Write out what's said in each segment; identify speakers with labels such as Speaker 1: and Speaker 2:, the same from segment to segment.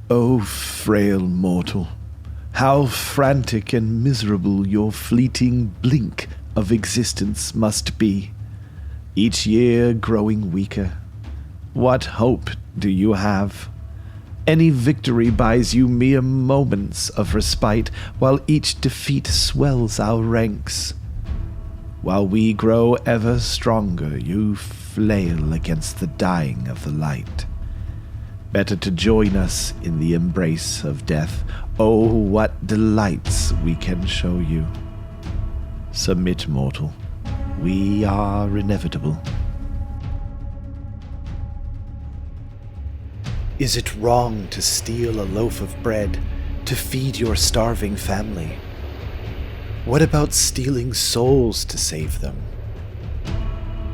Speaker 1: O frail mortal, how frantic and miserable your fleeting blink of existence must be, each year growing weaker. What hope do you have? Any victory buys you mere moments of respite, while each defeat swells our ranks. While we grow ever stronger, you flail against the dying of the light. Better to join us in the embrace of death. Oh, what delights we can show you. Submit, mortal. We are inevitable. Is it wrong to steal a loaf of bread to feed your starving family? What about stealing souls to save them?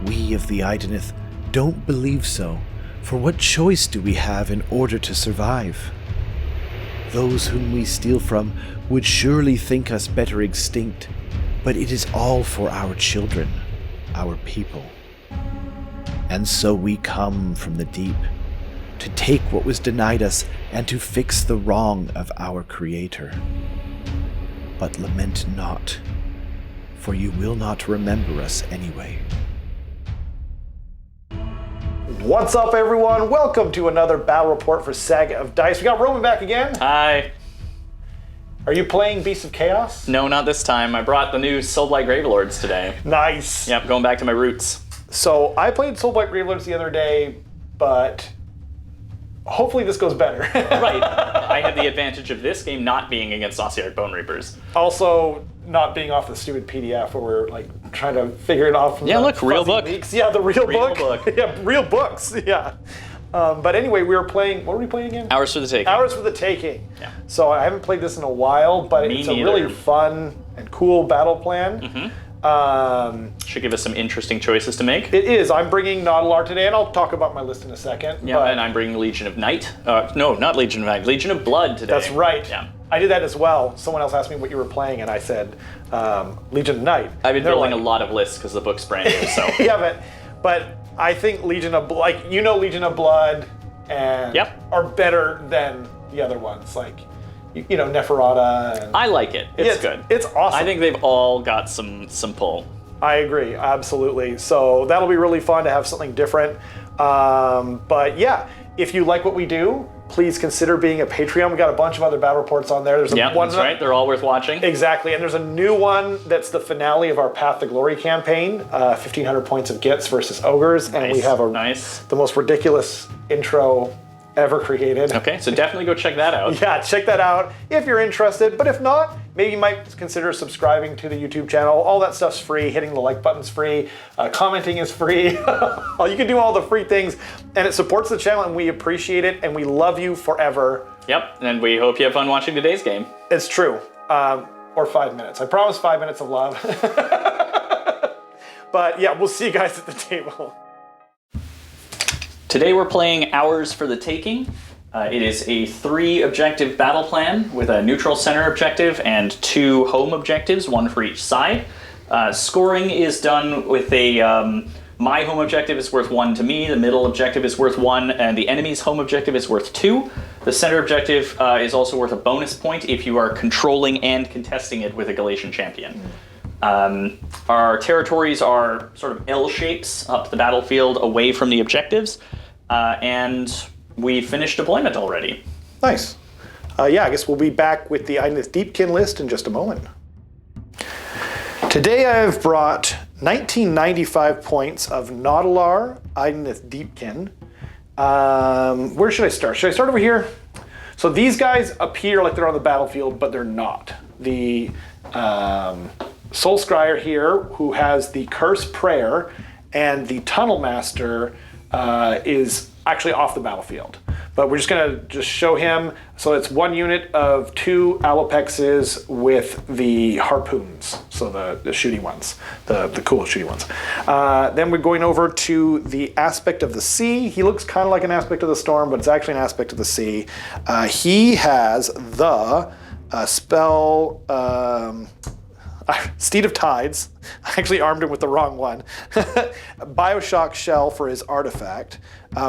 Speaker 1: We of the Idoneth don't believe so, for what choice do we have in order to survive? Those whom we steal from would surely think us better extinct, but it is all for our children, our people. And so we come from the deep, to take what was denied us and to fix the wrong of our Creator. But lament not, for you will not remember us anyway.
Speaker 2: What's up, everyone? Welcome to another battle report for Saga of Dice. We got Roman back again.
Speaker 3: Hi.
Speaker 2: Are you playing Beasts of Chaos?
Speaker 3: No, not this time. I brought the new Soulblight Gravelords today.
Speaker 2: Nice.
Speaker 3: Yep, going back to my roots.
Speaker 2: So I played Soulblight Gravelords the other day, but hopefully this goes better.
Speaker 3: Right. I had the advantage of this game not being against Ossiarch Bone Reapers.
Speaker 2: Also, not being off the stupid PDF where we're like trying to figure it out from
Speaker 3: Yeah,
Speaker 2: the
Speaker 3: look, real
Speaker 2: fuzzy
Speaker 3: book.
Speaker 2: leaks. Yeah, the real book.
Speaker 3: book.
Speaker 2: Yeah, real books. Yeah. But anyway, we were playing. What were we playing again?
Speaker 3: Hours for the Taking.
Speaker 2: Hours for the Taking.
Speaker 3: Yeah.
Speaker 2: So I haven't played this in a while, but
Speaker 3: Me
Speaker 2: it's a
Speaker 3: neither.
Speaker 2: really fun and cool battle plan.
Speaker 3: Mm-hmm. Should give us some interesting choices to make.
Speaker 2: It is. I'm bringing Nautilus today, and I'll talk about my list in a second.
Speaker 3: Yeah,
Speaker 2: but
Speaker 3: and I'm bringing Legion of Night. No, not Legion of Night. Legion of Blood today.
Speaker 2: that's right.
Speaker 3: Yeah.
Speaker 2: I did that as well. Someone else asked me what you were playing, and I said Legion of Night.
Speaker 3: I've been
Speaker 2: They're
Speaker 3: building
Speaker 2: like,
Speaker 3: a lot of lists because the book's brand new, so.
Speaker 2: Yeah, but I think Legion of Legion of Blood and are better than the other ones, like you know, Neferata. And
Speaker 3: I like it. It's good.
Speaker 2: It's awesome.
Speaker 3: I think they've all got some pull.
Speaker 2: I agree, absolutely. So that'll be really fun to have something different. But yeah, if you like what we do, please consider being a Patreon. We got a bunch of other battle reports on there. There's one
Speaker 3: that's right. They're all worth watching.
Speaker 2: Exactly, and there's a new one that's the finale of our Path to Glory campaign, 1,500 points of Gits versus Ogres, and we have the most ridiculous intro ever created.
Speaker 3: Okay, so definitely go check that out.
Speaker 2: Yeah, check that out if you're interested, but if not, maybe you might consider subscribing to the YouTube channel. All that stuff's free. Hitting the like button's free. Commenting is free. You can do all the free things, and it supports the channel, and we appreciate it, and we love you forever.
Speaker 3: Yep, and we hope you have fun watching today's game.
Speaker 2: It's true. Or 5 minutes. I promise 5 minutes of love. But yeah, we'll see you guys at the table.
Speaker 3: Today we're playing Hours for the Taking. It is a 3-objective battle plan with a neutral center objective and 2 home objectives, 1 for each side. Scoring is done with a my home objective is worth 1 to me, the middle objective is worth 1, and the enemy's home objective is worth 2. The center objective is also worth a bonus point if you are controlling and contesting it with a Galatian champion. Our territories are sort of L shapes up the battlefield away from the objectives, and we finished deployment already.
Speaker 2: Nice. Yeah, I guess we'll be back with the Idoneth Deepkin list in just a moment. Today I have brought 1995 points of Nautilus Idoneth Deepkin. Where should I start? Should I start over here? So these guys appear like they're on the battlefield, but they're not. The Soul Scryer here, who has the Curse Prayer, and the Tunnel Master is actually off the battlefield. But we're just gonna show him. So it's 1 unit of 2 Alopexes with the harpoons. So the shooty ones, the cool shooty ones. Then we're going over to the Aspect of the Sea. He looks kind of like an Aspect of the Storm, but it's actually an Aspect of the Sea. He has the spell, Steed of Tides. I actually armed him with the wrong one. Bioshock Shell for his artifact,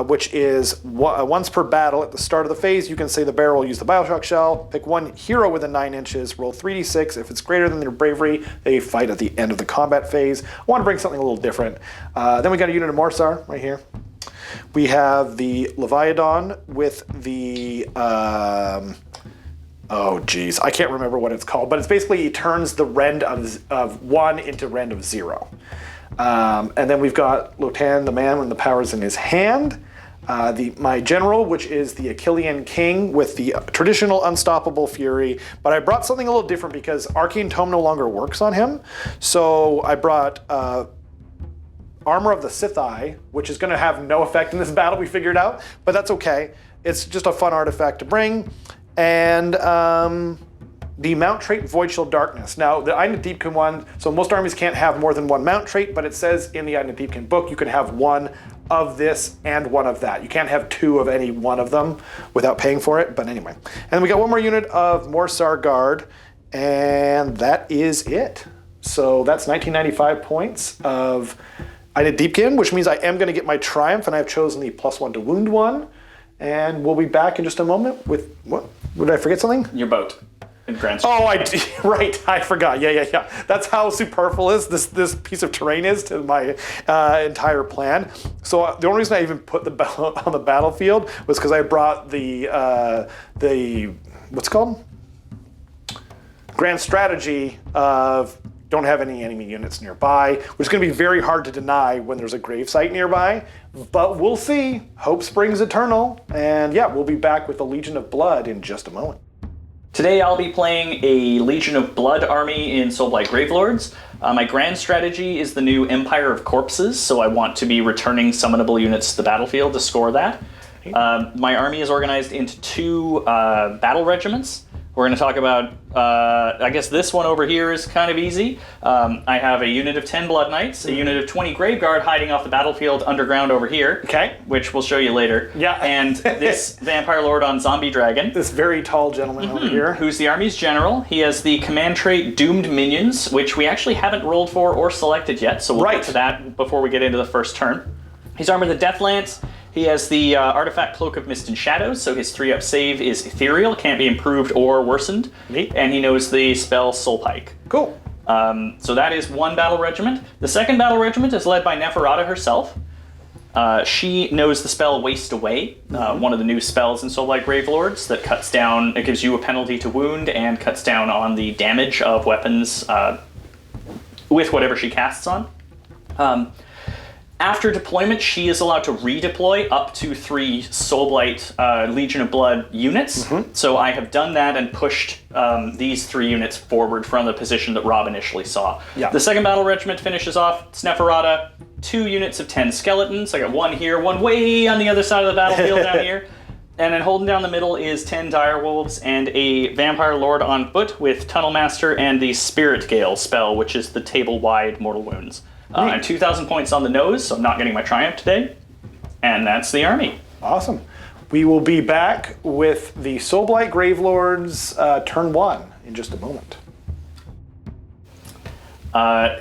Speaker 2: which is once per battle at the start of the phase, you can say the bearer will use the Bioshock Shell, pick one hero within 9 inches, roll 3d6. If it's greater than their bravery, they fight at the end of the combat phase. I want to bring something a little different. Then we got a unit of Morsar right here. We have the Leviathan with the... oh geez, I can't remember what it's called, but it's basically, it turns the rend of 1 into rend of 0. And then we've got Lotan, the man with the powers in his hand. My general, which is the Achillean king with the traditional unstoppable fury, but I brought something a little different because Arcane Tome no longer works on him. So I brought Armor of the Sithai, which is going to have no effect in this battle, we figured out, but that's okay. It's just a fun artifact to bring. And the mount trait Void Shield Darkness. Now, the Idoneth Deepkin one, so most armies can't have more than one mount trait, but it says in the Idoneth Deepkin book you can have one of this and one of that. You can't have 2 of any one of them without paying for it, but anyway. And then we got one more unit of Morsar Guard, and that is it. So that's 1995 points of Idoneth Deepkin, which means I am going to get my Triumph, and I've chosen the +1 to wound one. And we'll be back in just a moment with, what? Did I forget something?
Speaker 3: Your boat. In Grand
Speaker 2: Oh, right, I forgot. Yeah. That's how superfluous this piece of terrain is to my entire plan. So the only reason I even put the boat on the battlefield was because I brought the what's it called? Grand strategy of don't have any enemy units nearby, which is going to be very hard to deny when there's a gravesite nearby. But we'll see. Hope springs eternal. And yeah, we'll be back with the Legion of Blood in just a moment.
Speaker 3: Today I'll be playing a Legion of Blood army in Soulblight Gravelords. My grand strategy is the new Empire of Corpses, so I want to be returning summonable units to the battlefield to score that. My army is organized into 2 battle regiments. We're going to talk about, I guess this one over here is kind of easy. I have a unit of 10 Blood Knights, a unit of 20 Graveguard hiding off the battlefield underground over here.
Speaker 2: Okay.
Speaker 3: Which we'll show you later.
Speaker 2: Yeah.
Speaker 3: And this Vampire Lord on Zombie Dragon.
Speaker 2: This very tall gentleman over here.
Speaker 3: Who's the army's general. He has the command trait Doomed Minions, which we actually haven't rolled for or selected yet, so we'll get to that before we get into the first turn. He's armed with a Death Lance. He has the artifact Cloak of Mist and Shadows, so his 3-up save is ethereal, can't be improved or worsened.
Speaker 2: Neat.
Speaker 3: And he knows the spell Soul Pike.
Speaker 2: Cool.
Speaker 3: So that is one battle regiment. The second battle regiment is led by Neferata herself. She knows the spell Waste Away, one of the new spells in Soulblight Gravelords that cuts down, it gives you a penalty to wound and cuts down on the damage of weapons with whatever she casts on. After deployment, she is allowed to redeploy up to 3 Soulblight Legion of Blood units. So I have done that and pushed these 3 units forward from the position that Rob initially saw.
Speaker 2: Yeah.
Speaker 3: The second battle regiment finishes off Neferata, 2 units of 10 skeletons. I got one here, one way on the other side of the battlefield down here. And then holding down the middle is 10 Direwolves and a Vampire Lord on foot with Tunnel Master and the Spirit Gale spell, which is the table-wide mortal wounds. I'm 2,000 points on the nose, so I'm not getting my Triumph today. And that's the army.
Speaker 2: Awesome. We will be back with the Soulblight Gravelords turn 1 in just a moment.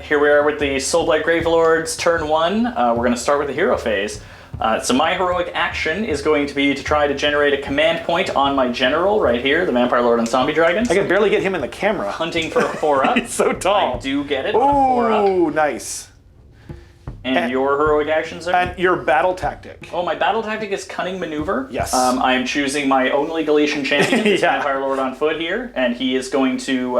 Speaker 3: Here we are with the Soulblight Gravelords turn 1. We're going to start with the hero phase. So my heroic action is going to be to try to generate a command point on my general right here, the Vampire Lord on Zombie Dragons.
Speaker 2: I can barely get him in the camera.
Speaker 3: Hunting for a 4-up.
Speaker 2: He's so tall.
Speaker 3: I do get it on a 4-up.
Speaker 2: Ooh, nice.
Speaker 3: And your heroic actions are?
Speaker 2: And your battle tactic.
Speaker 3: Oh, my battle tactic is Cunning Maneuver.
Speaker 2: Yes.
Speaker 3: I am choosing my only Galatian champion, this Vampire Lord on foot here, and he is going to,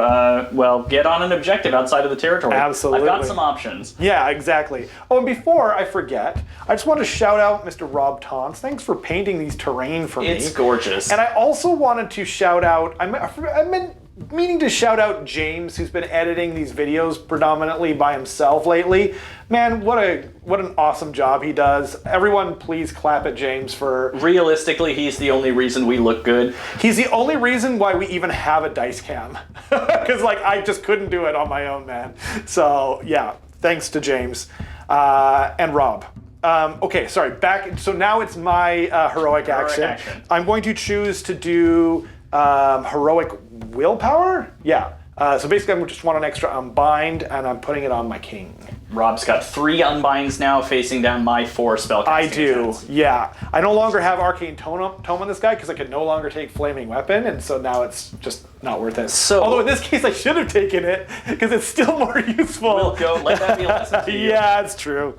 Speaker 3: get on an objective outside of the territory.
Speaker 2: Absolutely.
Speaker 3: I've got some options.
Speaker 2: Yeah, exactly. Oh, and before I forget, I just want to shout out Mr. Rob Tons. Thanks for painting these terrain for me.
Speaker 3: It's gorgeous.
Speaker 2: And I also wanted to shout out, I've been meaning to shout out James, who's been editing these videos predominantly by himself lately. Man, what an awesome job he does. Everyone please clap at James for...
Speaker 3: Realistically, he's the only reason we look good.
Speaker 2: He's the only reason why we even have a dice cam. Because, I just couldn't do it on my own, man. So, yeah, thanks to James. And Rob. Okay, sorry, back... So now it's my heroic action. I'm going to choose to do heroic willpower? Yeah. So basically, I just want an extra unbind, and I'm putting it on my king.
Speaker 3: Rob's got 3 unbinds now, facing down my 4 spellcasting
Speaker 2: I do,
Speaker 3: attempts.
Speaker 2: yeah. I no longer have Arcane Tome on this guy because I can no longer take Flaming Weapon, and so now it's just not worth it.
Speaker 3: So-
Speaker 2: although in this case I should have taken it because it's still more useful.
Speaker 3: We'll go. Let that be a lesson to you.
Speaker 2: Yeah, it's true.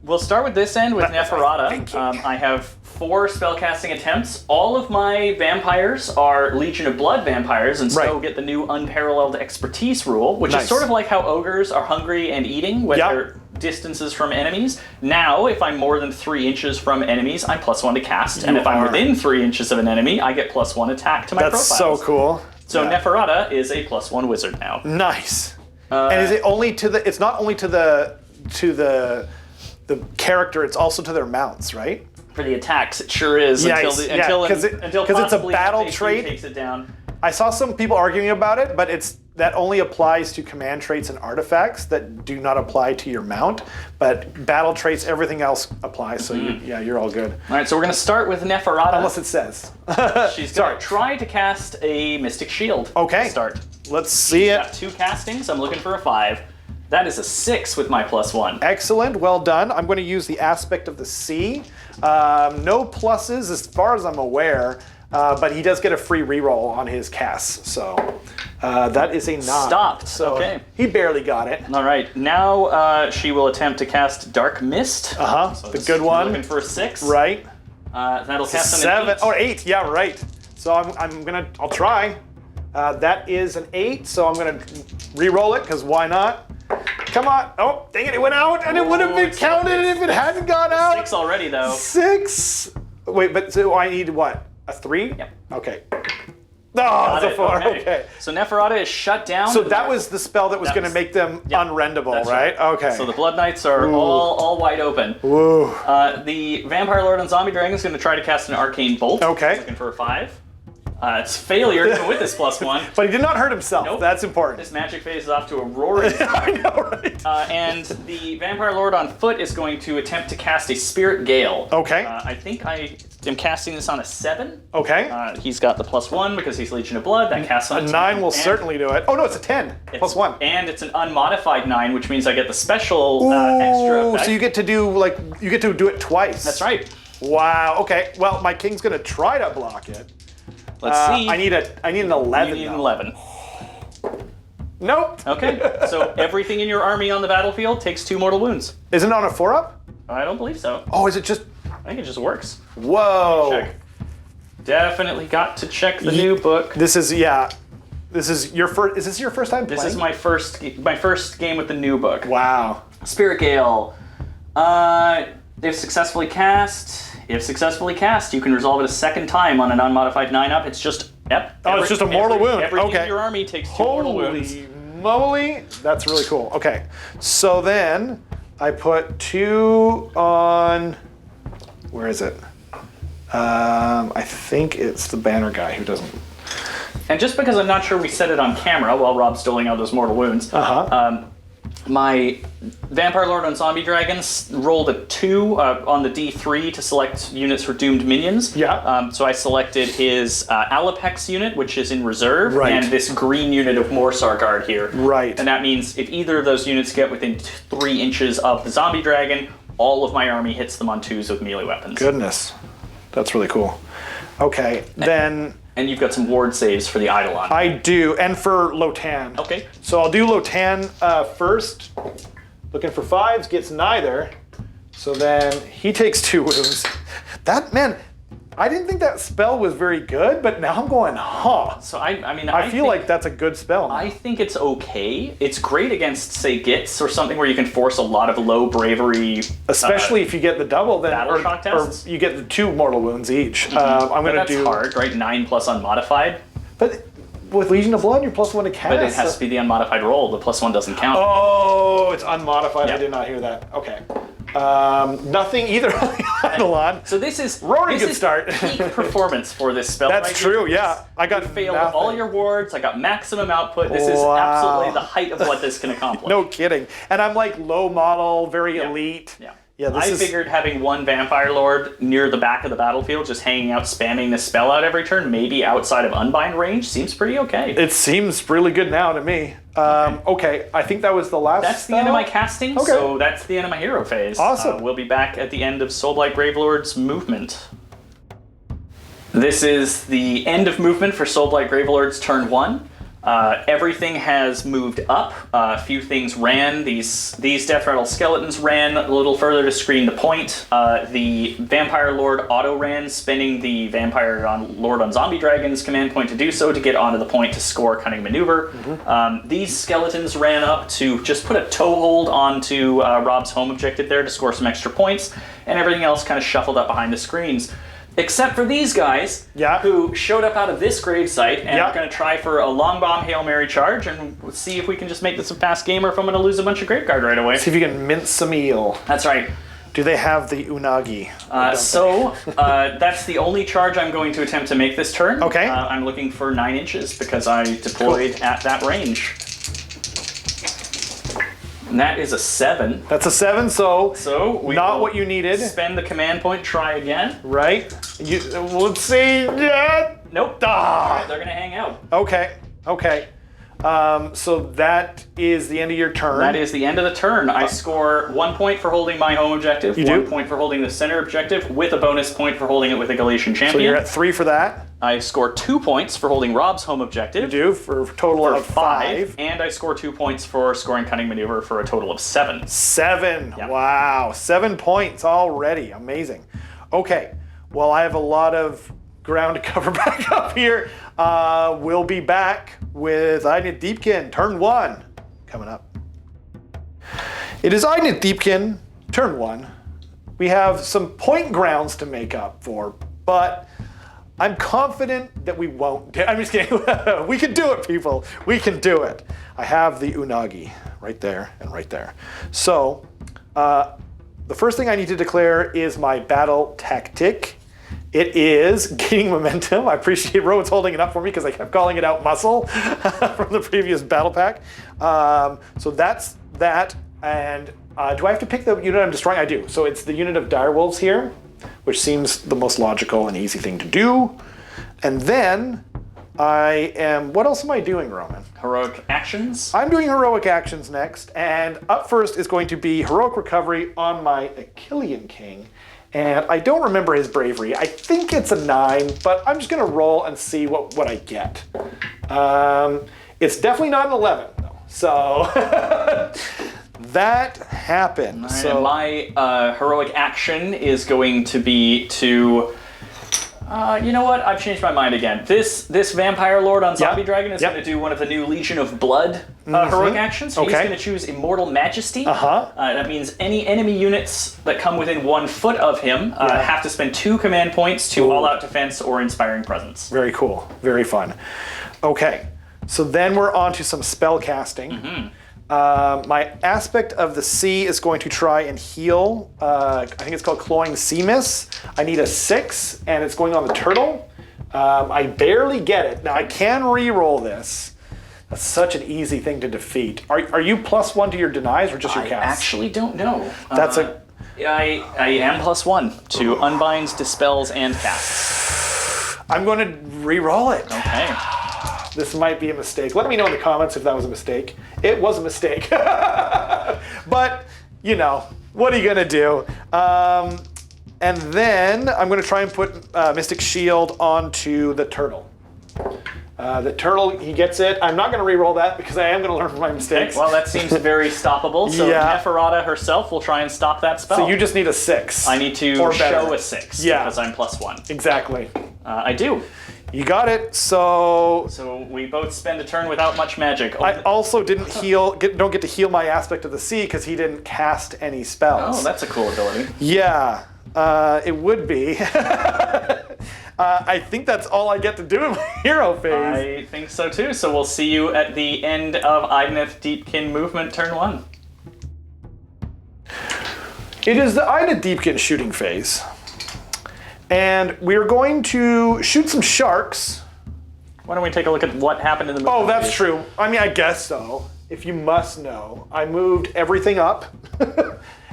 Speaker 3: We'll start with this end with
Speaker 2: Thank
Speaker 3: Neferata.
Speaker 2: you.
Speaker 3: I have 4 spellcasting attempts. All of my vampires are Legion of Blood vampires, and so
Speaker 2: Right.
Speaker 3: get the new Unparalleled Expertise rule, which
Speaker 2: Nice.
Speaker 3: is sort of like how ogres are hungry and eating when
Speaker 2: Yep.
Speaker 3: they're distances from enemies. Now, if I'm more than 3 inches from enemies, I'm +1 to cast, and
Speaker 2: You
Speaker 3: if I'm
Speaker 2: are.
Speaker 3: within 3 inches of an enemy, I get +1 attack to my
Speaker 2: That's
Speaker 3: profiles.
Speaker 2: so cool.
Speaker 3: So
Speaker 2: Yeah.
Speaker 3: Neferata is a +1 wizard now.
Speaker 2: Nice. And is it only to the? It's not only to the character. It's also to their mounts, right?
Speaker 3: For the attacks, it sure is.
Speaker 2: Yeah,
Speaker 3: until
Speaker 2: it's- yeah, 'cause it's a
Speaker 3: possibly
Speaker 2: battle
Speaker 3: phase 2
Speaker 2: trait.
Speaker 3: takes it down.
Speaker 2: I saw some people arguing about it, but that only applies to command traits and artifacts that do not apply to your mount. But battle traits, everything else applies. So you're all good.
Speaker 3: All right, so we're going to start with Neferata.
Speaker 2: Unless it says.
Speaker 3: She's
Speaker 2: Sorry.
Speaker 3: going to try to cast a Mystic Shield.
Speaker 2: Okay.
Speaker 3: To start.
Speaker 2: Let's see it.
Speaker 3: Got 2 castings. I'm looking for a 5. That is a 6 with my +1.
Speaker 2: Excellent, well done. I'm going to use the aspect of the sea. No pluses as far as I'm aware, but he does get a free reroll on his casts. So that is a 9.
Speaker 3: Stopped.
Speaker 2: So
Speaker 3: Okay.
Speaker 2: he barely got it.
Speaker 3: All right, now she will attempt to cast Dark Mist.
Speaker 2: The
Speaker 3: this-
Speaker 2: good
Speaker 3: you're
Speaker 2: one.
Speaker 3: Looking for a 6.
Speaker 2: Right.
Speaker 3: That'll cast an
Speaker 2: 7.
Speaker 3: 8.
Speaker 2: Oh, 8. Yeah, right. So I'll try. That is an 8, so I'm gonna re-roll it, because why not? Come on. Oh, dang it, it went out, and it would have been
Speaker 3: it's-
Speaker 2: counted if it hadn't gone out.
Speaker 3: 6 already, though.
Speaker 2: 6. Wait, but so I need what? A 3?
Speaker 3: Yep.
Speaker 2: Okay. Oh, it's a 4. Okay.
Speaker 3: So Neferata is shut down.
Speaker 2: So that was the spell that was
Speaker 3: That
Speaker 2: going to
Speaker 3: was-
Speaker 2: make them
Speaker 3: yeah,
Speaker 2: unrendable,
Speaker 3: that's
Speaker 2: right? Okay.
Speaker 3: So the Blood Knights are all wide open.
Speaker 2: Woo.
Speaker 3: The Vampire Lord on Zombie Dragon is going to try to cast an Arcane Bolt.
Speaker 2: Okay.
Speaker 3: Looking for a 5. It's failure even with this +1.
Speaker 2: But he did not hurt himself.
Speaker 3: Nope.
Speaker 2: That's important.
Speaker 3: This magic phase is off to a roaring start.
Speaker 2: I know, right?
Speaker 3: And the Vampire Lord on foot is going to attempt to cast a Spirit Gale.
Speaker 2: Okay.
Speaker 3: I think I am casting this on a 7.
Speaker 2: Okay.
Speaker 3: He's got the +1 because he's Legion of Blood. That casts on
Speaker 2: A 9 will
Speaker 3: and
Speaker 2: certainly do it. Oh, no, it's a 10.
Speaker 3: it's-
Speaker 2: +1.
Speaker 3: And it's an unmodified 9, which means I get the special extra
Speaker 2: Ooh,
Speaker 3: effect.
Speaker 2: so you get to do it twice.
Speaker 3: That's right.
Speaker 2: Wow. Okay. Well, my king's going to try to block it.
Speaker 3: Let's see.
Speaker 2: I need an 11.
Speaker 3: You need an
Speaker 2: though.
Speaker 3: 11.
Speaker 2: Nope.
Speaker 3: Okay, so everything in your army on the battlefield takes 2 mortal wounds.
Speaker 2: Isn't it on a 4-up?
Speaker 3: I don't believe so.
Speaker 2: Oh, is it just?
Speaker 3: I think it just works.
Speaker 2: Whoa.
Speaker 3: Check. Definitely got to check the new book.
Speaker 2: This is This is your first. Is this your first time playing?
Speaker 3: This is my first game with the new book.
Speaker 2: Wow.
Speaker 3: Spirit Gale. If successfully cast, you can resolve it a second time on an unmodified 9-up. It's just
Speaker 2: it's just a mortal wound.
Speaker 3: Everything
Speaker 2: Okay.
Speaker 3: in your army takes 2 mortal wounds.
Speaker 2: Holy moly! That's really cool. Okay, so then I put 2 on. Where is it? I think it's the banner guy who doesn't.
Speaker 3: And just because I'm not sure we said it on camera while Rob's doling out those mortal wounds, my Vampire Lord on Zombie Dragons rolled a 2 on the D3 to select units for doomed minions.
Speaker 2: Yeah.
Speaker 3: So I selected his Alapex unit, which is in reserve,
Speaker 2: Right.
Speaker 3: and this green unit of Morsar Guard here.
Speaker 2: Right.
Speaker 3: And that means if either of those units get within 3 inches of the Zombie Dragon, all of my army hits them on 2s with melee weapons.
Speaker 2: Goodness, that's really cool. Okay, then
Speaker 3: And you've got some ward saves for the Eidolon.
Speaker 2: I do, and for Lotan.
Speaker 3: Okay.
Speaker 2: So I'll do Lotan first. Looking for 5s, gets neither. So then he takes 2 wounds. That, man, I didn't think that spell was very good, but now I'm going, huh.
Speaker 3: So I
Speaker 2: I feel like that's a good spell.
Speaker 3: I think it's okay. It's great against, say, Gits or something where you can force a lot of low bravery.
Speaker 2: Especially if you get the double, then
Speaker 3: battle shock tests?
Speaker 2: or you get the 2 mortal wounds each.
Speaker 3: But
Speaker 2: I'm going to
Speaker 3: that's
Speaker 2: do.
Speaker 3: hard, right? 9 plus unmodified.
Speaker 2: But with Legion of Blood, you're +1 to cast.
Speaker 3: But it has to be the unmodified roll. The +1 doesn't count.
Speaker 2: Oh, it's unmodified.
Speaker 3: Yeah.
Speaker 2: I did not hear that. Okay. Nothing either on the Eidolon.
Speaker 3: So this is
Speaker 2: Roaring good start.
Speaker 3: peak performance for this spell.
Speaker 2: That's
Speaker 3: right
Speaker 2: true,
Speaker 3: here.
Speaker 2: yeah. I got
Speaker 3: Failed
Speaker 2: nothing.
Speaker 3: all your wards. I got maximum output. This is
Speaker 2: Wow.
Speaker 3: absolutely the height of what this can accomplish.
Speaker 2: No kidding. And I'm like low model, very
Speaker 3: Yeah.
Speaker 2: elite.
Speaker 3: Yeah.
Speaker 2: Yeah,
Speaker 3: I figured having one Vampire Lord near the back of the battlefield, just hanging out, spamming the spell out every turn, maybe outside of Unbind range, seems pretty okay.
Speaker 2: It seems really good now to me. Okay, I think that was the last
Speaker 3: That's the end of my casting,
Speaker 2: Okay.
Speaker 3: so that's the end of my hero phase.
Speaker 2: Awesome.
Speaker 3: We'll be back at the end of Soulblight Gravelords movement. This is the end of movement for Soulblight Gravelords turn 1. Everything has moved up. A few things ran. These Death Rattle Skeletons ran a little further to screen the point. The Vampire Lord auto-ran, spending the Vampire Lord on Zombie Dragon's command point to do so to get onto the point to score Cunning Maneuver. These Skeletons ran up to just put a toehold onto Rob's home objective there to score some extra points, and everything else kind of shuffled up behind the screens. Except for these guys, who showed up out of this gravesite and are going to try for a long bomb Hail Mary charge and see if we can just make this a fast game or if I'm going to lose a bunch of Graveguard right away.
Speaker 2: See if you can mince some eel.
Speaker 3: That's right.
Speaker 2: Do they have the Unagi?
Speaker 3: That's the only charge I'm going to attempt to make this turn.
Speaker 2: Okay.
Speaker 3: I'm looking for 9 inches because I deployed at that range. And that is a 7.
Speaker 2: That's a 7, so
Speaker 3: we
Speaker 2: not what you needed.
Speaker 3: Spend the command point, try again.
Speaker 2: Right. Let's see. Yeah.
Speaker 3: Nope.
Speaker 2: Ah.
Speaker 3: They're going to hang out.
Speaker 2: Okay. So that is the end of your turn.
Speaker 3: That is the end of the turn. I score 1 point for holding my home objective,
Speaker 2: You
Speaker 3: 1
Speaker 2: do?
Speaker 3: point for holding the center objective, with a bonus point for holding it with a Galatian champion.
Speaker 2: So you're at 3 for that.
Speaker 3: I score 2 points for holding Rob's home objective.
Speaker 2: You do, for a total of 5.
Speaker 3: And I score 2 points for scoring Cunning Maneuver for a total of 7.
Speaker 2: 7.
Speaker 3: Yep.
Speaker 2: Wow. 7 points already. Amazing. Okay. Well, I have a lot of ground to cover back up here. We'll be back with Idoneth Deepkin, turn 1, coming up. It is Idoneth Deepkin, turn 1. We have some point grounds to make up for, but I'm confident that we won't. I'm just kidding. We can do it, people. We can do it. I have the Unagi right there and right there. So the first thing I need to declare is my battle tactic. It is gaining momentum. I appreciate Rowan's holding it up for me because I kept calling it out muscle from the previous battle pack. So that's that. And do I have to pick the unit I'm destroying? I do. So it's the unit of direwolves here, which seems the most logical and easy thing to do. And then what else am I doing, Roman?
Speaker 3: Heroic actions.
Speaker 2: I'm doing heroic actions next. And up first is going to be heroic recovery on my Achillean King. And I don't remember his bravery. I think it's a 9, but I'm just going to roll and see what I get. It's definitely not an 11, though. So that happened.
Speaker 3: Right,
Speaker 2: so
Speaker 3: my heroic action is going to be to... you know what? I've changed my mind again. This Vampire Lord on Zombie Dragon is going to do one of the new Legion of Blood heroic actions. So he's going to choose Immortal Majesty. That means any enemy units that come within 1 foot of him have to spend 2 command points to all-out defense or inspiring presence.
Speaker 2: Very cool. Very fun. Okay, so then we're on to some spell casting. My Aspect of the Sea is going to try and heal. I think it's called Cloying Sea Mist. I need a 6, and it's going on the turtle. I barely get it. Now, I can re-roll this. That's such an easy thing to defeat. Are you +1 to your denies or just your
Speaker 3: I
Speaker 2: cast?
Speaker 3: actually don't know.
Speaker 2: That's
Speaker 3: I am +1 to unbinds, dispels, and casts.
Speaker 2: I'm going to re-roll it.
Speaker 3: Okay.
Speaker 2: This might be a mistake. Let me know in the comments if that was a mistake. It was a mistake. But, you know, what are you going to do? And then I'm going to try and put Mystic Shield onto the turtle. The turtle, he gets it. I'm not going to re-roll that because I am going to learn from my mistakes.
Speaker 3: Well, that seems very stoppable. So Neferata herself will try and stop that spell.
Speaker 2: So you just need a 6.
Speaker 3: I need to show a 6 because I'm +1.
Speaker 2: Exactly.
Speaker 3: I do.
Speaker 2: You got it. So
Speaker 3: we both spend a turn without much magic.
Speaker 2: I also didn't don't get to heal my Aspect of the Sea because he didn't cast any spells.
Speaker 3: Oh, that's a cool ability.
Speaker 2: Yeah, it would be. I think that's all I get to do in my hero phase.
Speaker 3: I think so too. So we'll see you at the end of Idoneth Deepkin movement turn 1.
Speaker 2: It is the Idoneth Deepkin shooting phase. And we're going to shoot some sharks.
Speaker 3: Why don't we take a look at what happened in the movie?
Speaker 2: Oh, that's true. I mean, I guess so. If you must know, I moved everything up.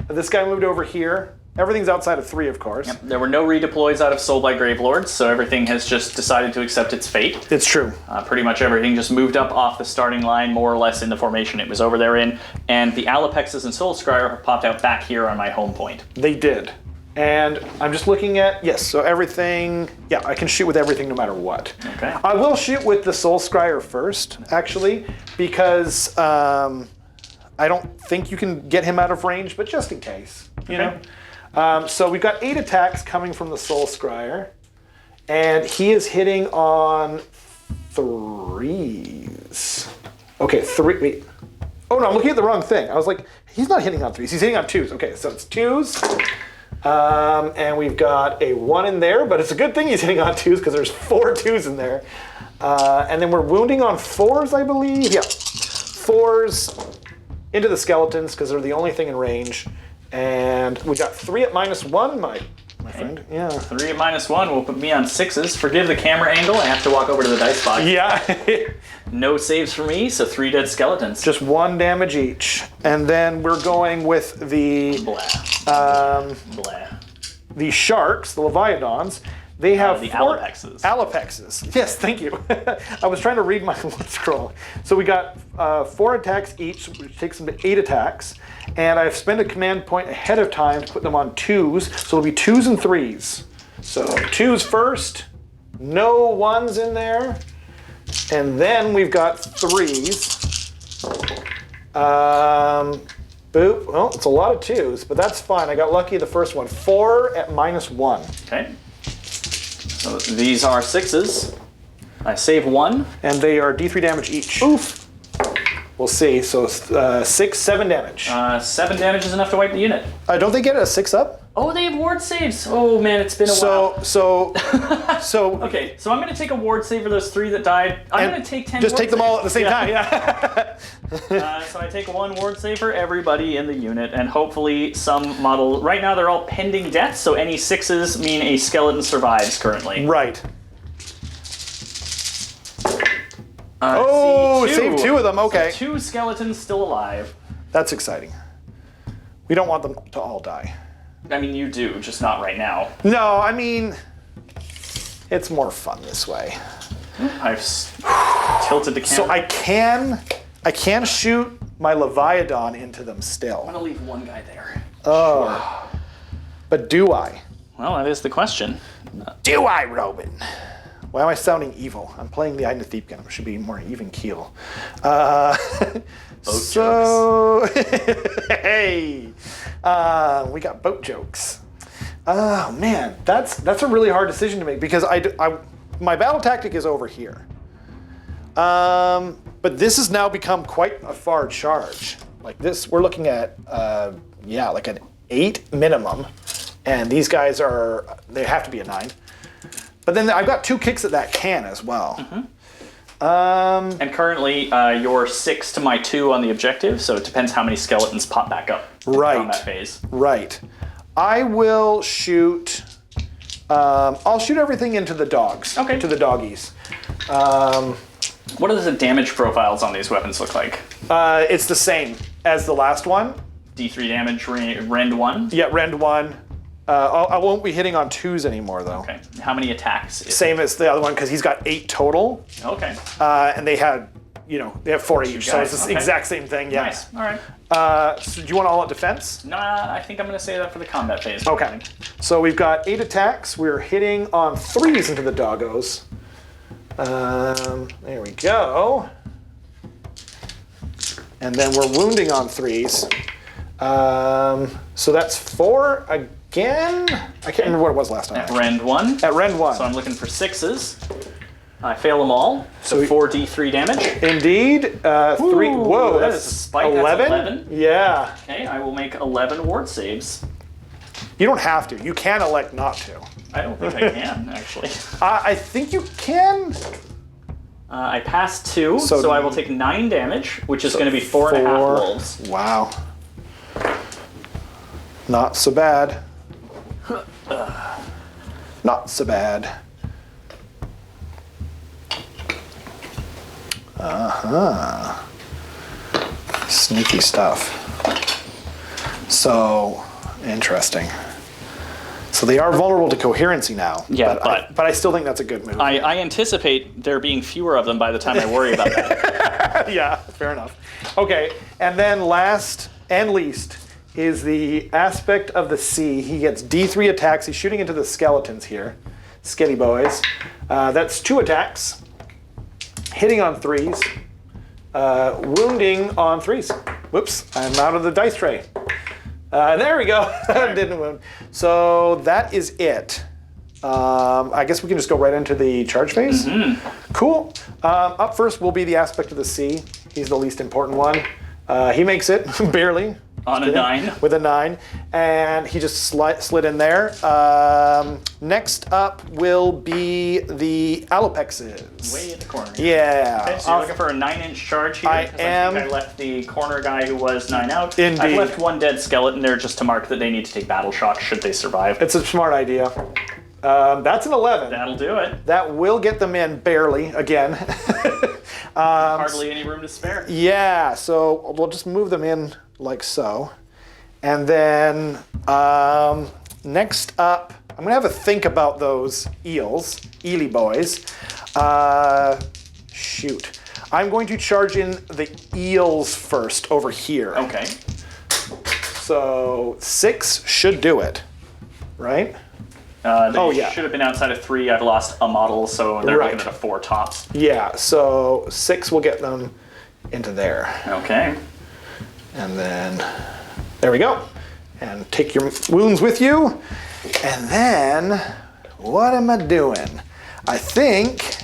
Speaker 2: This guy moved over here. Everything's outside of 3, of course.
Speaker 3: Yep. There were no redeploys out of Soulblight Gravelords, so everything has just decided to accept its fate.
Speaker 2: It's true.
Speaker 3: Pretty much everything just moved up off the starting line, more or less in the formation it was over there in, and the Alapexes and Soulscryer popped out back here on my home point.
Speaker 2: They did. And I'm just looking at, yes, so everything, yeah, I can shoot with everything no matter what.
Speaker 3: Okay.
Speaker 2: I will shoot with the Soulscryer first, actually, because I don't think you can get him out of range, but just in case, you know? So we've got 8 attacks coming from the Soulscryer, and he is hitting on 3s. Okay, 3, wait. Oh no, I'm looking at the wrong thing. I was like, he's not hitting on 3s, he's hitting on 2s. Okay, so it's 2s. And we've got a 1 in there, but it's a good thing he's hitting on 2s because there's 4 2s in there. And then we're wounding on 4s, I believe. Yeah, 4s into the skeletons because they're the only thing in range. And we got 3 at -1, my friend. Yeah.
Speaker 3: 3 at -1 will put me on 6s. Forgive the camera angle. I have to walk over to the dice box.
Speaker 2: Yeah.
Speaker 3: No saves for me, so 3 dead skeletons.
Speaker 2: Just 1 damage each. And then we're going with the
Speaker 3: Blah.
Speaker 2: the sharks, the Leviatons. They have
Speaker 3: the
Speaker 2: 4
Speaker 3: Alapexes.
Speaker 2: Alapexes. Yes, thank you. I was trying to read my scroll. So we got 4 attacks each, which takes them to 8 attacks. And I've spent a command point ahead of time to put them on 2s. So it'll be 2s and 3s. So 2s first, no 1s in there. And then we've got 3s. Boop. Well, it's a lot of 2s, but that's fine. I got lucky the first one. 4 at -1.
Speaker 3: Okay. So these are 6s. I save 1.
Speaker 2: And they are D3 damage each. Oof. We'll see. So 6, 7 damage.
Speaker 3: 7 damage is enough to wipe the unit.
Speaker 2: Don't they get a 6 up?
Speaker 3: Oh, they have ward saves. Oh man, it's been a while.
Speaker 2: So.
Speaker 3: Okay, so I'm going to take a ward save for those 3 that died. I'm going to take 10
Speaker 2: Just
Speaker 3: ward
Speaker 2: take them all at the
Speaker 3: saves.
Speaker 2: same time, yeah.
Speaker 3: So I take 1 ward save for everybody in the unit, and hopefully some model. Right now they're all pending death, so any 6s mean a skeleton survives currently.
Speaker 2: Right.
Speaker 3: See,
Speaker 2: save 2 of them. Okay.
Speaker 3: So 2 skeletons still alive.
Speaker 2: That's exciting. We don't want them to all die.
Speaker 3: I mean, you do, just not right now.
Speaker 2: No, I mean, it's more fun this way.
Speaker 3: I've tilted the camera.
Speaker 2: So I can shoot my Leviathan into them
Speaker 3: I'm
Speaker 2: still.
Speaker 3: gonna leave 1 guy there.
Speaker 2: Oh.
Speaker 3: Sure.
Speaker 2: But do I?
Speaker 3: Well, that is the question.
Speaker 2: Do I, Robin? Why am I sounding evil? I'm playing the Idoneth Deepkin. I should be more even keel. So, hey, we got boat jokes. Oh man, that's a really hard decision to make because my battle tactic is over here. But this has now become quite a far charge. Like this, we're looking at like an 8 minimum, and these guys they have to be a 9. But then I've got 2 kicks at that can as well.
Speaker 3: Mm-hmm. And currently, you're 6 to my 2 on the objective, so it depends how many skeletons pop back up in the combat phase.
Speaker 2: Right. I will shoot. I'll shoot everything into the dogs.
Speaker 3: Okay.
Speaker 2: To the doggies.
Speaker 3: What do the damage profiles on these weapons look like?
Speaker 2: It's the same as the last one.
Speaker 3: D3 damage, rend 1?
Speaker 2: Yeah, rend 1. I won't be hitting on 2s anymore, though.
Speaker 3: Okay. How many attacks?
Speaker 2: Same as the other one, because he's got 8 total.
Speaker 3: Okay.
Speaker 2: And they have 4 each, so it's the
Speaker 3: Okay.
Speaker 2: exact same thing. Yeah.
Speaker 3: Nice. All right.
Speaker 2: So do you want all out defense?
Speaker 3: Nah, I think I'm going to say that for the combat phase.
Speaker 2: Okay. So we've got 8 attacks. We're hitting on 3s into the doggos. There we go. And then we're wounding on 3s. So that's 4 again. I can't remember what it was last time.
Speaker 3: At rend 1.
Speaker 2: At rend 1.
Speaker 3: So I'm looking for 6s. I fail them all. So 4d3 damage.
Speaker 2: Indeed. 3.
Speaker 3: Ooh,
Speaker 2: Whoa,
Speaker 3: that
Speaker 2: that's
Speaker 3: is a spike.
Speaker 2: 11?
Speaker 3: That's 11.
Speaker 2: Yeah.
Speaker 3: Okay, I will make 11 ward saves.
Speaker 2: You don't have to. You can elect not to.
Speaker 3: I don't think I can, actually.
Speaker 2: I think you can.
Speaker 3: I passed 2,
Speaker 2: So
Speaker 3: so I will take 9 damage, which is going to be 4.5 wolves.
Speaker 2: Wow. Not so bad. Not so bad. Sneaky stuff. So, interesting. So they are vulnerable to coherency now.
Speaker 3: Yeah,
Speaker 2: but I still think that's a good move.
Speaker 3: I anticipate there being fewer of them by the time I worry about that.
Speaker 2: Yeah, fair enough. Okay, and then last and least is the aspect of the sea. He gets D3 attacks. He's shooting into the skeletons here. Skitty boys. That's 2 attacks. Hitting on 3s. Wounding on 3s. Whoops, I'm out of the dice tray. There we go. Didn't wound. So that is it. I guess we can just go right into the charge phase. Mm-hmm. Cool. Up first will be the aspect of the sea. He's the least important one. He makes it, barely.
Speaker 3: On a 9.
Speaker 2: With a 9. And he just slid in there. Next up will be the Alopexes.
Speaker 3: Way in the corner.
Speaker 2: Yeah.
Speaker 3: Okay, so you're looking for a 9-inch charge here?
Speaker 2: I am.
Speaker 3: I think I left the corner guy who was 9 out.
Speaker 2: Indeed.
Speaker 3: I've left 1 dead skeleton there just to mark that they need to take battle shock should they survive.
Speaker 2: It's a smart idea. That's an 11.
Speaker 3: That'll do it.
Speaker 2: That will get them in, barely, again.
Speaker 3: Hardly any room to spare.
Speaker 2: Yeah, so we'll just move them in like so. And then next up, I'm going to have a think about those eels, eely boys. Shoot. I'm going to charge in the eels first over here.
Speaker 3: Okay.
Speaker 2: So 6 should do it, right?
Speaker 3: They should have been outside of 3. I've lost a model, so they're looking at a 4 tops.
Speaker 2: Yeah, so 6 will get them into there.
Speaker 3: Okay.
Speaker 2: And then, there we go. And take your wounds with you. And then, what am I doing? I think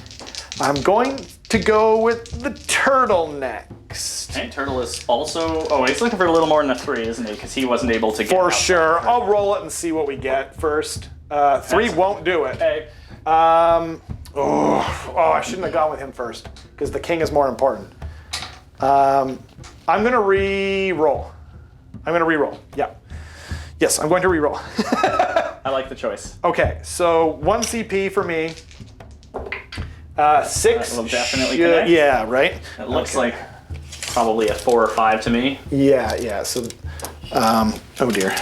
Speaker 2: I'm going to go with the turtle next.
Speaker 3: Okay, turtle is also... Oh, he's looking for a little more than a 3, isn't he? Because he wasn't able to get
Speaker 2: For
Speaker 3: outside.
Speaker 2: sure. I'll roll it and see what we get first. 3 won't do it.
Speaker 3: Okay.
Speaker 2: I shouldn't have gone with him first, because the king is more important. I'm going to re-roll. Yeah. Yes, I'm going to re-roll.
Speaker 3: I like the choice.
Speaker 2: Okay, so 1 CP for me. 6
Speaker 3: That will definitely connect.
Speaker 2: Yeah, right?
Speaker 3: It looks like probably a 4 or 5 to me.
Speaker 2: Yeah, so... oh dear.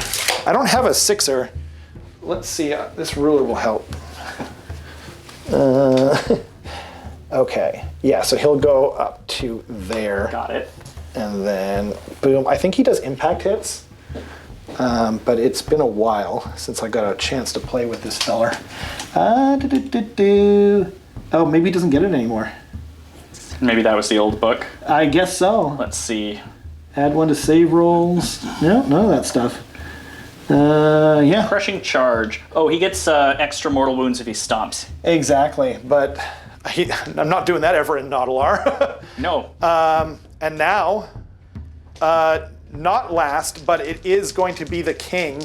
Speaker 2: I don't have a 6er. Let's see, this ruler will help. Okay, yeah, so he'll go up to there.
Speaker 3: Got it.
Speaker 2: And then, boom. I think he does impact hits, but it's been a while since I got a chance to play with this feller. Oh, maybe he doesn't get it anymore.
Speaker 3: Maybe that was the old book.
Speaker 2: I guess so.
Speaker 3: Let's see.
Speaker 2: Add 1 to save rolls. No, none of that stuff. Yeah.
Speaker 3: Crushing charge. Oh, he gets extra mortal wounds if he stomps.
Speaker 2: Exactly, but I'm not doing that ever in Naudalar.
Speaker 3: No.
Speaker 2: And now, not last, but it is going to be the king.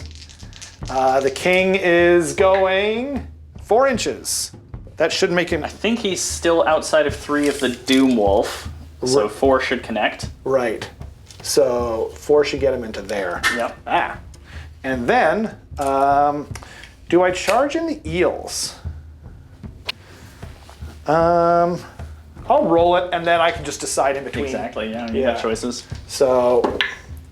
Speaker 2: The king is going 4 inches. That should make him...
Speaker 3: I think he's still outside of 3 of the Doom Wolf, so 4 should connect.
Speaker 2: Right. So 4 should get him into there.
Speaker 3: Yep.
Speaker 2: And then, do I charge in the eels? I'll roll it, and then I can just decide in between.
Speaker 3: Exactly, yeah, you got choices.
Speaker 2: So,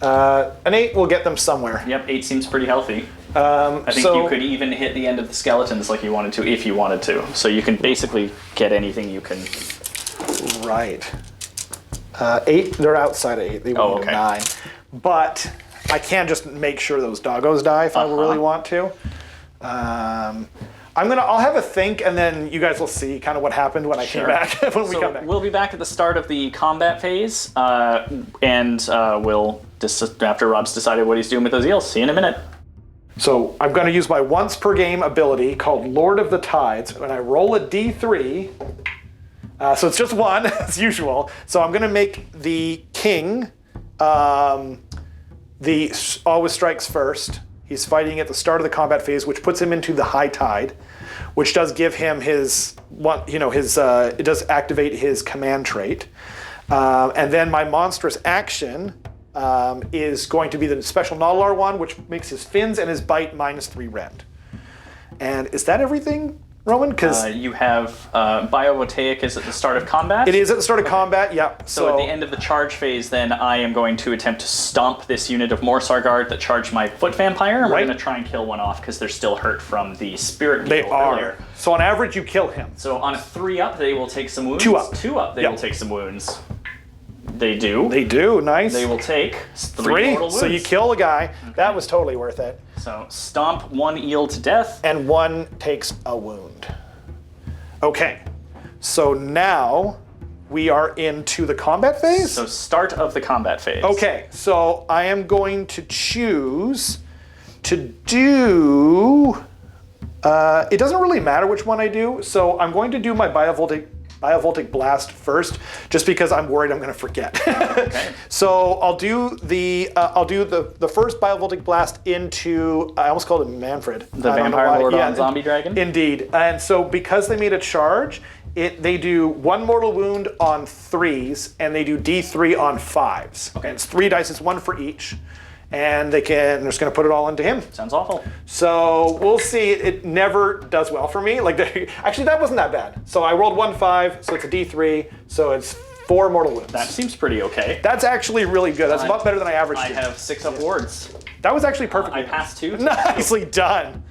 Speaker 2: an 8 will get them somewhere.
Speaker 3: Yep, 8 seems pretty healthy. I think you could even hit the end of the skeletons like you wanted to, if you wanted to. So you can basically get anything you can.
Speaker 2: Right. 8, they're outside of 8. They won't go 9. But I can just make sure those doggos die if I really want to. I'll have a think, and then you guys will see kind of what happened when I came back. We come back.
Speaker 3: We'll be back at the start of the combat phase, and we'll after Rob's decided what he's doing with those eels. See you in a minute.
Speaker 2: So I'm going to use my once per game ability called Lord of the Tides, and I roll a D3. So it's just 1 as usual. So I'm going to make the king. The always strikes first. He's fighting at the start of the combat phase, which puts him into the high tide, which does give him his it does activate his command trait. And then my monstrous action is going to be the special Naudalar one, which makes his fins and his bite -3 rend. And is that everything? Rowan? Because
Speaker 3: You have biovoltaic is at the start of combat.
Speaker 2: it is at the start of combat, yeah.
Speaker 3: So at the end of the charge phase, then I am going to attempt to stomp this unit of Morsar Guard that charged my foot vampire, and we're
Speaker 2: Right.
Speaker 3: going to try and kill one off because they're still hurt from the spirit.
Speaker 2: They
Speaker 3: needle
Speaker 2: are.
Speaker 3: earlier.
Speaker 2: So on average, you kill him.
Speaker 3: So on a 3 up, they will take some wounds.
Speaker 2: 2 up.
Speaker 3: 2 up, they
Speaker 2: Yep.
Speaker 3: will take some wounds. They do.
Speaker 2: They do, nice.
Speaker 3: They will take 3 mortal wounds.
Speaker 2: So you kill a guy. That was totally worth it.
Speaker 3: So stomp 1 eel to death.
Speaker 2: And 1 takes a wound. Okay, so now we are into the combat phase?
Speaker 3: So start of the combat phase.
Speaker 2: Okay, so I am going to choose to do... it doesn't really matter which one I do, so I'm going to do my biovoltaic blast first, just because I'm worried I'm going to forget.
Speaker 3: Okay.
Speaker 2: So I'll do the first biovoltaic blast into, I almost called it Manfred.
Speaker 3: The
Speaker 2: I don't know
Speaker 3: vampire
Speaker 2: why.
Speaker 3: lord
Speaker 2: Yeah,
Speaker 3: on zombie dragon?
Speaker 2: Indeed, and so because they made a charge, they do 1 mortal wound on 3s, and they do D3 on 5s. Okay. And it's 3 dice, it's 1 for each. And they're just going to put it all into him.
Speaker 3: Sounds awful.
Speaker 2: So we'll see. It never does well for me. Actually, that wasn't that bad. So I rolled 1 5, so it's a D3, so it's 4 mortal wounds.
Speaker 3: That seems pretty okay.
Speaker 2: That's actually really good. That's a lot better than I averaged.
Speaker 3: I have 6 up wards.
Speaker 2: That was actually perfect.
Speaker 3: I passed 2.
Speaker 2: Nicely done.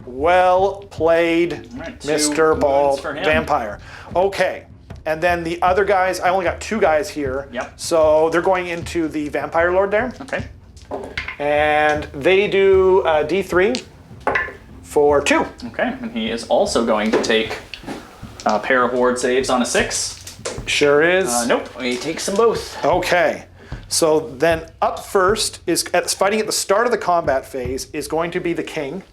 Speaker 2: Well played,
Speaker 3: right, 2
Speaker 2: Mr. Bald
Speaker 3: wounds for him.
Speaker 2: Vampire. Okay. And then the other guys, I only got 2 guys here.
Speaker 3: Yep.
Speaker 2: So they're going into the Vampire Lord there.
Speaker 3: Okay.
Speaker 2: And they do D3 for 2.
Speaker 3: Okay, and he is also going to take a pair of ward saves on a 6.
Speaker 2: Sure is.
Speaker 3: Nope, he takes them both.
Speaker 2: Okay. So then up first is fighting at the start of the combat phase is going to be the king.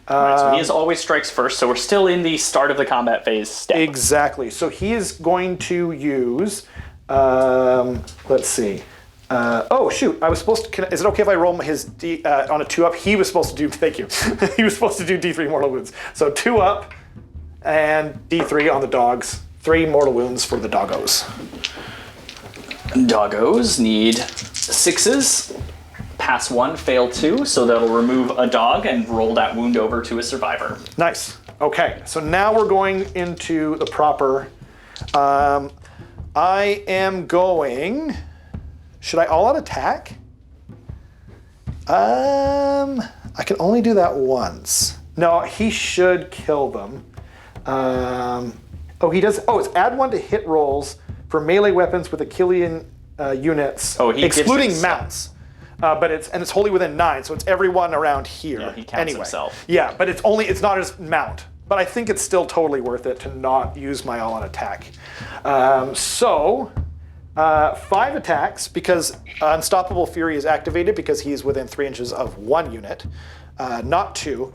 Speaker 3: Right, so he is always strikes first, so we're still in the start of the combat phase step.
Speaker 2: Exactly. So he is going to use, let's see. Oh shoot! I was supposed to. Is it okay if I roll his D on a 2 up? He was supposed to do. Thank you. He was supposed to do D3 mortal wounds. So 2 up, and D3 on the dogs. 3 mortal wounds for the doggos.
Speaker 3: Doggos need 6s. Pass 1, fail 2, so that'll remove a dog and roll that wound over to a survivor.
Speaker 2: Nice. Okay. So now we're going into the proper. I am going. Should I all out attack? I can only do that once. No, he should kill them. He does. Oh, it's add 1 to hit rolls for melee weapons with Achillean units,
Speaker 3: Oh, he gives
Speaker 2: excluding
Speaker 3: himself.
Speaker 2: mounts. But it's wholly within 9, so it's everyone around here.
Speaker 3: Yeah, he counts
Speaker 2: anyway.
Speaker 3: himself.
Speaker 2: Yeah, but it's not his mount. But I think it's still totally worth it to not use my all-out attack. 5 attacks, because Unstoppable Fury is activated because he's within 3 inches of 1 unit, not 2.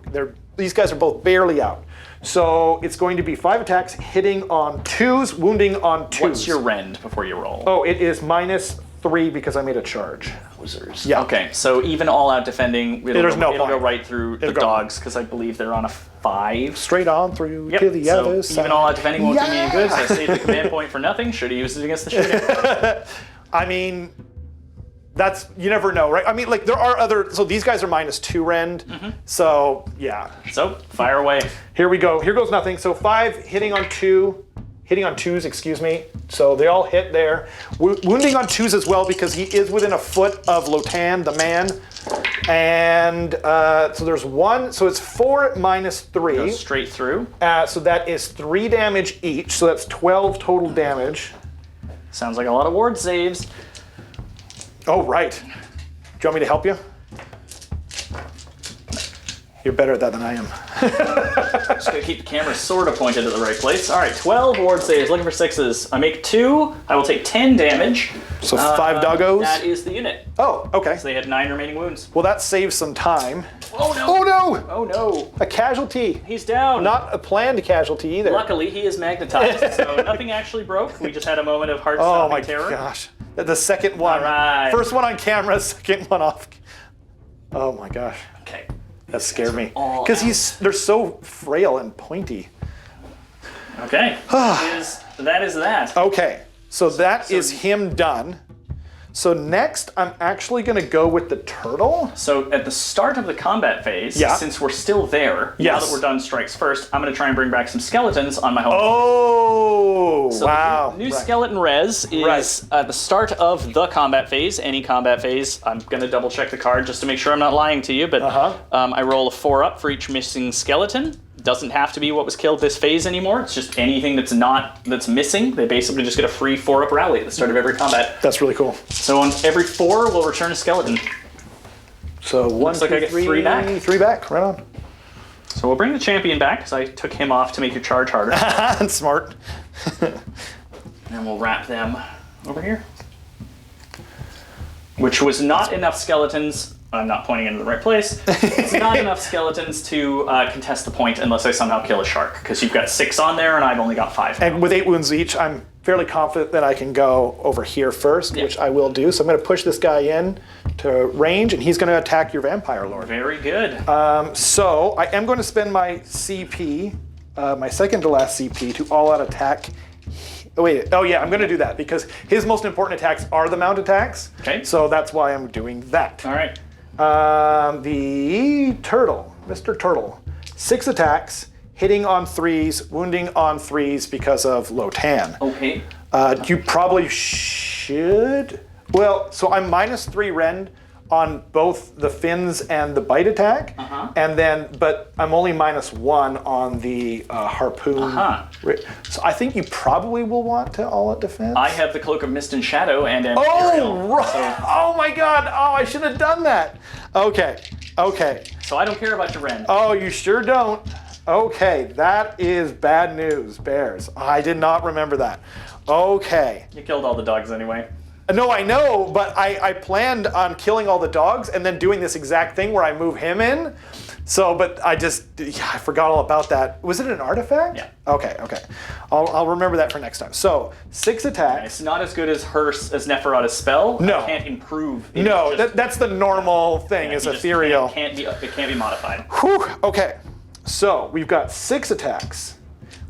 Speaker 2: These guys are both barely out. So it's going to be 5 attacks, hitting on 2s, wounding on 2s.
Speaker 3: What's your rend before you roll?
Speaker 2: Oh, it is -3 because I made a charge.
Speaker 3: Losers.
Speaker 2: Yeah.
Speaker 3: Okay, so even all out defending, it'll
Speaker 2: no
Speaker 3: go
Speaker 2: point.
Speaker 3: right through the
Speaker 2: go-
Speaker 3: dogs, because I believe they're on a 5.
Speaker 2: Straight on through
Speaker 3: Yep,
Speaker 2: to the
Speaker 3: so
Speaker 2: other side.
Speaker 3: even all out defending won't do me any good, so I
Speaker 2: Yeah.
Speaker 3: saved the command point for nothing. Should have used it against the shooting.
Speaker 2: I mean, you never know, right? I mean, there are other, so these guys are -2 rend, so yeah.
Speaker 3: So, fire away.
Speaker 2: Here we go. Here goes nothing. So 5 hitting on 2s, excuse me. So they all hit there. Wounding on 2s as well because he is within a foot of Lotan, the man. And so there's 1, so it's 4 -3.
Speaker 3: Go straight through.
Speaker 2: So that is 3 damage each. So that's 12 total damage.
Speaker 3: Sounds like a lot of ward saves.
Speaker 2: Oh, right. Do you want me to help you? You're better at that than I am.
Speaker 3: Just gotta keep the camera sort of pointed at the right place. All right, 12 ward saves, looking for 6s. I make 2, I will take 10 damage.
Speaker 2: So 5 doggos?
Speaker 3: That is the unit.
Speaker 2: Oh, okay.
Speaker 3: So they had 9 remaining wounds.
Speaker 2: Well, that saves some time.
Speaker 3: Oh no!
Speaker 2: Oh, no!
Speaker 3: Oh no!
Speaker 2: A casualty.
Speaker 3: He's down.
Speaker 2: Not a planned casualty either.
Speaker 3: Luckily, he is magnetized, so nothing actually broke. We just had a moment of
Speaker 2: Oh
Speaker 3: heart-stopping
Speaker 2: my
Speaker 3: terror.
Speaker 2: gosh. The second one.
Speaker 3: All right.
Speaker 2: First one on camera, second one off. Oh my gosh.
Speaker 3: Okay.
Speaker 2: That scared me.
Speaker 3: all
Speaker 2: Because they're so frail and pointy.
Speaker 3: Okay. that is that.
Speaker 2: Okay. So that is him done. So next, I'm actually going to go with the turtle.
Speaker 3: So at the start of the combat phase, since we're still there, now that we're done strikes first, I'm going to try and bring back some skeletons on my home.
Speaker 2: Oh,
Speaker 3: so
Speaker 2: wow.
Speaker 3: The new skeleton res is at the start of the combat phase, any combat phase. I'm going to double check the card just to make sure I'm not lying to you, but I roll a 4 up for each missing skeleton. Doesn't have to be what was killed this phase anymore. It's just anything that's missing. They basically just get a free 4-up rally at the start of every combat.
Speaker 2: That's really cool.
Speaker 3: So on every 4, we'll return a skeleton.
Speaker 2: So one,
Speaker 3: looks like I get 3 back.
Speaker 2: 3 back, right on.
Speaker 3: So we'll bring the champion back, because I took him off to make your charge harder.
Speaker 2: That's smart.
Speaker 3: And we'll wrap them over here. Which was not enough skeletons. I'm not pointing into the right place. It's not enough skeletons to contest the point unless I somehow kill a shark, because you've got 6 on there and I've only got 5 now.
Speaker 2: And with 8 wounds each, I'm fairly confident that I can go over here first, which I will do. So I'm going to push this guy in to range, and he's going to attack your vampire lord.
Speaker 3: Very good.
Speaker 2: So I am going to spend my CP, my second to last CP, to all-out attack. I'm going to do that because his most important attacks are the mount attacks.
Speaker 3: Okay.
Speaker 2: So that's why I'm doing that.
Speaker 3: All right.
Speaker 2: The turtle, Mr. Turtle, 6 attacks, hitting on 3s, wounding on 3s because of low tan.
Speaker 3: Okay.
Speaker 2: You probably should. Well, so I'm -3 rend on both the fins and the bite attack, and then, but I'm only -1 on the harpoon. So I think you probably will want to all-out defense.
Speaker 3: I have the Cloak of Mist and Shadow and am aerial.
Speaker 2: Right.
Speaker 3: So,
Speaker 2: oh my God! Oh, I should have done that. Okay.
Speaker 3: so I don't care about your rend.
Speaker 2: Oh, you sure don't. Okay, that is bad news, Bears. I did not remember that. Okay.
Speaker 3: You killed all the dogs anyway.
Speaker 2: No, I know, but I planned on killing all the dogs and then doing this exact thing where I move him in. So, but I forgot all about that. Was it an artifact?
Speaker 3: Yeah.
Speaker 2: Okay. I'll remember that for next time. So, 6 attacks.
Speaker 3: It's not as good as Neferata's spell.
Speaker 2: No.
Speaker 3: I can't improve.
Speaker 2: No, that's the normal thing, is ethereal.
Speaker 3: It can't be modified.
Speaker 2: Whew, okay. So, we've got 6 attacks.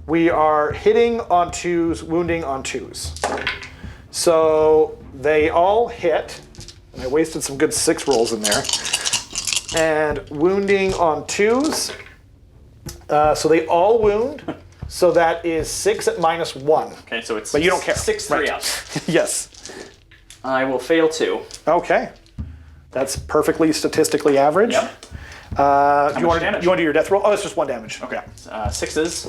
Speaker 2: We are hitting on 2s, wounding on 2s. So they all hit, and I wasted some good 6 rolls in there. And wounding on 2s. So they all wound. So that is 6 at -1.
Speaker 3: Okay, so it's
Speaker 2: but you don't care.
Speaker 3: 6 3 up.
Speaker 2: Yes.
Speaker 3: I will fail 2.
Speaker 2: Okay. That's perfectly statistically average.
Speaker 3: Yep.
Speaker 2: Do you want to do your death roll? Oh, it's just 1 damage.
Speaker 3: Okay. 6s.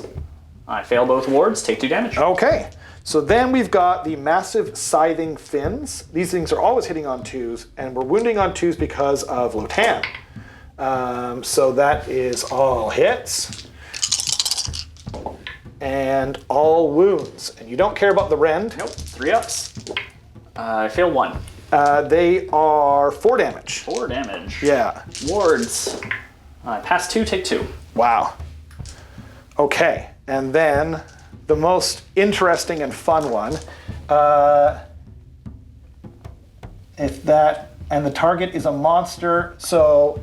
Speaker 3: I fail both wards, take 2 damage.
Speaker 2: Okay. So then we've got the massive scything fins. These things are always hitting on 2s, and we're wounding on 2s because of Lotan. So that is all hits. And all wounds. And you don't care about the rend.
Speaker 3: Nope, 3 ups. I fail 1.
Speaker 2: They are 4 damage.
Speaker 3: 4 damage.
Speaker 2: Yeah.
Speaker 3: Wards. I pass 2, take 2.
Speaker 2: Wow. Okay, and then the most interesting and fun one. And the target is a monster, so...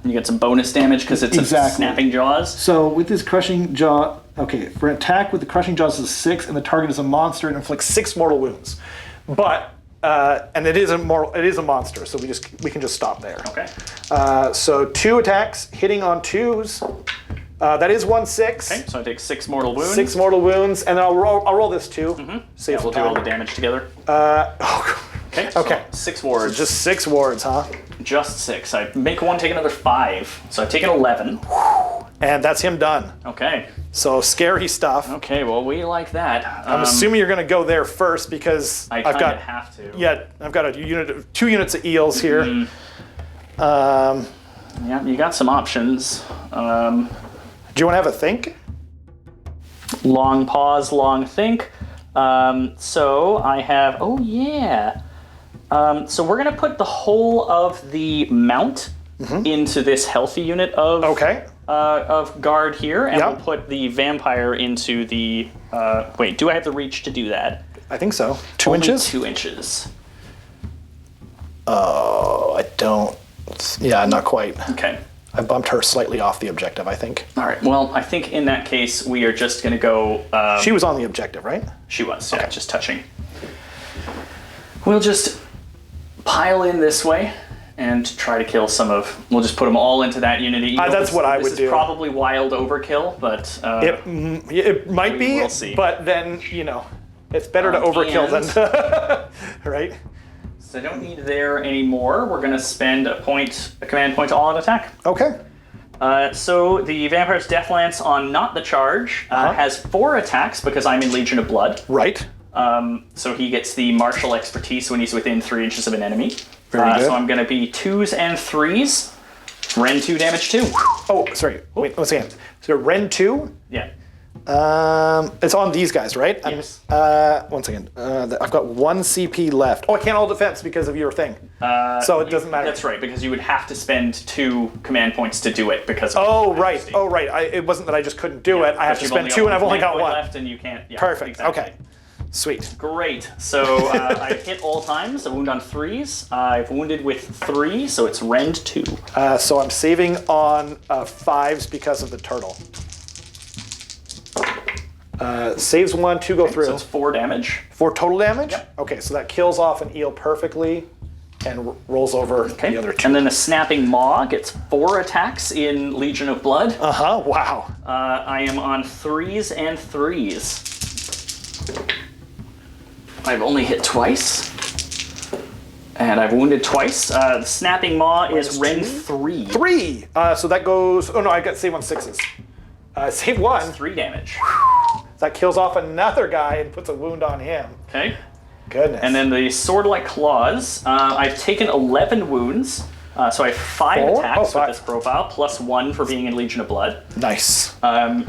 Speaker 3: you get some bonus damage because it's a snapping jaws.
Speaker 2: So with this crushing jaw, okay, for an attack with the crushing jaws is 6, and the target is a monster and inflicts 6 mortal wounds. But, and it is a monster, so we can just stop there.
Speaker 3: Okay.
Speaker 2: So 2 attacks, hitting on 2s. That is 1/6.
Speaker 3: Okay, so I take 6 mortal wounds.
Speaker 2: 6 mortal wounds, and then I'll roll this too.
Speaker 3: Yeah, we'll do all the damage together. Okay.
Speaker 2: Okay.
Speaker 3: So 6 wards.
Speaker 2: Just 6 wards, huh?
Speaker 3: Just 6. I make 1, take another 5. So I've taken 11.
Speaker 2: And that's him done.
Speaker 3: Okay.
Speaker 2: So scary stuff.
Speaker 3: Okay, well, we like that.
Speaker 2: I'm assuming you're going to go there first because
Speaker 3: I've have to.
Speaker 2: Yeah, I've got 2 units of eels here.
Speaker 3: Yeah, you got some options.
Speaker 2: Do you want to have a think?
Speaker 3: Long pause, long think. So I have, so we're gonna put the whole of the mount into this healthy unit of guard here, and we'll put the vampire into the, wait, do I have the reach to do that?
Speaker 2: I think so. 2
Speaker 3: Only
Speaker 2: inches?
Speaker 3: 2 inches.
Speaker 2: Oh, I don't, yeah, not quite.
Speaker 3: Okay.
Speaker 2: I bumped her slightly off the objective, I think.
Speaker 3: All right, well, I think in that case, we are just gonna go...
Speaker 2: she was on the objective, right?
Speaker 3: She was, yeah, just touching. We'll just pile in this way and try to kill some of. We'll just put them all into that unity.
Speaker 2: That's what I would do.
Speaker 3: This is probably wild overkill, but
Speaker 2: it might be.
Speaker 3: We'll see.
Speaker 2: But then it's better to overkill than right.
Speaker 3: So I don't need there anymore. We're going to spend a command point all out attack.
Speaker 2: Okay.
Speaker 3: So the Vampire's Deathlance on not the charge has 4 attacks because I'm in Legion of Blood.
Speaker 2: Right.
Speaker 3: So he gets the martial expertise when he's within 3 inches of an enemy.
Speaker 2: Very good.
Speaker 3: So I'm going to be 2s and 3s. Ren 2 damage 2.
Speaker 2: Oh, sorry. Wait, once again. So Ren 2?
Speaker 3: Yeah.
Speaker 2: It's on these guys, right?
Speaker 3: Yes.
Speaker 2: One second. I've got 1 CP left. Oh, I can't hold defense because of your thing. So it doesn't matter.
Speaker 3: That's right, because you would have to spend 2 command points to do it because of
Speaker 2: right. Oh, right. It wasn't that I just couldn't do it. I have to spend 2 and I've only got 1.
Speaker 3: Left and you can't. Yeah,
Speaker 2: Perfect.
Speaker 3: Exactly.
Speaker 2: Okay. Sweet.
Speaker 3: Great. So I hit all times. I wound on 3s. I've wounded with 3, so it's rend 2.
Speaker 2: So I'm saving on 5s because of the turtle. Saves 1, 2 go through.
Speaker 3: So it's 4 damage.
Speaker 2: 4 total damage?
Speaker 3: Yep.
Speaker 2: Okay, so that kills off an eel perfectly and rolls over the other 2.
Speaker 3: And then the Snapping Maw gets 4 attacks in Legion of Blood.
Speaker 2: Wow.
Speaker 3: I am on 3s and 3s. I've only hit twice. And I've wounded twice. The Snapping Maw is rend 3.
Speaker 2: 3! So that goes... Oh no, I got save on 6s. Save 1.
Speaker 3: 3 damage.
Speaker 2: That kills off another guy and puts a wound on him.
Speaker 3: Okay.
Speaker 2: Goodness.
Speaker 3: And then the Sword-like Claws. I've taken 11 wounds. So I have 5 attacks with this profile, plus 1 for being in Legion of Blood.
Speaker 2: Nice.
Speaker 3: And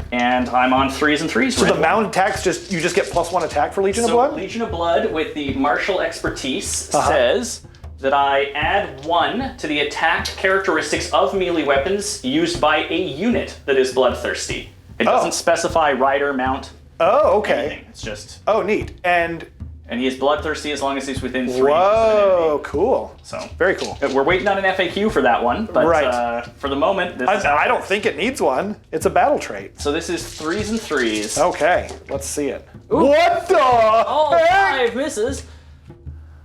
Speaker 3: I'm on 3s and 3s.
Speaker 2: So the mound attacks, you just get plus 1 attack for Legion of Blood?
Speaker 3: Legion of Blood with the martial expertise says that I add 1 to the attack characteristics of melee weapons used by a unit that is bloodthirsty. It doesn't specify rider, mount.
Speaker 2: Oh, okay.
Speaker 3: Anything. It's just.
Speaker 2: Oh, neat. And
Speaker 3: he is bloodthirsty as long as he's within 3 inches
Speaker 2: Whoa,
Speaker 3: of an enemy.
Speaker 2: cool.
Speaker 3: So
Speaker 2: very cool.
Speaker 3: We're waiting on an FAQ for that one, but for the moment, this is
Speaker 2: I don't think it needs one. It's a battle trait.
Speaker 3: So this is 3s and 3s.
Speaker 2: Okay, let's see it.
Speaker 3: Ooh.
Speaker 2: What the
Speaker 3: Oh,
Speaker 2: heck?
Speaker 3: 5 misses.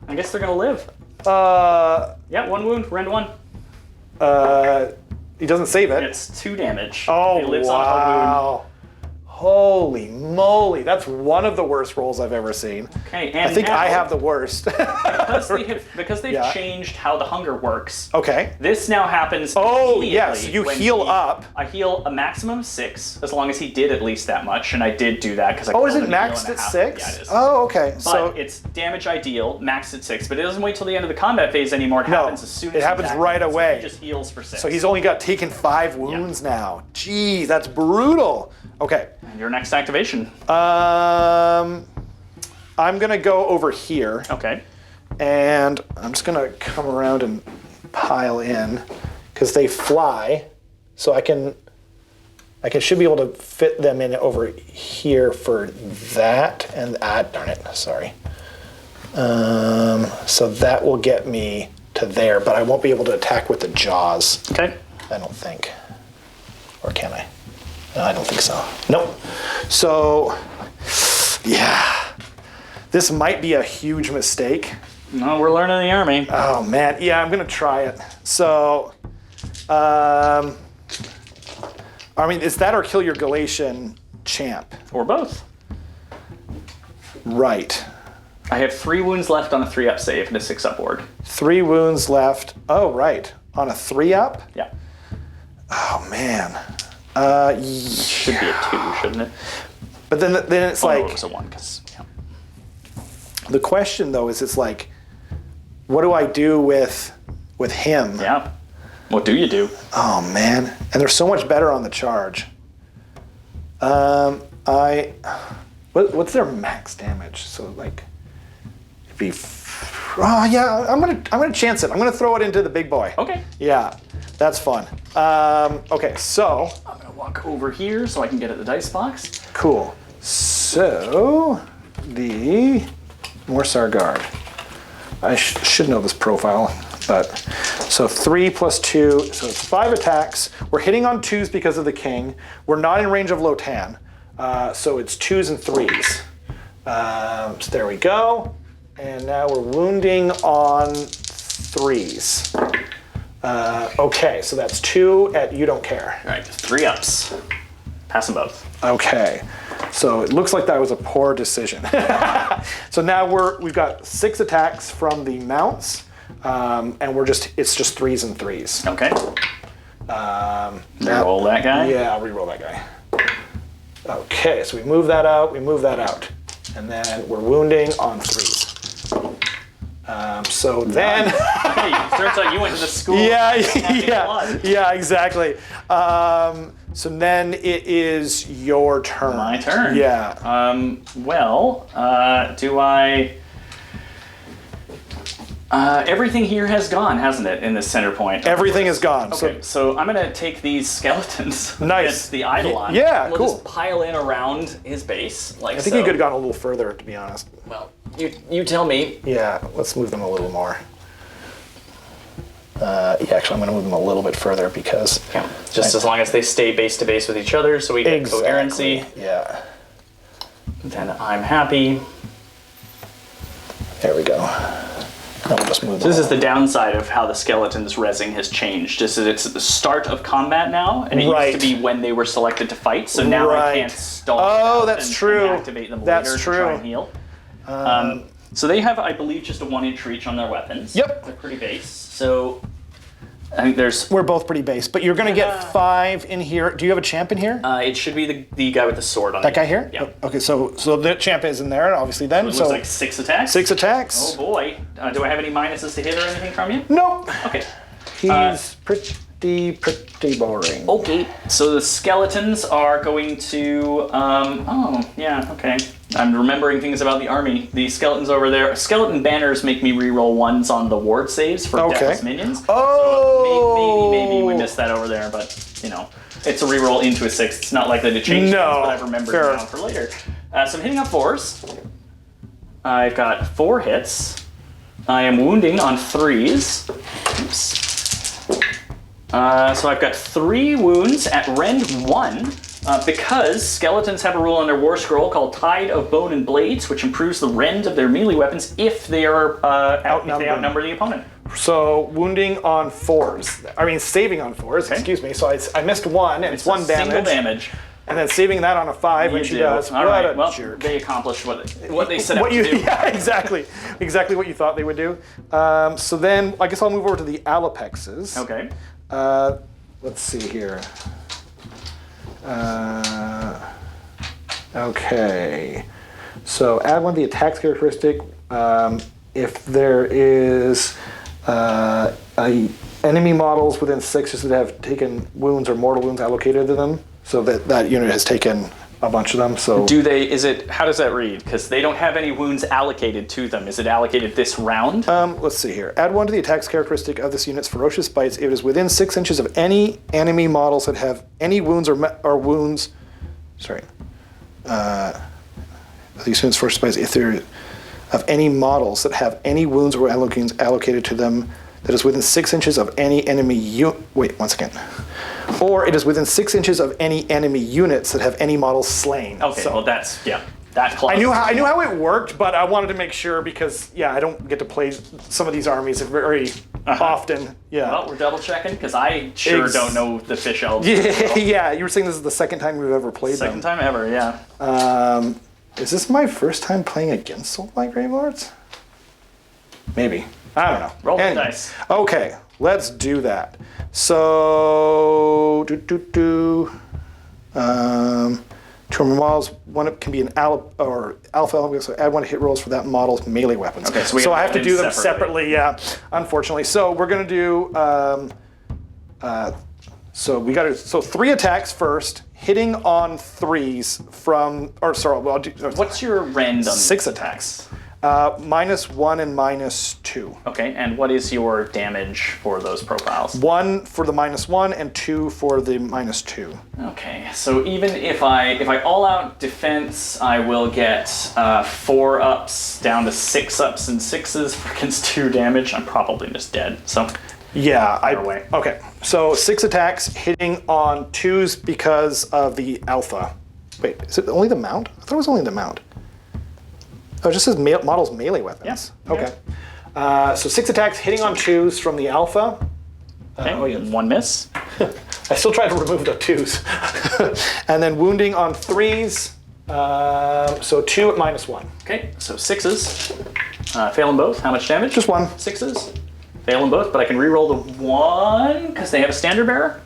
Speaker 3: I guess they're gonna live. Yeah, 1 wound, rend 1.
Speaker 2: He doesn't save it.
Speaker 3: It's 2 damage.
Speaker 2: Oh,
Speaker 3: He lives on a wound.
Speaker 2: Holy moly, that's one of the worst rolls I've ever seen.
Speaker 3: Okay, and
Speaker 2: I think
Speaker 3: now,
Speaker 2: I have the worst.
Speaker 3: because they've changed how the hunger works.
Speaker 2: Okay.
Speaker 3: This now happens
Speaker 2: Oh, yes,
Speaker 3: immediately
Speaker 2: you
Speaker 3: when
Speaker 2: heal up.
Speaker 3: I heal a maximum 6, as long as he did at least that much, and I did do that because I
Speaker 2: Oh, is
Speaker 3: killed
Speaker 2: it
Speaker 3: him a heal
Speaker 2: maxed
Speaker 3: and a
Speaker 2: at
Speaker 3: half.
Speaker 2: 6?
Speaker 3: Yeah, it is.
Speaker 2: Oh, okay.
Speaker 3: But
Speaker 2: So
Speaker 3: it's damage ideal, maxed at 6, but it doesn't wait till the end of the combat phase anymore. It happens as soon as
Speaker 2: it happens right away.
Speaker 3: So he just heals for 6.
Speaker 2: So he's only got taken 5 wounds now. Gee, that's brutal. Okay.
Speaker 3: And your next activation.
Speaker 2: I'm gonna go over here.
Speaker 3: Okay.
Speaker 2: And I'm just gonna come around and pile in because they fly, so I should be able to fit them in over here for that and darn it, sorry. So that will get me to there, but I won't be able to attack with the jaws.
Speaker 3: Okay.
Speaker 2: I don't think, or can I? No, I don't think so. Nope. So, yeah, this might be a huge mistake.
Speaker 3: No, we're learning the army.
Speaker 2: Oh man, yeah, I'm gonna try it. So, I mean, is that or kill your Galatian champ?
Speaker 3: Or both.
Speaker 2: Right.
Speaker 3: I have 3 wounds left on a 3-up save and a 6-up ward.
Speaker 2: 3 wounds left. Oh, right. On a 3-up?
Speaker 3: Yeah.
Speaker 2: Oh man.
Speaker 3: Should be a 2, shouldn't it?
Speaker 2: But then it's
Speaker 3: No,
Speaker 2: like
Speaker 3: it was a 1 because. Yeah.
Speaker 2: the question though is, it's like, what do I do with him?
Speaker 3: Yeah. What do you do?
Speaker 2: Oh man, and they're so much better on the charge. What's their max damage? So like, it'd be. Oh yeah, I'm gonna chance it. I'm gonna throw it into the big boy.
Speaker 3: Okay.
Speaker 2: Yeah, that's fun. Okay, so
Speaker 3: I'm gonna walk over here so I can get at the dice box.
Speaker 2: cool. So the Morsar Guard. I should know this profile, but so 3 plus 2, so it's 5 attacks. We're hitting on 2s because of the king. We're not in range of Lotan, so it's 2s and 3s. So there we go. And now we're wounding on 3s. Okay, so that's 2 at you don't care.
Speaker 3: All right, 3 ups. Pass them both.
Speaker 2: Okay, so it looks like that was a poor decision. So now we've got 6 attacks from the mounts, and it's just 3s and 3s.
Speaker 3: Okay. Reroll that guy.
Speaker 2: Yeah, I'll reroll that guy. Okay, so we move that out, and then we're wounding on 3s. So then,
Speaker 3: Hey, turns out you went to the school.
Speaker 2: yeah,
Speaker 3: Blood.
Speaker 2: exactly. So then it is your turn.
Speaker 3: My turn.
Speaker 2: Yeah.
Speaker 3: Do I? Everything here has gone, hasn't it, in this center point?
Speaker 2: Everything is gone.
Speaker 3: Okay, so I'm gonna take these skeletons.
Speaker 2: Nice.
Speaker 3: Against the Eidolon.
Speaker 2: Yeah,
Speaker 3: we'll
Speaker 2: cool.
Speaker 3: just pile in around his base, like
Speaker 2: I think
Speaker 3: so.
Speaker 2: you could have gone a little further, to be honest.
Speaker 3: Well, you tell me.
Speaker 2: Yeah, let's move them a little more. Actually, I'm going to move them a little bit further because...
Speaker 3: Yeah. Just as long as they stay base to base with each other, so we get coherency.
Speaker 2: Yeah.
Speaker 3: Then I'm happy.
Speaker 2: There we go. Now we'll just move them.
Speaker 3: This is the downside of how the skeleton's rezzing has changed. It's at the start of combat now, and it used to be when they were selected to fight. So now I can't stall.
Speaker 2: Oh, that's true.
Speaker 3: And activate them
Speaker 2: That's
Speaker 3: later
Speaker 2: true.
Speaker 3: to try and heal. So they have, I believe, just a 1-inch reach on their weapons.
Speaker 2: Yep.
Speaker 3: They're pretty base. So I think there's.
Speaker 2: We're both pretty base, but you're going to get 5 in here. Do you have a champ in here?
Speaker 3: It should be the guy with the sword on
Speaker 2: That
Speaker 3: it.
Speaker 2: guy here?
Speaker 3: Yeah.
Speaker 2: Okay, so the champ is in there, obviously. Then
Speaker 3: It looks like 6 attacks.
Speaker 2: 6 attacks.
Speaker 3: Oh boy. Do I have any minuses to hit or anything from you?
Speaker 2: Nope.
Speaker 3: Okay.
Speaker 2: He's pretty boring.
Speaker 3: Okay. So the skeletons are going to. Oh yeah. Okay. I'm remembering things about the army. The skeletons over there. Skeleton banners make me reroll 1s on the ward saves for deathless minions.
Speaker 2: Oh.
Speaker 3: So maybe we missed that over there, but you know, it's a reroll into a 6. It's not likely to change.
Speaker 2: No.
Speaker 3: Things, but I've remembered now for later. So I'm hitting on 4s. I've got 4 hits. I am wounding on 3s. Oops. So I've got 3 wounds at rend 1, because skeletons have a rule on their war scroll called Tide of Bone and Blades, which improves the rend of their melee weapons if they outnumber the opponent.
Speaker 2: So wounding on 4s. I mean, saving on 4s. Excuse me. So I missed 1, and it's 1 damage.
Speaker 3: Single damage.
Speaker 2: And then saving that on a 5, and she does.
Speaker 3: All right. Well,
Speaker 2: jerk.
Speaker 3: they accomplished what they set out to do.
Speaker 2: Yeah, exactly. Exactly what you thought they would do. So then I guess I'll move over to the Alapexes.
Speaker 3: Okay.
Speaker 2: Let's see here. Okay. So add 1 to the attacks characteristic if there is enemy models within 6 that have taken wounds or mortal wounds allocated to them. So that unit has taken a bunch of them. So
Speaker 3: how does that read? Because they don't have any wounds allocated to them. Is it allocated this round?
Speaker 2: Let's see here. Add 1 to the attacks characteristic of this unit's ferocious bites if it is within 6 inches of any enemy models that have any wounds or wounds. Sorry. These units' ferocious bites if they're of any models that have any wounds or allocated to them that is within 6 inches of any enemy wait, once again. Or it is within 6 inches of any enemy units that have any models slain.
Speaker 3: Okay,
Speaker 2: so,
Speaker 3: well that's, that clause.
Speaker 2: I knew how it worked, but I wanted to make sure because, I don't get to play some of these armies very often. Yeah.
Speaker 3: Well, we're double checking because I don't know the fish elves.
Speaker 2: Yeah, you were saying this is the second time we've ever played them.
Speaker 3: Second time ever, yeah.
Speaker 2: Is this my first time playing against Soulblight Gravelords? Maybe. I don't know.
Speaker 3: Roll the dice.
Speaker 2: Okay, let's do that. So, 2 models. One can be an alpha, so add 1 hit rolls for that model's melee weapons.
Speaker 3: Okay,
Speaker 2: so I have to do them separately. Yeah, unfortunately. So we're gonna do. So 3 attacks first, hitting on 3s from. Or sorry, well, I'll do.
Speaker 3: What's your rend on
Speaker 2: 6 attacks? -1 and -2.
Speaker 3: Okay, and what is your damage for those profiles?
Speaker 2: 1 for the -1 and 2 for the -2.
Speaker 3: Okay, so even if I all out defense, I will get 4 ups down to 6 ups and 6s against 2 damage. I'm probably just dead. So
Speaker 2: yeah,
Speaker 3: way.
Speaker 2: Okay. So 6 attacks hitting on 2s because of the alpha. Wait, is it only the mount? I thought it was only the mount. Oh, it just says models melee weapons.
Speaker 3: Yeah.
Speaker 2: Okay. So 6 attacks hitting on 2s from the alpha.
Speaker 3: Okay, one miss.
Speaker 2: I still tried to remove the 2s. And then wounding on 3s. So 2 at -1.
Speaker 3: Okay, so 6s. Fail them both. How much damage?
Speaker 2: Just 1.
Speaker 3: 6s. Fail them both, but I can re-roll the 1 because they have a standard bearer.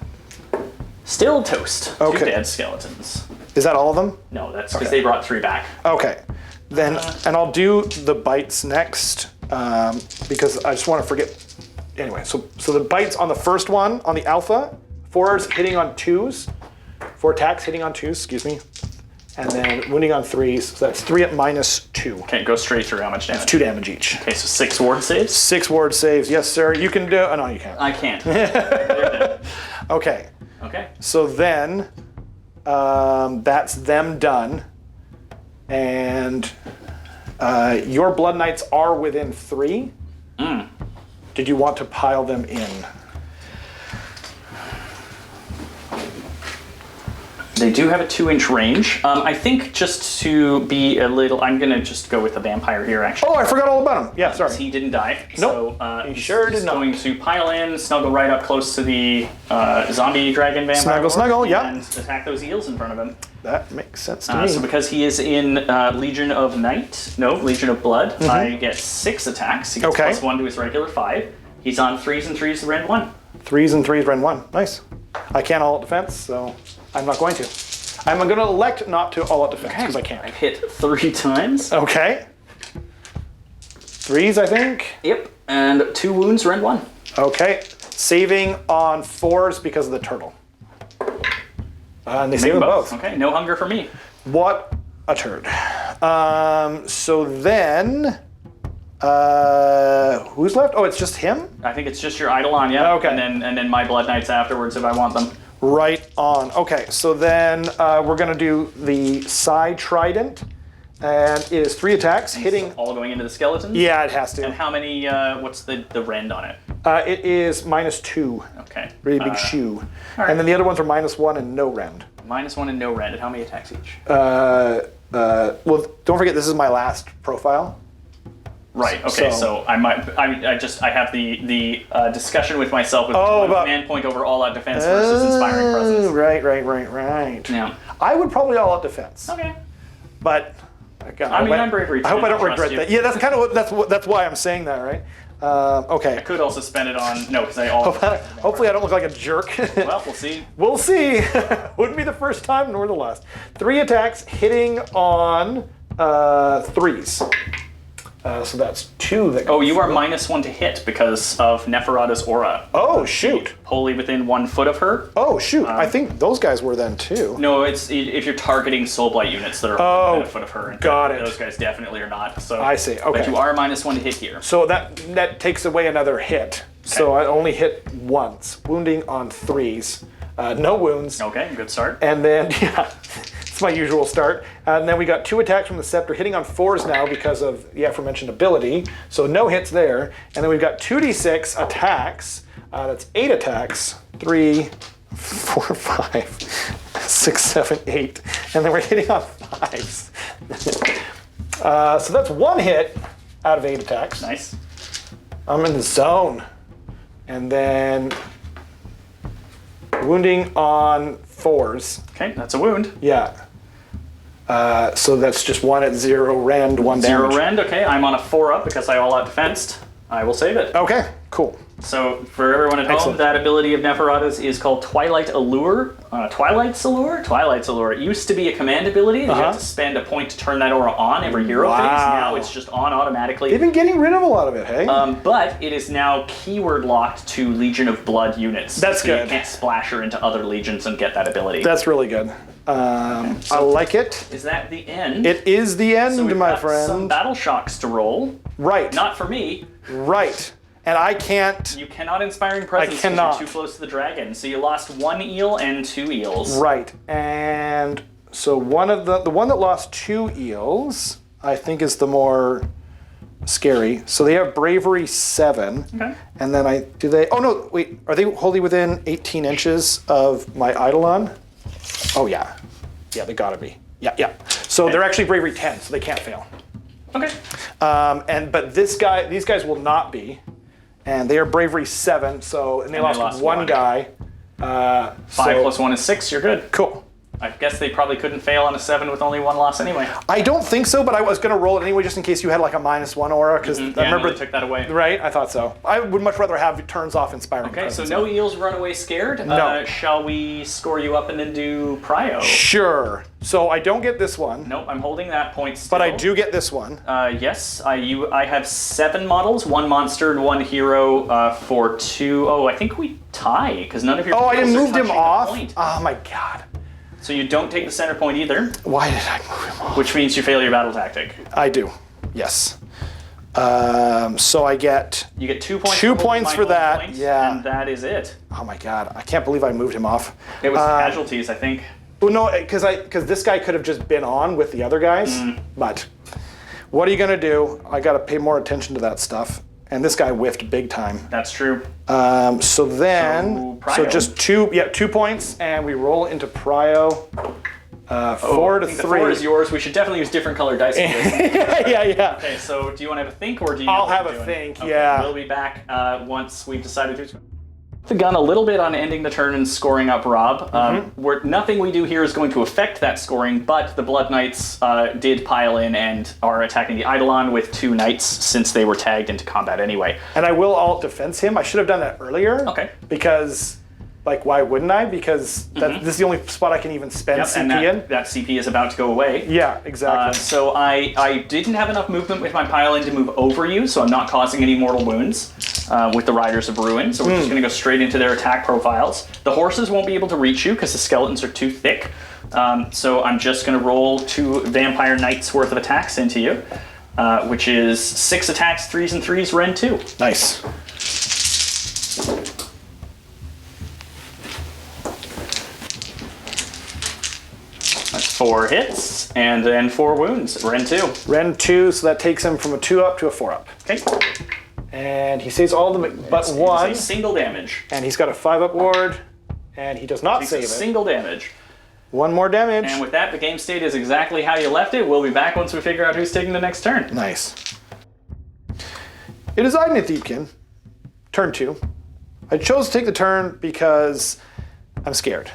Speaker 3: Still toast.
Speaker 2: Okay.
Speaker 3: 2 dead skeletons.
Speaker 2: Is that all of them?
Speaker 3: No, that's because they brought 3 back.
Speaker 2: Okay. Then, and I'll do the bites next because I just want to forget. Anyway, so the bites on the first one, on the alpha, 4s hitting on 2s. 4 attacks hitting on 2s, excuse me. And then wounding on 3s, so that's 3 at -2.
Speaker 3: Okay, go straight through. How much damage?
Speaker 2: 2 damage each.
Speaker 3: Okay, so 6 ward saves.
Speaker 2: 6 ward saves, yes sir. You can do, oh no you can't.
Speaker 3: I can't. They're dead.
Speaker 2: Okay,
Speaker 3: Okay.
Speaker 2: so then that's them done. And your Blood Knights are within 3. Did you want to pile them in?
Speaker 3: They do have a 2-inch range. I think just to be a little, I'm gonna just go with the vampire here actually.
Speaker 2: Oh, I forgot all about him. Yeah, sorry.
Speaker 3: He didn't die.
Speaker 2: Nope,
Speaker 3: So
Speaker 2: he sure did
Speaker 3: he's
Speaker 2: not.
Speaker 3: going to pile in, snuggle right up close to the zombie dragon vampire.
Speaker 2: Snuggle,
Speaker 3: lord,
Speaker 2: snuggle, yeah.
Speaker 3: And attack those eels in front of him.
Speaker 2: That makes sense to me.
Speaker 3: So because he is in Legion of Legion of Blood, I get 6 attacks. He gets
Speaker 2: Okay.
Speaker 3: +1 to his regular 5. He's on 3s and 3s, rend 1.
Speaker 2: 3s and 3s, rend 1. Nice. I can't all out defense, so I'm not going to. I'm going to elect not to all out defense because I can't.
Speaker 3: I've hit 3 times.
Speaker 2: Okay. 3s, I think.
Speaker 3: Yep, and 2 wounds, rend 1.
Speaker 2: Okay. Saving on 4s because of the turtle. And they save them both.
Speaker 3: Okay, no hunger for me.
Speaker 2: What a turd. So then, who's left? Oh, it's just him?
Speaker 3: I think it's just your Eidolon, yeah.
Speaker 2: Okay.
Speaker 3: And then my Blood Knights afterwards if I want them.
Speaker 2: Right on. Okay, so then we're going to do the Psi Trident. And it is 3 attacks, hitting...
Speaker 3: All going into the skeletons?
Speaker 2: Yeah, it has to.
Speaker 3: And how many, what's the rend on it?
Speaker 2: It is -2.
Speaker 3: Okay.
Speaker 2: Really big shoe.
Speaker 3: right.
Speaker 2: And then the other ones are -1 and no rend.
Speaker 3: -1 and no rend. And how many attacks each?
Speaker 2: Well, don't forget this is my last profile.
Speaker 3: Right. Okay. So I have the discussion with myself with
Speaker 2: about
Speaker 3: command point over all out defense versus inspiring presence.
Speaker 2: Right.
Speaker 3: Yeah.
Speaker 2: I would probably all out defense.
Speaker 3: Okay.
Speaker 2: But again,
Speaker 3: I'm bravery.
Speaker 2: I hope I don't
Speaker 3: trust
Speaker 2: regret
Speaker 3: you.
Speaker 2: that. Yeah, that's kind of that's why I'm saying that, right? Okay.
Speaker 3: I could also spend it on because I all.
Speaker 2: Hopefully, I don't look like a jerk.
Speaker 3: Well, we'll see.
Speaker 2: We'll see. Wouldn't be the first time nor the last. 3 attacks hitting on 3s. So that's 2 that go.
Speaker 3: Oh, you are -1 to hit because of Neferata's aura.
Speaker 2: Oh, shoot.
Speaker 3: Wholly within 1 foot of her.
Speaker 2: Oh, shoot. I think those guys were then too.
Speaker 3: No, it's if you're targeting Soulblight units that are within a foot of her.
Speaker 2: Got it.
Speaker 3: Those guys definitely are not. So
Speaker 2: I see, okay.
Speaker 3: But you are -1 to hit here.
Speaker 2: So that takes away another hit. So I only hit once. Wounding on 3s. No wounds.
Speaker 3: Okay, good start.
Speaker 2: And then, yeah, it's my usual start. And then we got 2 attacks from the Scepter, hitting on 4s now because of the aforementioned ability. So no hits there. And then we've got 2d6 attacks. That's 8 attacks. 3, 4, 5, 6, 7, 8. And then we're hitting on 5s. So that's 1 hit out of 8 attacks.
Speaker 3: Nice.
Speaker 2: I'm in the zone. And then wounding on 4s.
Speaker 3: Okay, that's a wound.
Speaker 2: Yeah. So that's just 1 at 0 rend, 1
Speaker 3: 0
Speaker 2: damage.
Speaker 3: rend. Okay, I'm on a 4 up because I all out defensed. I will save it.
Speaker 2: Okay, cool.
Speaker 3: So for everyone at home,
Speaker 2: Excellent.
Speaker 3: that ability of Neferata's is called Twilight Allure. Twilight's Allure? It used to be a command ability. You have to spend a point to turn that aura on every hero phase. Now it's just on automatically.
Speaker 2: They've been getting rid of a lot of it, hey?
Speaker 3: But it is now keyword locked to Legion of Blood units.
Speaker 2: That's
Speaker 3: so
Speaker 2: good.
Speaker 3: You can't splash her into other legions and get that ability.
Speaker 2: That's really good. I like it.
Speaker 3: Is that the end?
Speaker 2: It is the end,
Speaker 3: so we've
Speaker 2: my
Speaker 3: got
Speaker 2: friend.
Speaker 3: some battle shocks to roll.
Speaker 2: Right.
Speaker 3: Not for me.
Speaker 2: Right. And I can't...
Speaker 3: You cannot Inspiring Presence because
Speaker 2: cannot.
Speaker 3: you're too close to the dragon. So you lost 1 eel and 2 eels.
Speaker 2: Right. And so one of the one that lost 2 eels, I think is the more scary. So they have Bravery 7.
Speaker 3: Okay.
Speaker 2: And then oh no, wait, are they wholly within 18 inches of my Eidolon? Oh yeah. Yeah, they gotta be. Yeah. So they're actually Bravery 10, so they can't fail.
Speaker 3: Okay.
Speaker 2: But these guys will not be, and they are bravery 7. So and they lost one guy.
Speaker 3: 5 plus 1 is 6. You're good.
Speaker 2: Cool.
Speaker 3: I guess they probably couldn't fail on a 7 with only 1 loss anyway.
Speaker 2: I don't think so, but I was going to roll it anyway just in case you had like a -1 aura, because I remember
Speaker 3: they took that away.
Speaker 2: Right, I thought so. I would much rather have turns off Inspiring
Speaker 3: Okay, so
Speaker 2: Presence.
Speaker 3: no eels run away scared.
Speaker 2: No.
Speaker 3: Shall we score you up and then do prio?
Speaker 2: Sure. So I don't get this one.
Speaker 3: Nope, I'm holding that point still.
Speaker 2: But I do get this one.
Speaker 3: Yes, I have 7 models, 1 monster and 1 hero for 2. Oh, I think we tie because none of your.
Speaker 2: Oh, I didn't
Speaker 3: heroes
Speaker 2: move
Speaker 3: are
Speaker 2: him
Speaker 3: touching the
Speaker 2: off.
Speaker 3: point.
Speaker 2: Oh my god.
Speaker 3: So you don't take the center point either,
Speaker 2: Why did I move him off?
Speaker 3: which means you fail your battle tactic.
Speaker 2: I do. Yes. So I get.
Speaker 3: You get 2 points.
Speaker 2: 2 points for that.
Speaker 3: Point,
Speaker 2: Yeah.
Speaker 3: And that is it.
Speaker 2: Oh my god. I can't believe I moved him off.
Speaker 3: It was casualties, I think.
Speaker 2: Well, no, because this guy could have just been on with the other guys. But what are you gonna do? I gotta pay more attention to that stuff. And this guy whiffed big time.
Speaker 3: That's true.
Speaker 2: So then,
Speaker 3: prio.
Speaker 2: just 2 points, and we roll into prio. 4 to 3.
Speaker 3: The 4 is yours. We should definitely use different colored dice for this.
Speaker 2: yeah.
Speaker 3: Okay, so do you want to have a think, or do you? know
Speaker 2: I'll
Speaker 3: what
Speaker 2: have
Speaker 3: you're
Speaker 2: a
Speaker 3: doing?
Speaker 2: think,
Speaker 3: Okay,
Speaker 2: yeah.
Speaker 3: We'll be back once we've decided who's. The gun a little bit on ending the turn and scoring up Rob. Nothing we do here is going to affect that scoring, but the Blood Knights did pile in and are attacking the Eidolon with 2 knights since they were tagged into combat anyway.
Speaker 2: And I will alt defense him. I should have done that earlier.
Speaker 3: Okay.
Speaker 2: Because, like, why wouldn't I? Because this is the only spot I can even spend CP
Speaker 3: and
Speaker 2: in.
Speaker 3: that CP is about to go away.
Speaker 2: Yeah, exactly.
Speaker 3: So I didn't have enough movement with my pile-in to move over you, so I'm not causing any mortal wounds with the Riders of Ruin, so we're just going to go straight into their attack profiles. The horses won't be able to reach you because the skeletons are too thick, so I'm just going to roll 2 Vampire Knights worth of attacks into you, which is 6 attacks, 3s and 3s, Ren 2.
Speaker 2: Nice.
Speaker 3: That's 4 hits, and then 4 wounds, Ren 2.
Speaker 2: Ren 2, so that takes him from a 2 up to a 4 up.
Speaker 3: Okay.
Speaker 2: And he saves all of them but
Speaker 3: It's
Speaker 2: 1.
Speaker 3: a single damage.
Speaker 2: And he's got a 5 up ward. And he does not
Speaker 3: It's
Speaker 2: save
Speaker 3: a
Speaker 2: it.
Speaker 3: single damage.
Speaker 2: 1 more damage.
Speaker 3: And with that, the game state is exactly how you left it. We'll be back once we figure out who's taking the next turn.
Speaker 2: Nice. It is Idoneth Deepkin. Turn 2. I chose to take the turn because I'm scared.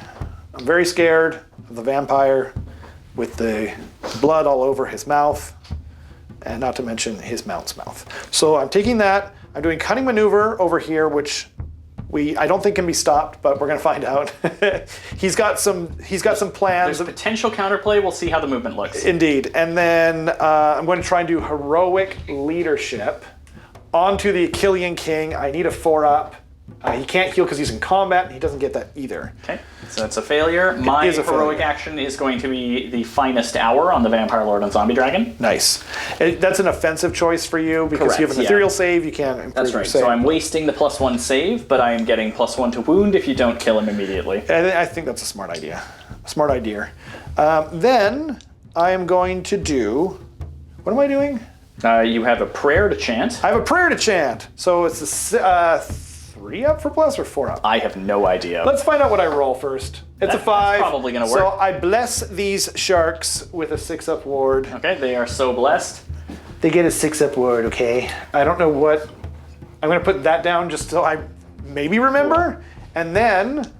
Speaker 2: I'm very scared of the vampire with the blood all over his mouth, and not to mention his mount's mouth. So I'm taking that. I'm doing cunning maneuver over here, which I don't think can be stopped, but we're gonna find out. He's got some plans.
Speaker 3: There's potential counterplay. We'll see how the movement looks.
Speaker 2: Indeed. And then I'm going to try and do heroic leadership onto the Achillean King. I need a 4 up. He can't heal because he's in combat, and he doesn't get that either.
Speaker 3: Okay, so that's a failure. My
Speaker 2: is a
Speaker 3: heroic
Speaker 2: failure.
Speaker 3: action is going to be the finest hour on the Vampire Lord and Zombie Dragon.
Speaker 2: Nice. That's an offensive choice for you because you have an
Speaker 3: Correct,
Speaker 2: ethereal save. You can't improve
Speaker 3: That's
Speaker 2: your
Speaker 3: right.
Speaker 2: save.
Speaker 3: So I'm wasting the +1 save, but I am getting +1 to wound if you don't kill him immediately.
Speaker 2: And I think that's a smart idea. Smart idea. Then I am going to do. What am I doing?
Speaker 3: You have a prayer to chant.
Speaker 2: I have a prayer to chant. So it's a 3 up for plus or 4 up?
Speaker 3: I have no idea.
Speaker 2: Let's find out what I roll first. It's a 5.
Speaker 3: That's probably gonna work.
Speaker 2: So I bless these sharks with a 6 up ward.
Speaker 3: Okay, they are so blessed.
Speaker 2: They get a 6 up ward, okay? I don't know what. I'm going to put that down just so I maybe remember. And then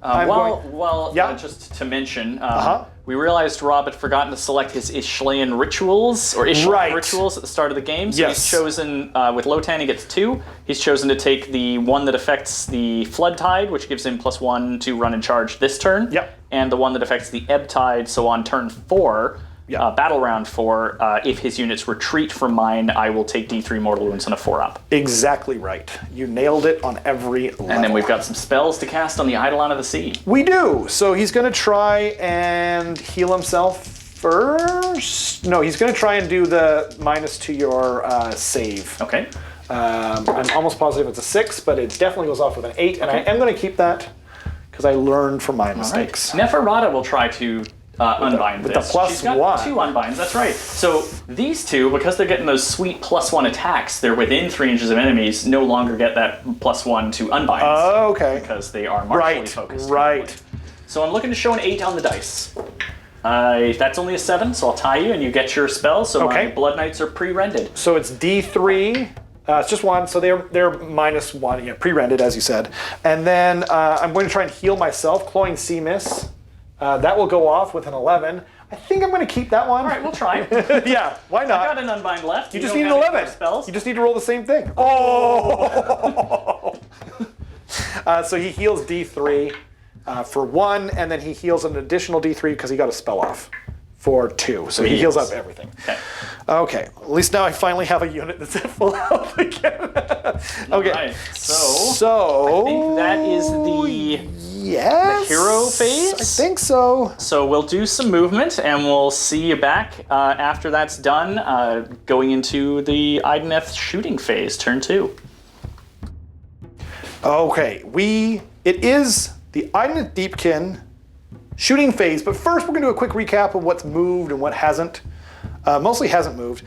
Speaker 3: just to mention,
Speaker 2: Uh-huh.
Speaker 3: we realized Rob had forgotten to select his Ishlean rituals, or Ishlean
Speaker 2: Right.
Speaker 3: rituals at the start of the game. So
Speaker 2: Yes.
Speaker 3: he's chosen, with Lotan he gets 2. He's chosen to take the one that affects the Flood Tide, which gives him +1 to run and charge this turn.
Speaker 2: Yep.
Speaker 3: And the one that affects the Ebb Tide, so on turn 4, battle round 4, if his units retreat from mine, I will take D3 mortal wounds on a 4 up.
Speaker 2: Exactly right. You nailed it on every level.
Speaker 3: And then we've got some spells to cast on the Eidolon of the Sea.
Speaker 2: We do. So he's going to try and heal himself first. No, he's going to try and do the minus to your save.
Speaker 3: Okay.
Speaker 2: I'm almost positive it's a 6, but it definitely goes off with an 8, and I am going to keep that because I learned from my mistakes.
Speaker 3: Neferata will try to unbind
Speaker 2: with
Speaker 3: this.
Speaker 2: the +1.
Speaker 3: She's got 2 unbinds, that's right. So these 2, because they're getting those sweet +1 attacks, they're within 3 inches of enemies, no longer get that +1 to unbinds.
Speaker 2: Oh, okay.
Speaker 3: Because they are martially focused.
Speaker 2: Right.
Speaker 3: So I'm looking to show an 8 on the dice. That's only a 7, so I'll tie you and you get your spell. So my Blood Knights are pre-rendered.
Speaker 2: So it's D3. It's just 1, so they're -1, yeah, pre-rendered as you said. And then I'm going to try and heal myself. Cloying Sea Mist. That will go off with an 11. I think I'm going to keep that one.
Speaker 3: All right, we'll try.
Speaker 2: Yeah, why not?
Speaker 3: I've got an Unbind left.
Speaker 2: You just need an 11.
Speaker 3: Spells.
Speaker 2: You just need to roll the same thing. Oh! So he heals D3 for 1, and then he heals an additional D3 because he got a spell off for 2. So he heals up everything. Okay, at least now I finally have a unit that's at full health again. Okay,
Speaker 3: right. So I think that is the hero phase?
Speaker 2: I think so.
Speaker 3: So we'll do some movement, and we'll see you back after that's done, going into the Idoneth shooting phase, turn 2.
Speaker 2: Okay, it is the Idoneth Deepkin shooting phase, but first we're going to do a quick recap of what's moved and what hasn't. Mostly hasn't moved.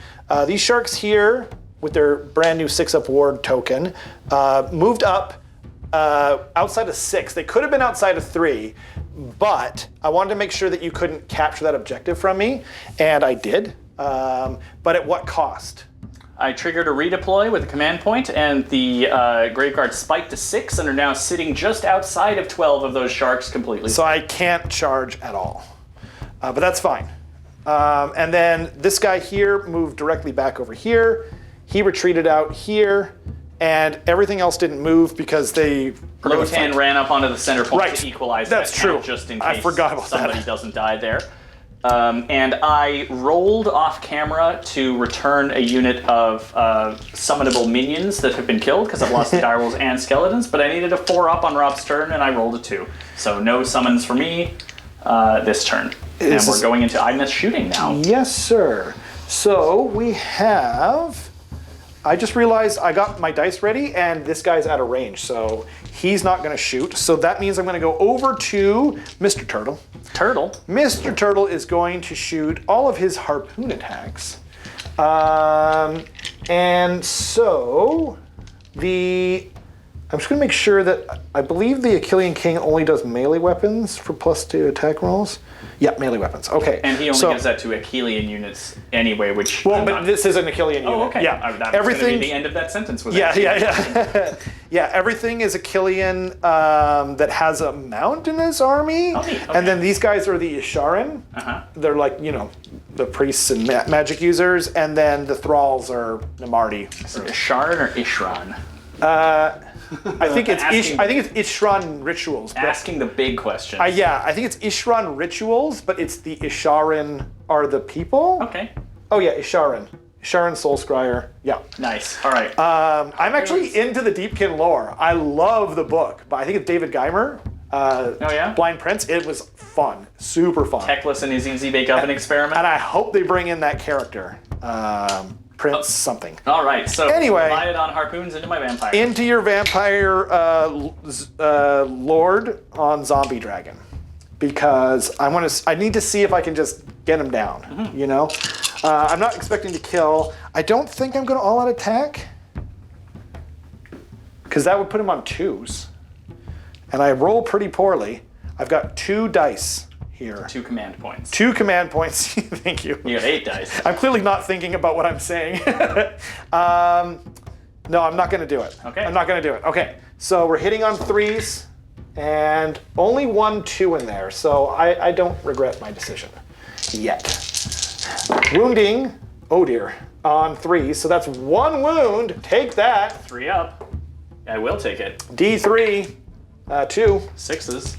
Speaker 2: These sharks here, with their brand new 6-up ward token, moved up outside of 6. They could have been outside of 3, but I wanted to make sure that you couldn't capture that objective from me, and I did. But at what cost?
Speaker 3: I triggered a redeploy with a command point, and the Graveguard spiked to 6 and are now sitting just outside of 12 of those sharks completely.
Speaker 2: So I can't charge at all. But that's fine. And then this guy here moved directly back over here. He retreated out here, and everything else didn't move because they...
Speaker 3: Lotan ran up onto the center point to equalize
Speaker 2: That's
Speaker 3: that
Speaker 2: true.
Speaker 3: count just in case
Speaker 2: I forgot about
Speaker 3: somebody doesn't die there. And I rolled off camera to return a unit of summonable minions that have been killed because I've lost the direwolves and skeletons, but I needed a 4-up on Rob's turn and I rolled a 2. So no summons for me this turn. And we're going into Idoneth shooting now.
Speaker 2: Yes, sir. So we have... I just realized I got my dice ready and this guy's out of range, so he's not going to shoot. So that means I'm going to go over to Mr. Turtle. Mr. Turtle is going to shoot all of his harpoon attacks. And so I'm just going to make sure that I believe the Achillean King only does melee weapons for +2 attack rolls. Yeah, melee weapons. Okay.
Speaker 3: And he only gives that to Achillean units anyway, which...
Speaker 2: Well, but this is an Achillean unit.
Speaker 3: Oh, okay.
Speaker 2: Yeah.
Speaker 3: That was going to be the end of that sentence.
Speaker 2: Yeah. Yeah, everything is Achillean that has a mount in his army.
Speaker 3: Oh, okay.
Speaker 2: And then these guys are the Isharan. They're like, the priests and magic users. And then the thralls are Namardi.
Speaker 3: Is it Isharan or Ishran?
Speaker 2: I think it's Ishran rituals.
Speaker 3: Asking the big questions.
Speaker 2: Yeah, I think it's Ishran rituals, but it's the Isharan are the people.
Speaker 3: Okay.
Speaker 2: Oh yeah, Isharan Soul Scryer. Yeah.
Speaker 3: Nice. All right.
Speaker 2: I'm actually into the Deepkin lore. I love the book, but I think it's David Geimer. Blind Prince. It was fun, super fun.
Speaker 3: Techless and his Easy Bake Oven experiment.
Speaker 2: And I hope they bring in that character. Prince something.
Speaker 3: All right, so
Speaker 2: anyway,
Speaker 3: on harpoons into my vampire.
Speaker 2: Into your vampire lord on zombie dragon, because I need to see if I can just get him down. I'm not expecting to kill. I don't think I'm going to all-out attack, because that would put him on 2s, and I roll pretty poorly. I've got 2 dice here.
Speaker 3: 2 command points.
Speaker 2: 2 command points. Thank you.
Speaker 3: You got 8 dice.
Speaker 2: I'm clearly not thinking about what I'm saying. No, I'm not going to do it.
Speaker 3: Okay.
Speaker 2: I'm not going to do it. Okay. So we're hitting on 3s and only 1 2 in there. So I don't regret my decision yet. Wounding. Oh dear. On 3s. So that's 1 wound. Take that.
Speaker 3: 3 up. I will take it.
Speaker 2: D3. 2.
Speaker 3: 6s.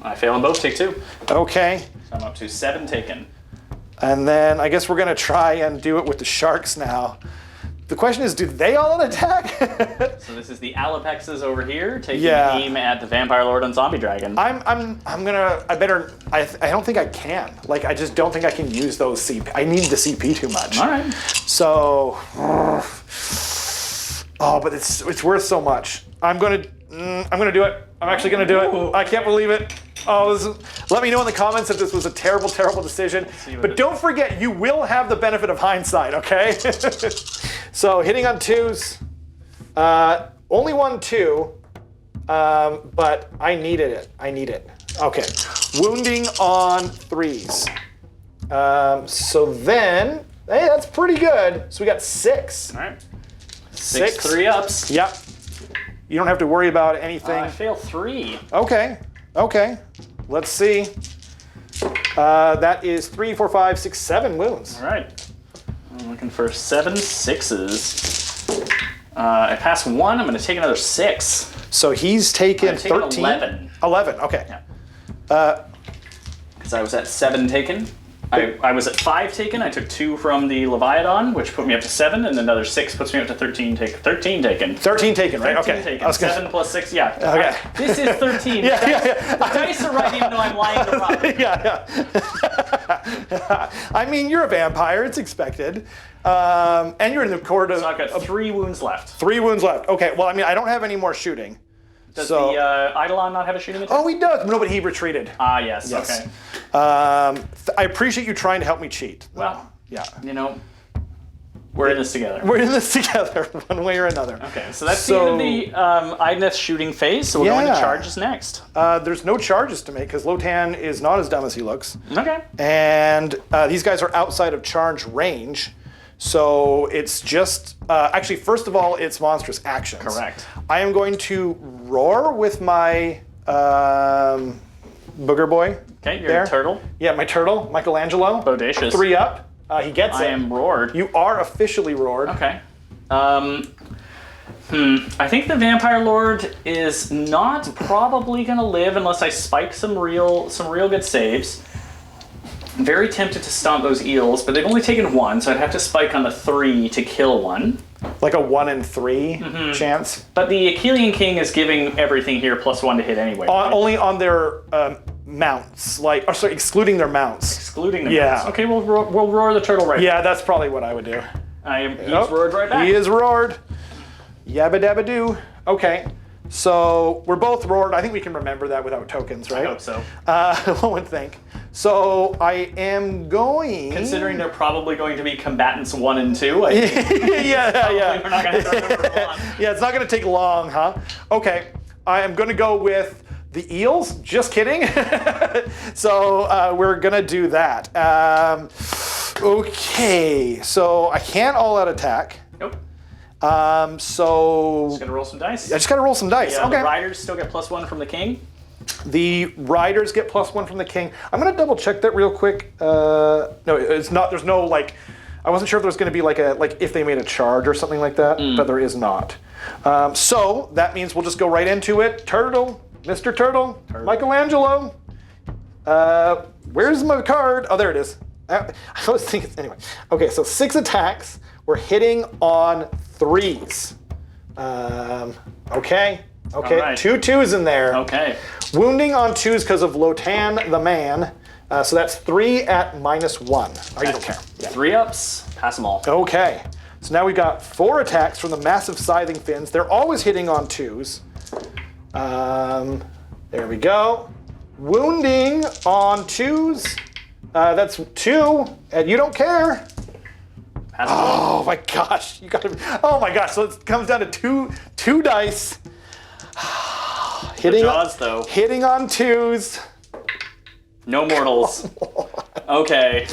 Speaker 3: I fail on both, take 2.
Speaker 2: Okay.
Speaker 3: So I'm up to 7 taken.
Speaker 2: And then I guess we're going to try and do it with the sharks now. The question is, do they all attack?
Speaker 3: So this is the Alapexes over here taking aim at the Vampire Lord on Zombie Dragon.
Speaker 2: I don't think I can. I just don't think I can use those CP. I need the CP too much.
Speaker 3: All right.
Speaker 2: So, but it's worth so much. I'm gonna do it. I'm actually gonna do it. I can't believe it. Let me know in the comments if this was a terrible, terrible decision. But don't forget, you will have the benefit of hindsight, okay? So hitting on 2s, only 1 2, but I needed it. Okay, Wounding on 3s. So then, hey, that's pretty good. So we got 6.
Speaker 3: All right.
Speaker 2: 6
Speaker 3: 3-ups.
Speaker 2: Yep. You don't have to worry about anything.
Speaker 3: I fail 3.
Speaker 2: Okay. Let's see. That is 3, 4, 5, 6, 7 wounds.
Speaker 3: All right. I'm looking for 7 6s. I pass 1. I'm going to take another 6.
Speaker 2: So he's taken
Speaker 3: I'm taking
Speaker 2: 13.
Speaker 3: 11.
Speaker 2: 11. Okay.
Speaker 3: Yeah. Because I was at 7 taken. I was at 5 taken. I took 2 from the Leviathan, which put me up to 7, and another 6 puts me up to 13 taken. 13 taken.
Speaker 2: 13 taken, right?
Speaker 3: 13
Speaker 2: Okay.
Speaker 3: taken. 7 plus 6, yeah.
Speaker 2: Okay.
Speaker 3: This is 13.
Speaker 2: Yeah.
Speaker 3: The dice are right even though I'm lying to Rob.
Speaker 2: Yeah. I mean, you're a vampire. It's expected. And you're in the court of...
Speaker 3: So I've got 3 wounds left.
Speaker 2: 3 wounds left. Okay, well, I mean, I don't have any more shooting.
Speaker 3: Does
Speaker 2: so,
Speaker 3: the Eidolon not have a shooting attack?
Speaker 2: Oh, he does. No, but he retreated.
Speaker 3: Ah, yes.
Speaker 2: Yes.
Speaker 3: Okay.
Speaker 2: I appreciate you trying to help me cheat.
Speaker 3: Well,
Speaker 2: yeah.
Speaker 3: You know, we're in this together.
Speaker 2: We're in this together, one way or another.
Speaker 3: Okay, so that's the end of the Idoneth shooting phase, so we're going to charges next.
Speaker 2: There's no charges to make, because Lotan is not as dumb as he looks.
Speaker 3: Okay.
Speaker 2: And these guys are outside of charge range, so it's just... actually, first of all, it's monstrous actions.
Speaker 3: Correct.
Speaker 2: I am going to roar with my booger boy.
Speaker 3: Okay, you're a turtle.
Speaker 2: Yeah, my turtle, Michelangelo.
Speaker 3: Bodacious.
Speaker 2: 3 up. He gets it.
Speaker 3: I am roared.
Speaker 2: You are officially roared.
Speaker 3: Okay. I think the Vampire Lord is not probably going to live unless I spike some real good saves. I'm very tempted to stomp those eels, but they've only taken 1, so I'd have to spike on the 3 to kill 1.
Speaker 2: Like a 1 in 3 chance.
Speaker 3: But the Achillean King is giving everything here +1 to hit anyway. Right?
Speaker 2: Only on their mounts, excluding their mounts.
Speaker 3: Excluding the mounts. Okay, we'll roar the turtle right.
Speaker 2: Yeah, that's probably what I would do.
Speaker 3: He's roared right back.
Speaker 2: He is roared. Yabba dabba doo. Okay, so we're both roared. I think we can remember that without tokens, right?
Speaker 3: I hope so.
Speaker 2: One would think. So I am going...
Speaker 3: Considering they're probably going to be combatants 1 and 2, I think
Speaker 2: yeah.
Speaker 3: we're not going to have to remember long.
Speaker 2: Yeah, it's not going to take long, huh? Okay, I am going to go with the eels. Just kidding. So we're going to do that. Okay, so I can't all-out attack.
Speaker 3: Nope.
Speaker 2: So...
Speaker 3: Just going to roll some dice.
Speaker 2: I just got to roll some dice.
Speaker 3: Yeah,
Speaker 2: okay.
Speaker 3: the riders still get +1 from the king.
Speaker 2: The riders get +1 from the king. I'm gonna double check that real quick. No, it's not. There's no I wasn't sure if there was gonna be if they made a charge or something like that, but there is not. So that means we'll just go right into it. Turtle, Mr. Turtle, Michelangelo. Where's my card? Oh, there it is. I was thinking anyway. Okay, so 6 attacks. We're hitting on 3s. Okay. Okay,
Speaker 3: right.
Speaker 2: 2 2s in there.
Speaker 3: Okay.
Speaker 2: Wounding on 2s because of Lotan the man. So that's 3 at -1. Oh, you don't care. Yeah.
Speaker 3: 3 ups, pass them all.
Speaker 2: Okay. So now we've got 4 attacks from the massive scything fins. They're always hitting on 2s. There we go. Wounding on 2s. That's 2, and you don't care.
Speaker 3: Pass them all.
Speaker 2: Oh my gosh, you gotta. Oh my gosh, so it comes down to two dice. Hitting on 2s.
Speaker 3: No mortals. Okay.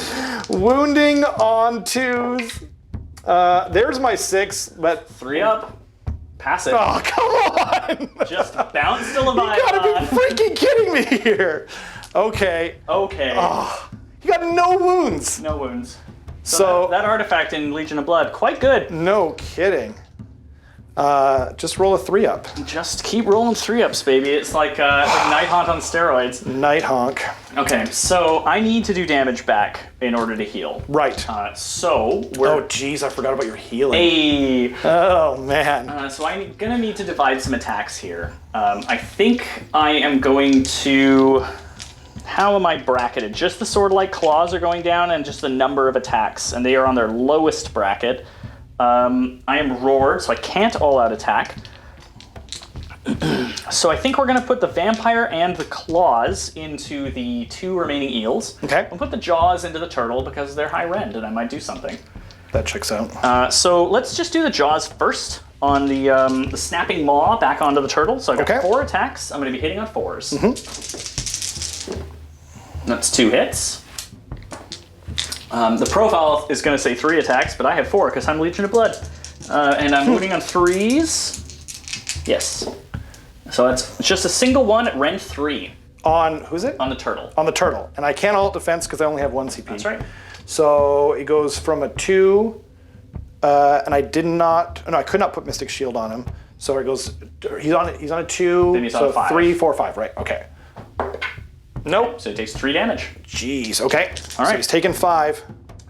Speaker 2: Wounding on 2s. There's my 6, but
Speaker 3: 3 up. Pass it.
Speaker 2: oh come on!
Speaker 3: Just bounce to Leviathan.
Speaker 2: You gotta be freaking kidding me here. Okay.
Speaker 3: Okay.
Speaker 2: Oh, you got no wounds.
Speaker 3: No wounds.
Speaker 2: So
Speaker 3: that artifact in Legion of Blood, quite good.
Speaker 2: no kidding. Just roll a 3 up.
Speaker 3: Just keep rolling 3 ups, baby. It's like Night Haunt on steroids.
Speaker 2: Night honk.
Speaker 3: Okay, so I need to do damage back in order to heal.
Speaker 2: Right.
Speaker 3: So we're
Speaker 2: Oh geez, I forgot about your healing.
Speaker 3: a.
Speaker 2: Oh man.
Speaker 3: So I'm gonna need to divide some attacks here. I think I am going to. How am I bracketed? Just the sword-like claws are going down, and just the number of attacks, and they are on their lowest bracket. I am roared, so I can't all-out attack. So I think we're going to put the vampire and the claws into the 2 remaining eels.
Speaker 2: Okay.
Speaker 3: We'll put the jaws into the turtle because they're high rend, and I might do something.
Speaker 2: That checks out.
Speaker 3: So let's just do the jaws first on the snapping maw back onto the turtle. So I've got
Speaker 2: Okay.
Speaker 3: 4 attacks. I'm going to be hitting on 4s. That's 2 hits. The profile is going to say 3 attacks, but I have 4 because I'm Legion of Blood. And I'm wounding on 3s. Yes. So it's just a single one at rend 3.
Speaker 2: On, who's it?
Speaker 3: On the turtle.
Speaker 2: On the turtle. And I can't alt defense because I only have 1 CP.
Speaker 3: That's right.
Speaker 2: So it goes from a 2, and I could not put Mystic Shield on him. So it goes, he's on a 2,
Speaker 3: Then he's
Speaker 2: so
Speaker 3: on 5.
Speaker 2: 3, 4, 5, right, okay. Nope.
Speaker 3: So it takes 3 damage.
Speaker 2: Jeez, okay.
Speaker 3: All right.
Speaker 2: So he's taken 5.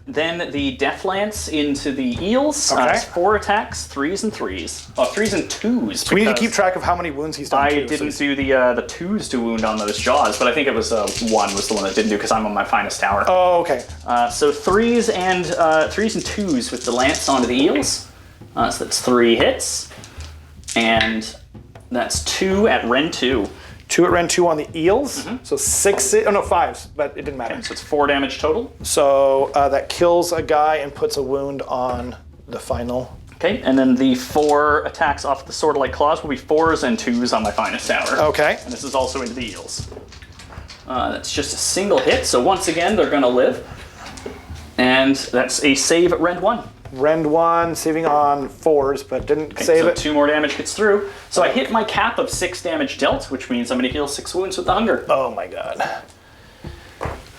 Speaker 3: Then the Death Lance into the eels.
Speaker 2: Okay.
Speaker 3: It's 4 attacks, 3s and 3s. Oh, 3s and 2s.
Speaker 2: So we need to keep track of how many wounds he's done.
Speaker 3: I didn't do the 2s to wound on those jaws, but I think it was 1 was the one that didn't do because I'm on my finest tower.
Speaker 2: Oh, okay.
Speaker 3: So 3s and 2s with the lance onto the eels. So that's 3 hits, and that's 2 at rend 2.
Speaker 2: 2 at rend 2 on the eels. So 6, 5s, but it didn't matter.
Speaker 3: Okay, so it's 4 damage total.
Speaker 2: So that kills a guy and puts a wound on the final.
Speaker 3: Okay, and then the 4 attacks off the sword-like claws will be 4s and 2s on my finest tower.
Speaker 2: Okay.
Speaker 3: And this is also into the eels. That's just a single hit, so once again, they're gonna live. And that's a save at rend 1.
Speaker 2: Rend 1, saving on 4s, but didn't save
Speaker 3: so
Speaker 2: it.
Speaker 3: 2 more damage gets through. So I hit my cap of 6 damage dealt, which means I'm gonna heal 6 wounds with the hunger.
Speaker 2: Oh my god.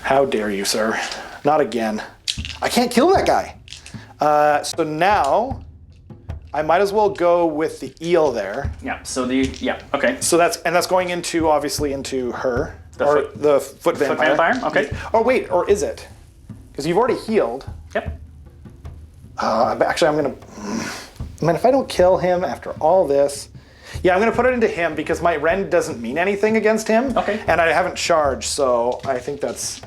Speaker 2: How dare you, sir. Not again. I can't kill that guy. So now, I might as well go with the eel there.
Speaker 3: Yeah, so okay.
Speaker 2: So that's going into, obviously, into her. The foot vampire.
Speaker 3: Foot vampire, okay.
Speaker 2: Oh wait, or is it? Because you've already healed.
Speaker 3: Yep.
Speaker 2: Actually, I'm gonna, man, if I don't kill him after all this, yeah, I'm gonna put it into him because my rend doesn't mean anything against him.
Speaker 3: Okay.
Speaker 2: And I haven't charged, so I think that's,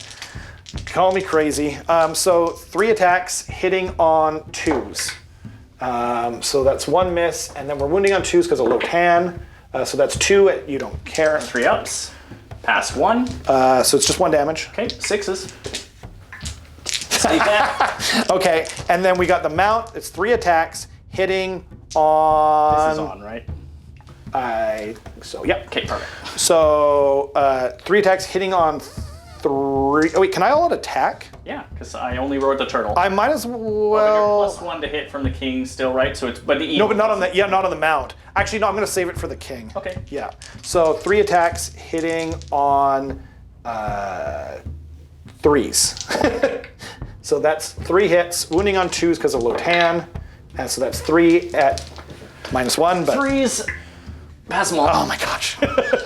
Speaker 2: call me crazy. So 3 attacks hitting on 2s. So that's 1 miss, and then we're wounding on 2s because of Lotan. So that's 2 at you don't care.
Speaker 3: 3 ups. Pass 1.
Speaker 2: So it's just 1 damage.
Speaker 3: Okay, 6s. Take that.
Speaker 2: Okay, and then we got the mount. It's 3 attacks hitting on.
Speaker 3: This is on, right?
Speaker 2: Yep.
Speaker 3: Okay, perfect.
Speaker 2: So 3 attacks hitting on 3. Oh wait, can I all attack?
Speaker 3: Yeah, because I only rode the turtle.
Speaker 2: I might as well.
Speaker 3: Well, you're +1 to hit from the king still, right? So it's but the
Speaker 2: No, but not on the not on the mount. Actually, no, I'm gonna save it for the king.
Speaker 3: Okay.
Speaker 2: Yeah. So 3 attacks hitting on 3s. So that's 3 hits, wounding on 2s because of Lotan. And so that's 3 at -1, but
Speaker 3: 3s. Pass them all.
Speaker 2: oh my gosh.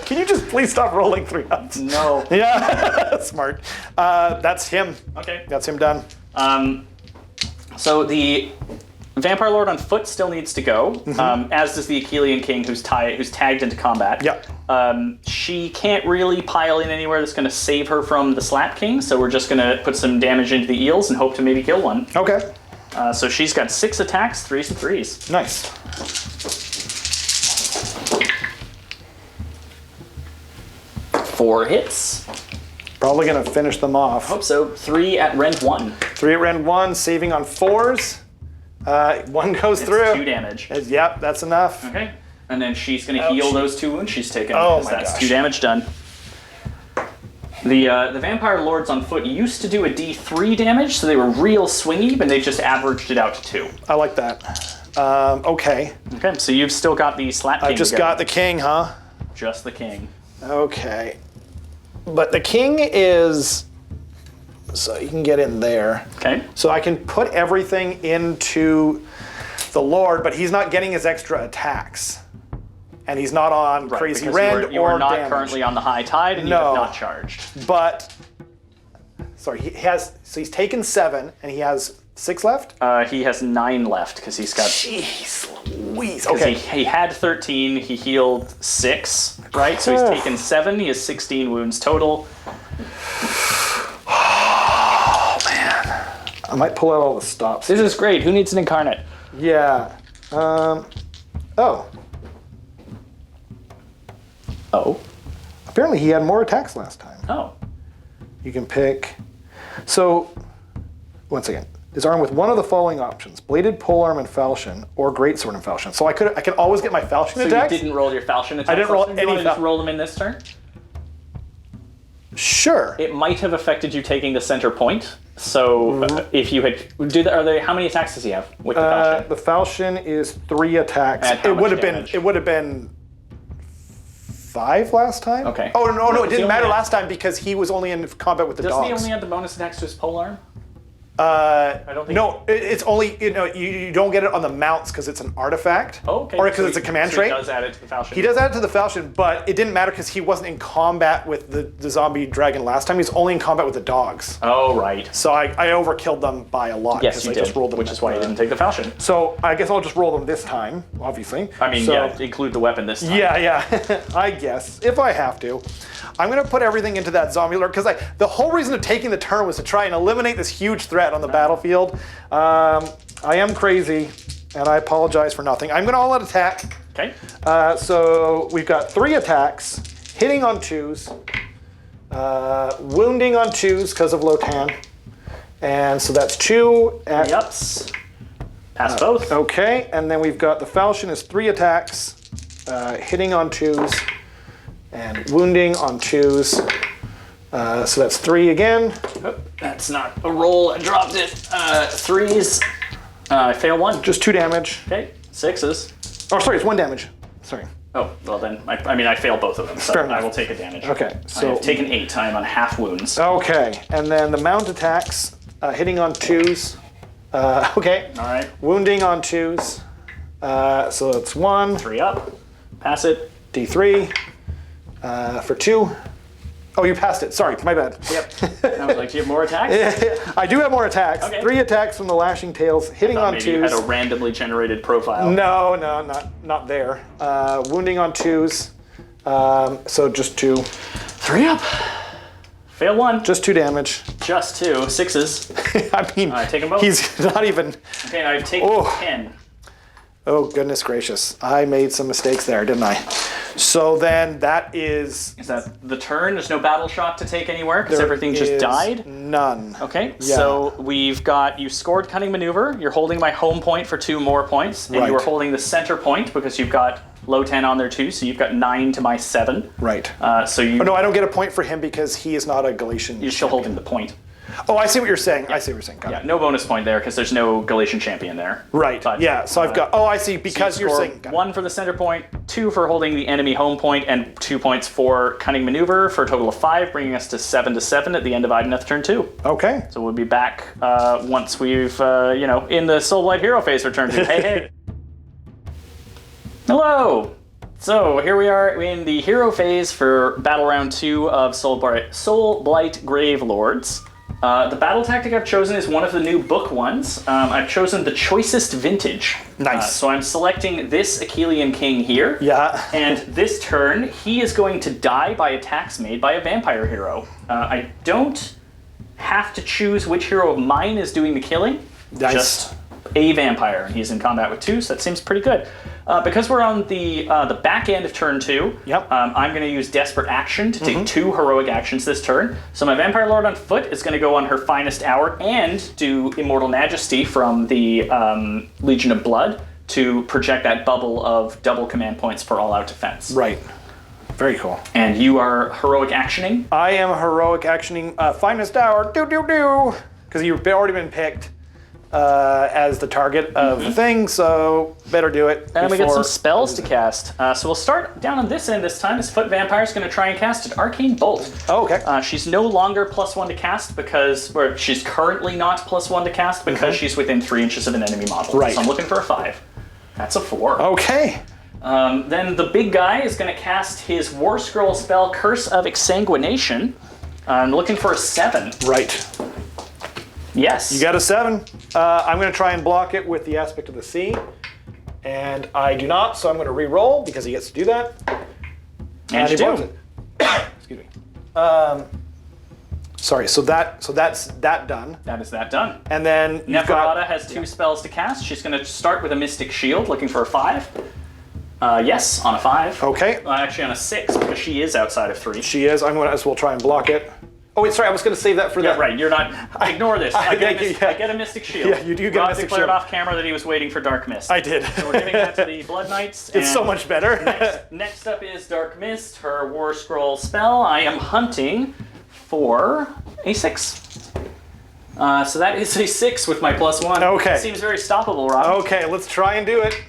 Speaker 2: Can you just please stop rolling 3 ups?
Speaker 3: No.
Speaker 2: Yeah, smart. That's him.
Speaker 3: Okay.
Speaker 2: That's him done.
Speaker 3: So the Vampire Lord on foot still needs to go, as does the Achillean King who's tagged into combat.
Speaker 2: Yeah.
Speaker 3: She can't really pile in anywhere that's going to save her from the Slap King, so we're just going to put some damage into the eels and hope to maybe kill one.
Speaker 2: Okay.
Speaker 3: So she's got 6 attacks, 3s and 3s.
Speaker 2: Nice.
Speaker 3: Four hits.
Speaker 2: Probably gonna finish them off.
Speaker 3: Hope so. 3 at rend 1.
Speaker 2: 3 at rend 1, saving on 4s. 1 goes
Speaker 3: It's
Speaker 2: through.
Speaker 3: 2 damage.
Speaker 2: Yep, that's enough.
Speaker 3: Okay. And then she's going to heal those 2 wounds she's taken.
Speaker 2: Oh
Speaker 3: because
Speaker 2: my
Speaker 3: that's
Speaker 2: gosh.
Speaker 3: 2 damage done. The Vampire Lords on foot used to do a D3 damage, so they were real swingy, but they just averaged it out to 2.
Speaker 2: I like that. Okay.
Speaker 3: Okay, so you've still got the Slap King.
Speaker 2: I just got the king, huh?
Speaker 3: Just the king.
Speaker 2: Okay. But the king is... So you can get in there.
Speaker 3: Okay.
Speaker 2: So I can put everything into the Lord, but he's not getting his extra attacks. And he's not on crazy
Speaker 3: because
Speaker 2: rend
Speaker 3: you are
Speaker 2: or
Speaker 3: not
Speaker 2: damage.
Speaker 3: currently on the high tide, and you
Speaker 2: No.
Speaker 3: have not charged.
Speaker 2: But... Sorry, he's taken 7, and he has 6 left?
Speaker 3: He has 9 left, because he's got...
Speaker 2: Jeez Louise.
Speaker 3: Because
Speaker 2: Okay.
Speaker 3: he had 13, he healed 6, right? So he's taken 7, he has 16 wounds total.
Speaker 2: Oh, man. I might pull out all the stops.
Speaker 3: This is great. Who needs an incarnate?
Speaker 2: Yeah. Oh.
Speaker 3: Oh.
Speaker 2: Apparently he had more attacks last time.
Speaker 3: Oh.
Speaker 2: You can pick... So, once again, is armed with one of the following options: bladed polearm and falchion, or greatsword and falchion. So I can always get my falchion
Speaker 3: So
Speaker 2: attacks.
Speaker 3: you didn't roll your falchion attacks?
Speaker 2: I didn't roll
Speaker 3: last turn? Do
Speaker 2: any
Speaker 3: you want to just roll them in this turn?
Speaker 2: Sure.
Speaker 3: It might have affected you taking the center point. So if you had how many attacks does he have with the falchion?
Speaker 2: The falchion is 3 attacks.
Speaker 3: And how much damage?
Speaker 2: It would have been 5 last time.
Speaker 3: Okay.
Speaker 2: Oh no, it didn't matter
Speaker 3: only
Speaker 2: last time because he was only in combat with the
Speaker 3: Doesn't
Speaker 2: dogs.
Speaker 3: he only have the bonus attacks to his polearm?
Speaker 2: I
Speaker 3: don't think
Speaker 2: no, it's only you don't get it on the mounts because it's an artifact.
Speaker 3: Oh, okay.
Speaker 2: Or because it's a command trait.
Speaker 3: He does add it to the falchion.
Speaker 2: He does add it to the falchion, but it didn't matter because he wasn't in combat with the zombie dragon last time. He was only in combat with the dogs.
Speaker 3: Oh, right.
Speaker 2: So I overkilled them by a lot.
Speaker 3: Yes, you
Speaker 2: I
Speaker 3: did.
Speaker 2: just rolled them
Speaker 3: which is why you didn't take the falchion.
Speaker 2: So I guess I'll just roll them this time, obviously.
Speaker 3: I mean,
Speaker 2: so,
Speaker 3: yeah, include the weapon this time.
Speaker 2: Yeah, I guess if I have to. I'm gonna put everything into that zombie alert because the whole reason of taking the turn was to try and eliminate this huge threat on the battlefield. I am crazy, and I apologize for nothing. I'm gonna all out attack.
Speaker 3: Okay.
Speaker 2: So we've got 3 attacks, hitting on 2s, wounding on 2s because of Lotan, and so that's 2 at.
Speaker 3: Yups. Pass both.
Speaker 2: Okay, and then we've got the falchion is 3 attacks, hitting on 2s. And wounding on 2s. So that's 3 again.
Speaker 3: Oh, that's not a roll. I dropped it. 3s. I fail 1.
Speaker 2: Just 2 damage.
Speaker 3: Okay. 6s.
Speaker 2: Oh, sorry, it's 1 damage. Sorry.
Speaker 3: Oh, well then, I fail both of them, so
Speaker 2: Fair enough.
Speaker 3: I will take a damage.
Speaker 2: Okay, so.
Speaker 3: I have taken 8. I am on half wounds.
Speaker 2: Okay, and then the mount attacks, hitting on 2s. Okay.
Speaker 3: All right.
Speaker 2: Wounding on 2s. So that's 1.
Speaker 3: 3 up. Pass it.
Speaker 2: D3. For 2. Oh, you passed it. Sorry, my bad.
Speaker 3: Yep. I was like, do you have more attacks?
Speaker 2: I do have more attacks.
Speaker 3: Okay.
Speaker 2: 3 attacks from the lashing tails, hitting on
Speaker 3: Maybe you had a
Speaker 2: 2s.
Speaker 3: randomly generated profile.
Speaker 2: No, not there. Wounding on 2s. So just 2.
Speaker 3: 3 up. Fail 1.
Speaker 2: Just 2 damage.
Speaker 3: Just 2. 6s.
Speaker 2: I mean,
Speaker 3: take them both.
Speaker 2: he's not even.
Speaker 3: Okay, I've taken 10.
Speaker 2: Oh, goodness gracious. I made some mistakes there, didn't I? So then that is.
Speaker 3: Is that the turn? There's no battle shock to take anywhere because
Speaker 2: there
Speaker 3: everything just
Speaker 2: is
Speaker 3: died?
Speaker 2: None.
Speaker 3: Okay,
Speaker 2: Yeah.
Speaker 3: so we've got, you scored Cunning Maneuver, you're holding my home point for 2 more points, and
Speaker 2: Right.
Speaker 3: you are holding the center point because you've got low 10 on there too, so you've got 9 to my 7.
Speaker 2: Right.
Speaker 3: So you,
Speaker 2: Oh, no, I don't get a point for him because he is not a Galatian.
Speaker 3: you're still holding the point.
Speaker 2: Oh, I see what you're saying. I see what you're saying. Got
Speaker 3: Yeah,
Speaker 2: it.
Speaker 3: no bonus point there because there's no Galatian champion there.
Speaker 2: Right.
Speaker 3: But,
Speaker 2: yeah. So I've got. Oh, I see. Because
Speaker 3: So
Speaker 2: you're
Speaker 3: score
Speaker 2: saying. got it.
Speaker 3: 1 for the center point, 2 for holding the enemy home point, and 2 points for Cunning Maneuver for a total of 5, bringing us to 7 to 7 at the end of Idoneth turn 2.
Speaker 2: Okay.
Speaker 3: So we'll be back once we've, in the Soulblight Hero phase return to. Hey. Hello! So here we are in the hero phase for battle round 2 of Soulblight Gravelords. The battle tactic I've chosen is one of the new book ones. I've chosen the choicest vintage.
Speaker 2: Nice.
Speaker 3: So I'm selecting this Achillean king here.
Speaker 2: Yeah.
Speaker 3: And this turn, he is going to die by attacks made by a vampire hero. I don't have to choose which hero of mine is doing the killing.
Speaker 2: Nice.
Speaker 3: Just a vampire, and he's in combat with 2, so that seems pretty good. Because we're on the back end of turn 2,
Speaker 2: Yep.
Speaker 3: I'm going to use Desperate Action to take 2 heroic actions this turn. So my Vampire Lord on foot is going to go on her finest hour and do Immortal Majesty from the Legion of Blood to project that bubble of double command points for all-out defense.
Speaker 2: Right. Very cool.
Speaker 3: And you are heroic actioning?
Speaker 2: I am heroic actioning finest hour. Because you've already been picked as the target of the thing, so better do it.
Speaker 3: And we got some
Speaker 2: before-
Speaker 3: spells to cast. So we'll start down on this end this time. This Foot Vampire is going to try and cast an Arcane Bolt.
Speaker 2: Oh, okay.
Speaker 3: She's no longer +1 to cast or she's currently not +1 to cast because she's within 3 inches of an enemy model.
Speaker 2: Right.
Speaker 3: So I'm looking for a 5. That's a 4.
Speaker 2: Okay.
Speaker 3: Then the big guy is going to cast his War Scroll spell, Curse of Exsanguination. I'm looking for a 7.
Speaker 2: Right.
Speaker 3: Yes.
Speaker 2: You got a 7. I'm going to try and block it with the Aspect of the Sea. And I do not, so I'm going to re-roll because he gets to do that.
Speaker 3: And
Speaker 2: he
Speaker 3: you
Speaker 2: blocks
Speaker 3: do.
Speaker 2: it. Excuse me. Sorry, so that's that done.
Speaker 3: That is that done.
Speaker 2: And then you've
Speaker 3: Neferata
Speaker 2: got...
Speaker 3: has 2 spells to cast. She's going to start with a Mystic Shield, looking for a 5. Yes, on a 5.
Speaker 2: Okay.
Speaker 3: Actually on a 6, because she is outside of 3.
Speaker 2: She is. I'm going to as well try and block it. Oh, wait, sorry, I was going to save that for
Speaker 3: Yeah,
Speaker 2: that.
Speaker 3: right, you're not... Ignore this. I get
Speaker 2: yeah.
Speaker 3: a Mystic Shield.
Speaker 2: Yeah, you do get a Mystic
Speaker 3: declared
Speaker 2: Shield.
Speaker 3: off camera that he was waiting for Dark Mist.
Speaker 2: I did.
Speaker 3: So we're giving that to the Blood Knights.
Speaker 2: It's so much better.
Speaker 3: Next up is Dark Mist, her War Scroll spell. I am hunting for a 6. So that is a 6 with my +1.
Speaker 2: Okay.
Speaker 3: Seems very stoppable, Rob.
Speaker 2: Okay, let's try and do it.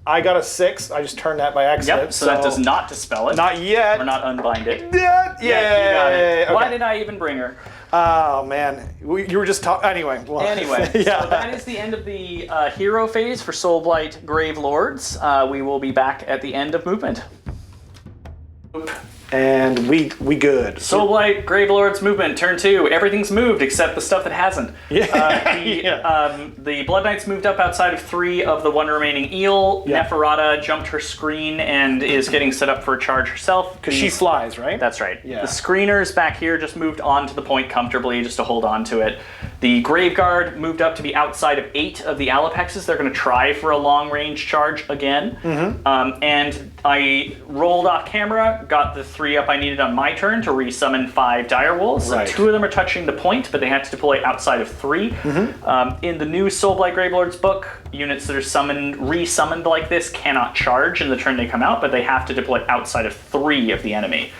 Speaker 2: I got a 6. I just turned that by accident.
Speaker 3: Yep, so that does not dispel it.
Speaker 2: Not yet.
Speaker 3: Or not unbind it.
Speaker 2: Yeah,
Speaker 3: You got it.
Speaker 2: okay.
Speaker 3: Why did I even bring her?
Speaker 2: Oh, man. You were just talking. Anyway. Well,
Speaker 3: Anyway,
Speaker 2: yeah.
Speaker 3: so that is the end of the hero phase for Soulblight Gravelords. We will be back at the end of movement.
Speaker 2: And we good.
Speaker 3: Soulblight Gravelords movement, turn 2. Everything's moved except the stuff that hasn't.
Speaker 2: Yeah.
Speaker 3: The Blood Knights moved up outside of 3 of the 1 remaining eel.
Speaker 2: Yeah.
Speaker 3: Neferata jumped her screen and is getting set up for a charge herself.
Speaker 2: Because she flies, right?
Speaker 3: That's right.
Speaker 2: Yeah.
Speaker 3: The screeners back here just moved onto the point comfortably just to hold on to it. The Graveguard moved up to be outside of 8 of the Alapexes. They're going to try for a long-range charge again. And I rolled off camera, got the 3 up I needed on my turn to resummon 5 direwolves.
Speaker 2: Right.
Speaker 3: So 2 of them are touching the point, but they had to deploy outside of 3. In the new Soulblight Gravelords book, units that are resummoned like this cannot charge in the turn they come out, but they have to deploy outside of 3 of the enemy.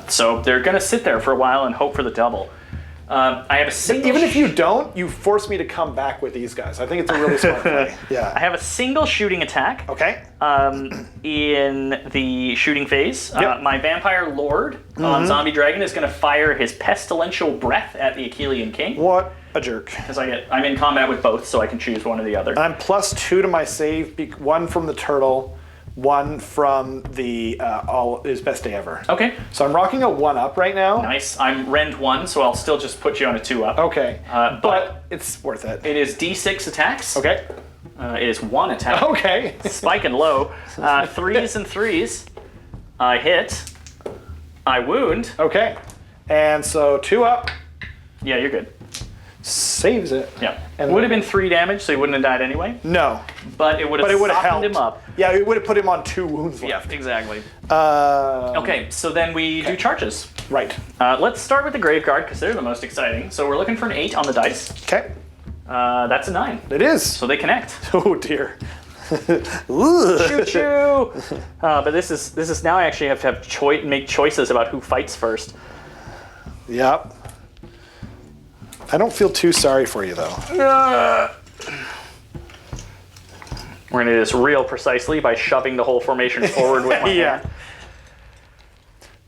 Speaker 3: So they're going to sit there for a while and hope for the double. I have a single.
Speaker 2: Even if you don't, you force me to come back with these guys. I think it's a really smart play. Yeah.
Speaker 3: I have a single shooting attack.
Speaker 2: Okay.
Speaker 3: In the shooting phase.
Speaker 2: Yep.
Speaker 3: My Vampire Lord on Zombie Dragon is going to fire his Pestilential Breath at the Achillean King.
Speaker 2: What a jerk.
Speaker 3: Because I'm in combat with both, so I can choose one or the other.
Speaker 2: I'm +2 to my save. 1 from the turtle, 1 from the all is best day ever.
Speaker 3: Okay.
Speaker 2: So I'm rocking a 1-up right now.
Speaker 3: Nice. I'm Rend 1, so I'll still just put you on a 2-up.
Speaker 2: Okay.
Speaker 3: But
Speaker 2: it's worth it.
Speaker 3: it is D6 attacks.
Speaker 2: Okay.
Speaker 3: It is 1 attack.
Speaker 2: Okay.
Speaker 3: Spiking low. 3s and 3s. I hit. I wound.
Speaker 2: Okay. And so 2 up.
Speaker 3: Yeah, you're good.
Speaker 2: Saves it.
Speaker 3: Yeah.
Speaker 2: And
Speaker 3: Would have been 3 damage, so he wouldn't have died anyway.
Speaker 2: No.
Speaker 3: But it would have
Speaker 2: helped
Speaker 3: softened him up.
Speaker 2: Yeah, it would have put him on 2 wounds
Speaker 3: Yeah,
Speaker 2: left.
Speaker 3: exactly.
Speaker 2: Okay.
Speaker 3: Okay, so then we do charges.
Speaker 2: Right.
Speaker 3: Let's start with the Graveguard, because they're the most exciting. So we're looking for an 8 on the dice.
Speaker 2: Okay.
Speaker 3: That's a 9.
Speaker 2: It is.
Speaker 3: So they connect.
Speaker 2: Oh dear.
Speaker 3: Choo choo! But this is now I actually have to make choices about who fights first.
Speaker 2: Yep. I don't feel too sorry for you though.
Speaker 3: We're gonna do this real precisely by shoving the whole formation forward with my hand.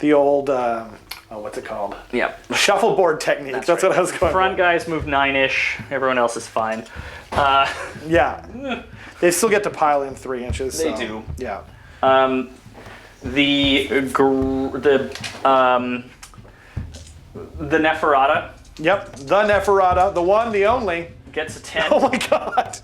Speaker 2: The old what's it called?
Speaker 3: Yeah.
Speaker 2: Shuffleboard technique. That's
Speaker 3: right.
Speaker 2: what I was going
Speaker 3: Front
Speaker 2: for.
Speaker 3: guys move 9-ish. Everyone else is fine.
Speaker 2: Yeah. They still get to pile in 3 inches.
Speaker 3: They
Speaker 2: so,
Speaker 3: do.
Speaker 2: Yeah.
Speaker 3: The Neferata
Speaker 2: Yep. The Neferata, the one, the only.
Speaker 3: gets a 10.
Speaker 2: Oh my god.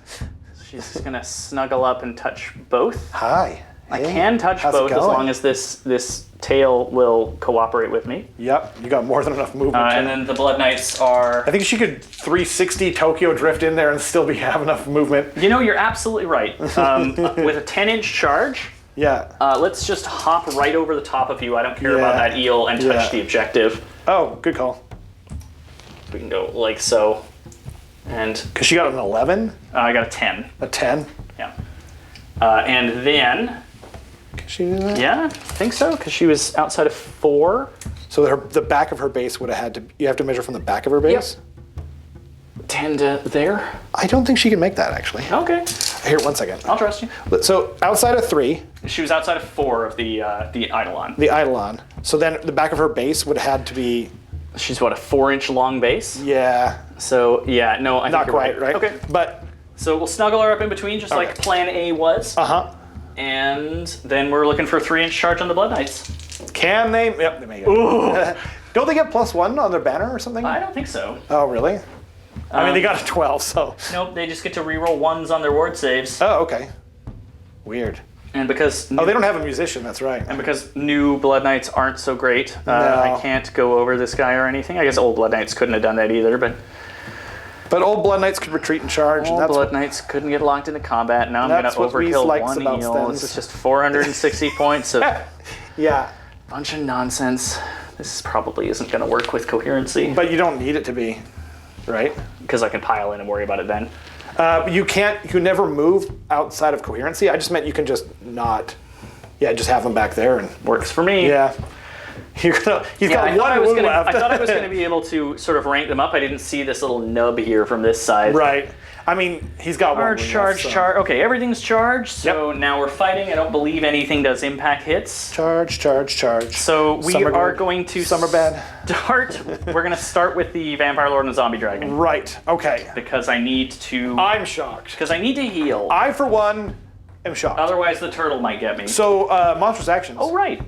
Speaker 3: She's just gonna snuggle up and touch both.
Speaker 2: Hi.
Speaker 3: I
Speaker 2: Hey,
Speaker 3: can touch
Speaker 2: how's it
Speaker 3: both as
Speaker 2: going?
Speaker 3: long as this tail will cooperate with me.
Speaker 2: Yep. You got more than enough movement.
Speaker 3: And then the Blood Knights are.
Speaker 2: I think she could 360 Tokyo drift in there and still have enough movement.
Speaker 3: You know, you're absolutely right. With a 10-inch charge,
Speaker 2: Yeah.
Speaker 3: let's just hop right over the top of you. I don't care about
Speaker 2: Yeah.
Speaker 3: that eel and touch
Speaker 2: Yeah.
Speaker 3: the objective.
Speaker 2: Oh, good call.
Speaker 3: We can go like so. And
Speaker 2: Because she got an 11,
Speaker 3: I got a 10.
Speaker 2: a 10.
Speaker 3: Yeah. And then,
Speaker 2: Can she do that?
Speaker 3: yeah, I think so, because she was outside of 4.
Speaker 2: So the back of her base would have had to. You have to measure from the back of her base.
Speaker 3: 10 to there.
Speaker 2: I don't think she can make that actually.
Speaker 3: Okay.
Speaker 2: Here, 1 second.
Speaker 3: I'll trust you.
Speaker 2: So outside of 3,
Speaker 3: She was outside of 4 of the Eidolon.
Speaker 2: the Eidolon. So then the back of her base would have had to be.
Speaker 3: She's what, a 4-inch long base?
Speaker 2: Yeah.
Speaker 3: So yeah, no, I
Speaker 2: Not
Speaker 3: think you're
Speaker 2: quite, right?
Speaker 3: Okay.
Speaker 2: But.
Speaker 3: So we'll snuggle her up in between, just like
Speaker 2: Okay.
Speaker 3: Plan A was.
Speaker 2: Uh-huh.
Speaker 3: And then we're looking for a 3-inch charge on the Blood Knights.
Speaker 2: Can they? Yep, they make it. Don't they get +1 on their banner or something?
Speaker 3: I don't think so.
Speaker 2: Oh, really? I mean, they got a 12, so.
Speaker 3: Nope, they just get to reroll 1s on their ward saves.
Speaker 2: Oh, okay. Weird.
Speaker 3: And because
Speaker 2: Oh, they don't have a musician, that's right.
Speaker 3: and because new Blood Knights aren't so great, I can't go over this guy or anything. I guess old Blood Knights couldn't have done that either, but
Speaker 2: But old Blood Knights could retreat and charge, and
Speaker 3: old
Speaker 2: that's
Speaker 3: Blood Knights couldn't get locked into combat. Now I'm going to
Speaker 2: That's what Reese
Speaker 3: overkill
Speaker 2: likes
Speaker 3: one
Speaker 2: about
Speaker 3: eel.
Speaker 2: Stens.
Speaker 3: This is just 460 points of
Speaker 2: Yeah,
Speaker 3: bunch of nonsense. This probably isn't going to work with coherency
Speaker 2: but you don't need it to be, right?
Speaker 3: because I can pile in and worry about it then.
Speaker 2: You can never move outside of coherency. I just meant you can just not, just have them back there and
Speaker 3: Works for me.
Speaker 2: yeah. He's got
Speaker 3: I
Speaker 2: one wound left.
Speaker 3: I thought I was going to be able to sort of rank them up. I didn't see this little nub here from this side.
Speaker 2: Right. I mean, he's got one wound
Speaker 3: Charge. Okay, everything's charged. So now we're fighting. I don't believe anything does impact hits.
Speaker 2: Charge.
Speaker 3: So we are going to
Speaker 2: Summer bad.
Speaker 3: We're going to start with the Vampire Lord and the Zombie Dragon.
Speaker 2: Right. Okay.
Speaker 3: Because I need to.
Speaker 2: I'm shocked.
Speaker 3: Because I need to heal.
Speaker 2: I, for one, am shocked.
Speaker 3: Otherwise, the turtle might get me.
Speaker 2: So, monstrous actions.
Speaker 3: Oh, right.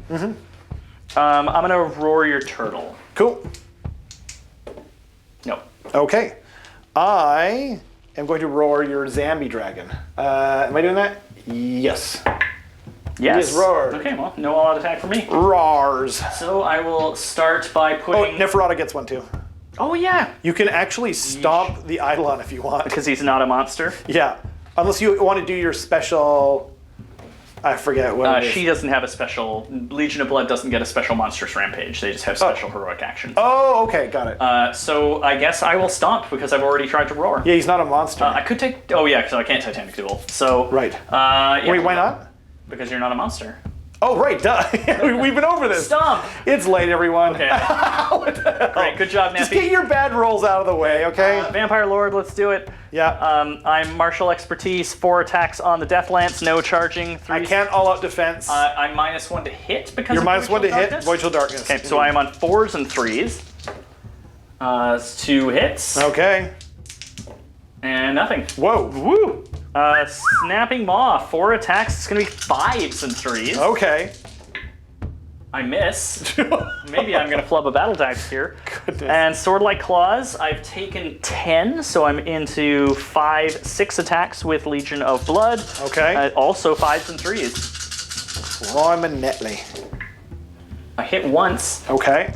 Speaker 3: I'm going to roar your turtle.
Speaker 2: Cool.
Speaker 3: No.
Speaker 2: Okay. I am going to roar your zombie dragon. Am I doing that? Yes.
Speaker 3: Yes.
Speaker 2: It is roared.
Speaker 3: Okay, well, no all-out attack for me.
Speaker 2: Roars.
Speaker 3: So I will start by
Speaker 2: Oh,
Speaker 3: putting...
Speaker 2: Neferata gets one too.
Speaker 3: Oh, yeah.
Speaker 2: You can actually stomp the Eidolon if you want.
Speaker 3: Because he's not a monster.
Speaker 2: Yeah. Unless you want to do your special... I forget what it is.
Speaker 3: She doesn't have a special... Legion of Blood doesn't get a special monstrous rampage. They just have special heroic actions.
Speaker 2: Oh, okay. Got it.
Speaker 3: So I guess I will stomp because I've already tried to roar.
Speaker 2: Yeah, he's not a monster.
Speaker 3: I could take... Oh, yeah, because I can't Titanic Duel. So...
Speaker 2: Right.
Speaker 3: Yeah,
Speaker 2: Wait, why not?
Speaker 3: Because you're not a monster.
Speaker 2: Oh, right. Duh. We've been over this.
Speaker 3: Stomp!
Speaker 2: It's late, everyone.
Speaker 3: Okay.
Speaker 2: What the hell?
Speaker 3: Great, good job, Nappy.
Speaker 2: Just get your bad rolls out of the way, okay?
Speaker 3: Vampire Lord, let's do it.
Speaker 2: Yeah.
Speaker 3: I'm martial expertise, 4 attacks on the Death Lance, no charging. 3.
Speaker 2: I can't all-out defense.
Speaker 3: I'm -1 to hit because
Speaker 2: You're
Speaker 3: of
Speaker 2: -1 to hit,
Speaker 3: Darkness.
Speaker 2: Void Chill Darkness.
Speaker 3: Okay, so I am on 4s and 3s. It's 2 hits.
Speaker 2: Okay.
Speaker 3: And nothing.
Speaker 2: Whoa.
Speaker 3: Woo! Snapping Maw, 4 attacks. It's gonna be 5s and 3s.
Speaker 2: Okay.
Speaker 3: I miss. Maybe I'm gonna flub a battle axe here.
Speaker 2: Goodness.
Speaker 3: And Swordlike Claws, I've taken 10, so I'm into 6 attacks with Legion of Blood.
Speaker 2: Okay.
Speaker 3: Also 5s and 3s.
Speaker 2: Prominently.
Speaker 3: I hit once.
Speaker 2: Okay.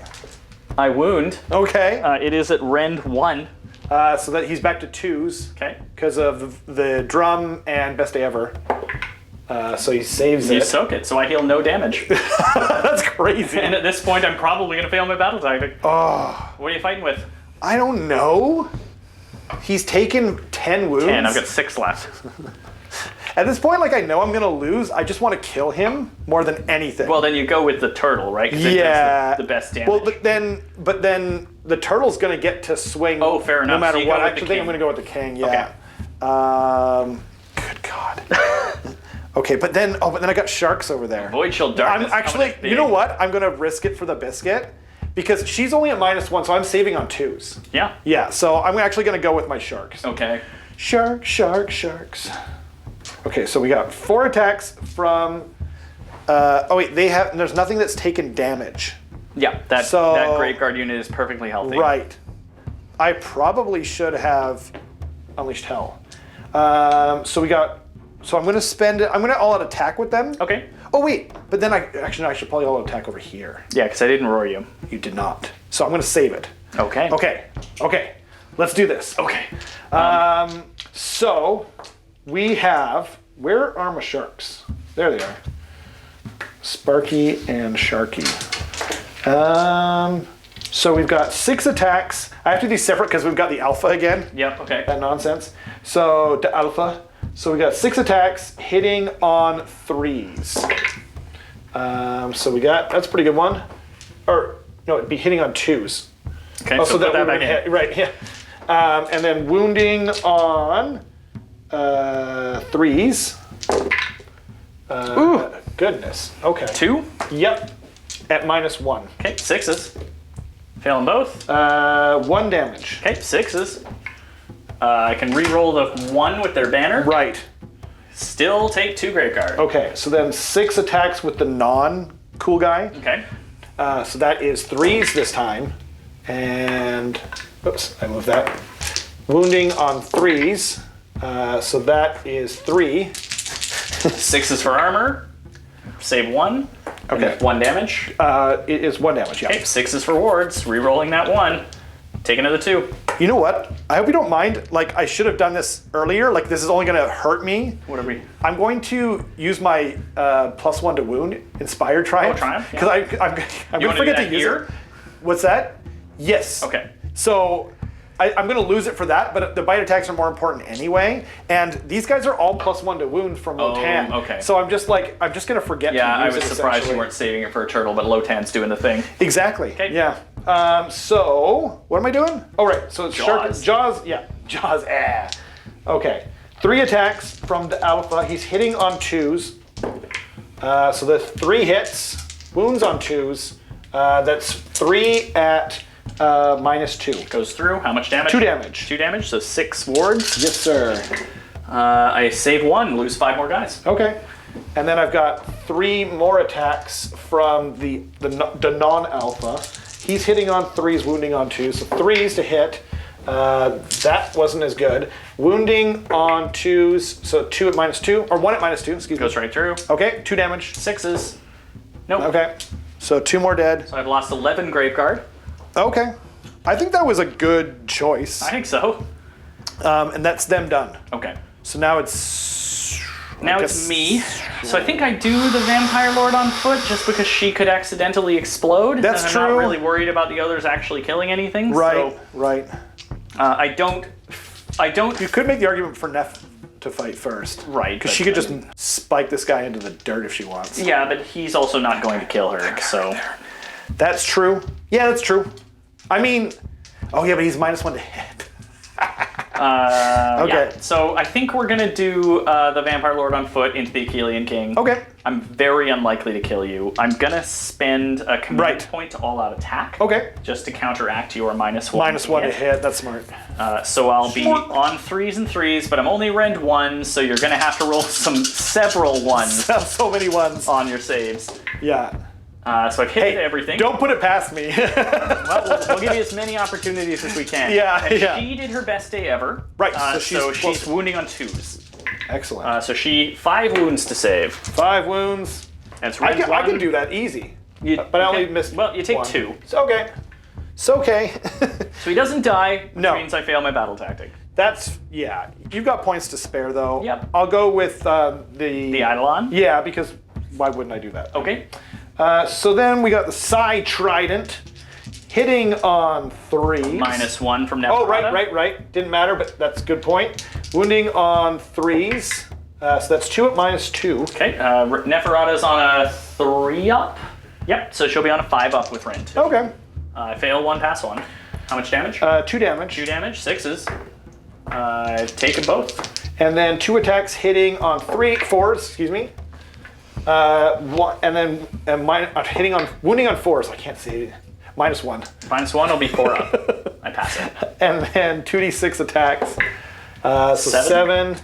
Speaker 3: I wound.
Speaker 2: Okay.
Speaker 3: It is at rend 1.
Speaker 2: So that he's back to 2s.
Speaker 3: Okay.
Speaker 2: Because of the drum and best day ever. So he saves
Speaker 3: You
Speaker 2: it.
Speaker 3: soak it, so I heal no damage.
Speaker 2: That's crazy.
Speaker 3: And at this point, I'm probably gonna fail my battle tactic.
Speaker 2: Oh,
Speaker 3: What are you fighting with?
Speaker 2: I don't know. He's taken 10 wounds.
Speaker 3: 10. I've got 6 left.
Speaker 2: At this point, like, I know I'm gonna lose. I just want to kill him more than anything.
Speaker 3: Well, then you go with the turtle, right? 'Cause it does the best damage.
Speaker 2: Well, but then the turtle's gonna get to swing.
Speaker 3: Oh, fair enough.
Speaker 2: No matter
Speaker 3: So you
Speaker 2: what.
Speaker 3: go
Speaker 2: I
Speaker 3: with the
Speaker 2: actually think I'm
Speaker 3: king.
Speaker 2: gonna go with the king. Yeah. Good God. Okay, but then I got sharks over there.
Speaker 3: Void Chill Darkness.
Speaker 2: I'm actually,
Speaker 3: coming in
Speaker 2: you know
Speaker 3: big.
Speaker 2: what? I'm gonna risk it for the biscuit because she's only at -1, so I'm saving on 2s.
Speaker 3: Yeah.
Speaker 2: Yeah, so I'm actually gonna go with my sharks.
Speaker 3: Okay.
Speaker 2: Sharks. Okay, so we got 4 attacks from. Oh wait, there's nothing that's taken damage.
Speaker 3: Yeah, that Great Guard unit is perfectly healthy.
Speaker 2: Right. I probably should have unleashed hell. So I'm gonna spend it. I'm gonna all-out attack with them.
Speaker 3: Okay.
Speaker 2: Oh wait, but then I should probably all-out attack over here.
Speaker 3: Yeah, because I didn't roar you.
Speaker 2: You did not. So I'm gonna save it.
Speaker 3: Okay.
Speaker 2: Okay. Let's do this.
Speaker 3: Okay.
Speaker 2: So we have. Where are my sharks? There they are. Sparky and Sharky. So we've got 6 attacks. I have to do these separate because we've got the alpha again.
Speaker 3: Yep. Okay.
Speaker 2: That nonsense. So the alpha. So we got 6 attacks hitting on 3s. So we got that's a pretty good one. Or no, it'd be hitting on 2s.
Speaker 3: Okay.
Speaker 2: Oh, so
Speaker 3: put that
Speaker 2: would
Speaker 3: back in.
Speaker 2: hit, right? Yeah. And then wounding on 3s.
Speaker 3: Ooh.
Speaker 2: Goodness. Okay.
Speaker 3: 2.
Speaker 2: Yep. At -1.
Speaker 3: Okay. 6s. Failing both.
Speaker 2: 1 damage.
Speaker 3: Okay. 6s. I can re-roll the 1 with their banner.
Speaker 2: Right.
Speaker 3: Still take 2 Great Guard.
Speaker 2: Okay. So then 6 attacks with the non-cool guy.
Speaker 3: Okay.
Speaker 2: So that is 3s this time. And oops, I moved that. Wounding on 3s. So that is 3.
Speaker 3: 6s for armor. Save 1.
Speaker 2: Okay.
Speaker 3: 1 damage.
Speaker 2: It is 1 damage. Yeah.
Speaker 3: Okay. 6s for wards. Re-rolling that 1. Take another 2.
Speaker 2: You know what? I hope you don't mind. Like, I should have done this earlier. Like, this is only going to hurt me.
Speaker 3: What are we?
Speaker 2: I'm going to use my +1 to wound, Inspired Triumph.
Speaker 3: Oh, Triumph, yeah.
Speaker 2: Because I'm going to forget to use
Speaker 3: here?
Speaker 2: it. What's that? Yes.
Speaker 3: Okay.
Speaker 2: So I'm going to lose it for that, but the bite attacks are more important anyway. And these guys are all +1 to wound from Lotan.
Speaker 3: Okay.
Speaker 2: So I'm just going to forget to use it.
Speaker 3: Yeah, I was surprised
Speaker 2: essentially.
Speaker 3: you weren't saving it for a turtle, but Lotan's doing the thing.
Speaker 2: Exactly.
Speaker 3: Okay.
Speaker 2: Yeah. So what am I doing? Oh, right. So it's
Speaker 3: Jaws.
Speaker 2: Jaws. Yeah. Jaws. Okay. 3 attacks from the alpha. He's hitting on 2s. So the 3 hits. Wounds on 2s. That's 3 at -2.
Speaker 3: Goes through. How much damage?
Speaker 2: 2 damage.
Speaker 3: 2 damage, so 6 wards.
Speaker 2: Yes, sir.
Speaker 3: I save 1, lose 5 more guys.
Speaker 2: Okay. And then I've got 3 more attacks from the non-alpha. He's hitting on 3s, wounding on 2s. So 3s to hit. That wasn't as good. Wounding on 2s, so 2 at -2, or 1 at -2, excuse me.
Speaker 3: Goes right through.
Speaker 2: Okay, 2 damage.
Speaker 3: 6s. Nope.
Speaker 2: Okay, so 2 more dead.
Speaker 3: So I've lost 11 Graveguard.
Speaker 2: Okay. I think that was a good choice.
Speaker 3: I think so.
Speaker 2: And that's them done.
Speaker 3: Okay.
Speaker 2: So now it's...
Speaker 3: Now it's me. So I think I do the Vampire Lord on foot just because she could accidentally explode.
Speaker 2: That's
Speaker 3: and
Speaker 2: true.
Speaker 3: I'm not really worried about the others actually killing anything.
Speaker 2: Right,
Speaker 3: So,
Speaker 2: right.
Speaker 3: I don't.
Speaker 2: You could make the argument for Neff to fight first.
Speaker 3: Right.
Speaker 2: Because
Speaker 3: but-
Speaker 2: she could just spike this guy into the dirt if she wants.
Speaker 3: Yeah, but he's also not going to kill her. So.
Speaker 2: That's true. Yeah, that's true. I mean... Oh, yeah, but he's -1 to hit. Okay.
Speaker 3: Yeah. So I think we're gonna do the Vampire Lord on foot into the Achillean King.
Speaker 2: Okay.
Speaker 3: I'm very unlikely to kill you. I'm gonna spend a command point to all-out attack.
Speaker 2: Okay.
Speaker 3: Just to counteract your -1.
Speaker 2: -1 to hit. That's smart.
Speaker 3: So I'll be on 3s and 3s, but I'm only rend 1, so you're gonna have to roll several 1s
Speaker 2: So many ones.
Speaker 3: on your saves.
Speaker 2: Yeah.
Speaker 3: So I've hit everything.
Speaker 2: Don't put it past me.
Speaker 3: Well, we'll give you as many opportunities as we can.
Speaker 2: Yeah,
Speaker 3: and
Speaker 2: yeah.
Speaker 3: She did her best day ever.
Speaker 2: Right,
Speaker 3: So
Speaker 2: so
Speaker 3: she's wounding on 2s.
Speaker 2: Excellent.
Speaker 3: So she 5 wounds to save.
Speaker 2: 5 wounds.
Speaker 3: That's
Speaker 2: I can do that easy. But I only missed
Speaker 3: Well, you take
Speaker 2: 1.
Speaker 3: 2.
Speaker 2: It's okay. It's okay.
Speaker 3: So he doesn't die, which
Speaker 2: No.
Speaker 3: means I fail my battle tactic.
Speaker 2: That's, yeah. You've got points to spare, though.
Speaker 3: Yep.
Speaker 2: I'll go with
Speaker 3: The Eidolon?
Speaker 2: Yeah, because why wouldn't I do that?
Speaker 3: Okay.
Speaker 2: So then we got the Psi Trident hitting on 3s.
Speaker 3: -1 from Neferata.
Speaker 2: Oh, right. Didn't matter, but that's a good point. Wounding on 3s. So that's 2 at -2.
Speaker 3: Okay. Neferata's on a 3 up. Yep. So she'll be on a 5 up with Rend.
Speaker 2: Okay.
Speaker 3: I fail 1, pass 1. How much damage?
Speaker 2: 2 damage.
Speaker 3: 2 damage. 6s. Take them both.
Speaker 2: And then 2 attacks hitting on 4s, excuse me. One, and then hitting on wounding on 4s. I can't see it. -1.
Speaker 3: -1 will be 4 up. I pass it.
Speaker 2: And then 2d6 attacks. So 7.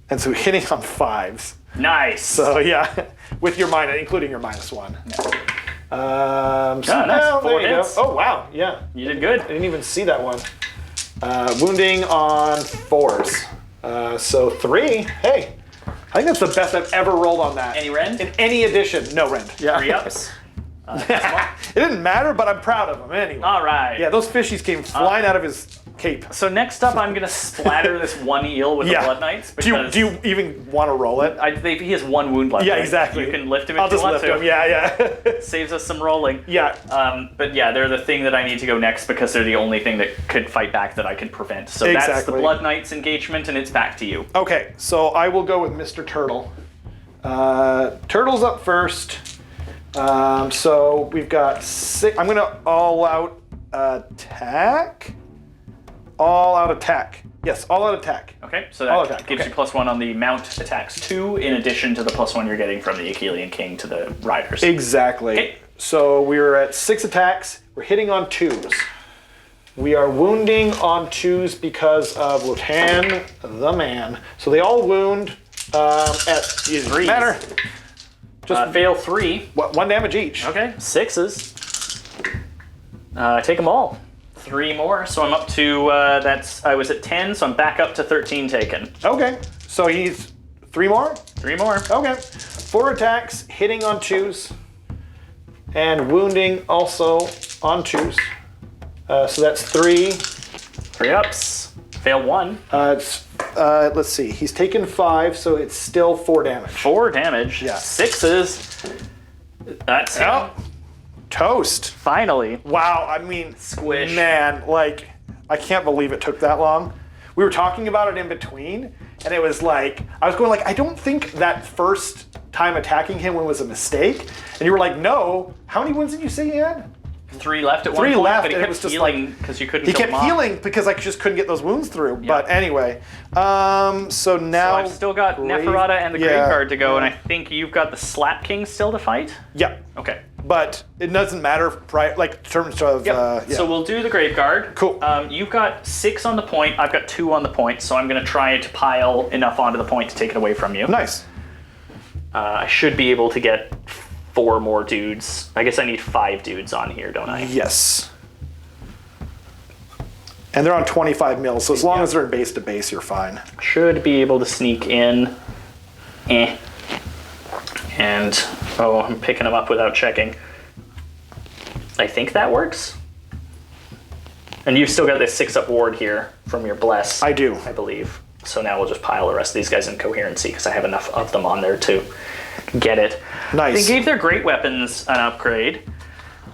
Speaker 2: And so hitting on 5s.
Speaker 3: Nice.
Speaker 2: So yeah, with your including your -1. So
Speaker 3: nice.
Speaker 2: now,
Speaker 3: 4
Speaker 2: there you
Speaker 3: hits.
Speaker 2: go. Oh wow, yeah.
Speaker 3: You did good.
Speaker 2: I didn't even see that one. Wounding on 4s. So 3. Hey, I think that's the best I've ever rolled on that.
Speaker 3: Any Rend?
Speaker 2: In any edition. No Rend. Yeah.
Speaker 3: 3 ups.
Speaker 2: It didn't matter, but I'm proud of him anyway.
Speaker 3: All right.
Speaker 2: Yeah, those fishies came flying out of his cape.
Speaker 3: So next up, I'm gonna splatter this 1 eel with the Blood Knights.
Speaker 2: Do you even want to roll it?
Speaker 3: He has 1 wound left.
Speaker 2: Yeah,
Speaker 3: right?
Speaker 2: exactly.
Speaker 3: You can lift him if
Speaker 2: I'll
Speaker 3: you
Speaker 2: just
Speaker 3: want
Speaker 2: lift
Speaker 3: to.
Speaker 2: him. Yeah.
Speaker 3: Saves us some rolling.
Speaker 2: Yeah.
Speaker 3: But yeah, they're the thing that I need to go next because they're the only thing that could fight back that I can prevent. So that's the
Speaker 2: Exactly.
Speaker 3: Blood Knights engagement, and it's back to you.
Speaker 2: Okay, so I will go with Mr. Turtle. Turtle's up first. So we've got 6. I'm gonna all-out attack. All-out attack. Yes, all-out attack.
Speaker 3: Okay, so
Speaker 2: All
Speaker 3: that
Speaker 2: attack,
Speaker 3: gives
Speaker 2: okay.
Speaker 3: you +1 on the mount attacks 2, in addition to the +1 you're getting from the Achillean King to the riders.
Speaker 2: Exactly.
Speaker 3: Okay.
Speaker 2: So we're at 6 attacks. We're hitting on 2s. We are wounding on 2s because of Lotan, the man. So they all wound at 3. Matter. Just
Speaker 3: fail 3.
Speaker 2: 1 damage each.
Speaker 3: Okay, 6s. Take them all. 3 more, so I'm up to, I was at 10, so I'm back up to 13 taken.
Speaker 2: Okay. So he's 3 more?
Speaker 3: 3 more.
Speaker 2: Okay. 4 attacks, hitting on 2s, and wounding also on 2s. So that's 3.
Speaker 3: 3 ups. Fail 1.
Speaker 2: Let's see. He's taken 5, so it's still 4 damage.
Speaker 3: 4 damage.
Speaker 2: Yeah.
Speaker 3: 6s. That's
Speaker 2: Oh, toast.
Speaker 3: finally.
Speaker 2: Wow. I mean,
Speaker 3: Squish.
Speaker 2: Man, like, I can't believe it took that long. We were talking about it in between, and it was like, I was going like, I don't think that first time attacking him was a mistake. And you were like, no. How many wounds did you say he had?
Speaker 3: 3 left at one
Speaker 2: 3
Speaker 3: point,
Speaker 2: left,
Speaker 3: but he
Speaker 2: and it
Speaker 3: kept
Speaker 2: was just
Speaker 3: healing because you couldn't
Speaker 2: He
Speaker 3: kill
Speaker 2: kept
Speaker 3: him off.
Speaker 2: healing because I just couldn't get those wounds through. But anyway, so now...
Speaker 3: So I've still got Neferata and the Graveguard to go, and I think you've got the Slap King still to fight?
Speaker 2: Yeah.
Speaker 3: Okay.
Speaker 2: But it doesn't matter, like, in terms of...
Speaker 3: So we'll do the Graveguard.
Speaker 2: Cool.
Speaker 3: You've got 6 on the point, I've got 2 on the point, so I'm going to try to pile enough onto the point to take it away from you.
Speaker 2: Nice.
Speaker 3: I should be able to get 4 more dudes. I guess I need 5 dudes on here, don't I?
Speaker 2: Yes. And they're on 25 mils, so as long as they're in base to base, you're fine.
Speaker 3: Should be able to sneak in. And, I'm picking them up without checking. I think that works. And you've still got this 6-up ward here from your Bless.
Speaker 2: I do.
Speaker 3: I believe. So now we'll just pile the rest of these guys in Coherency because I have enough of them on there to get it.
Speaker 2: Nice.
Speaker 3: They gave their great weapons an upgrade.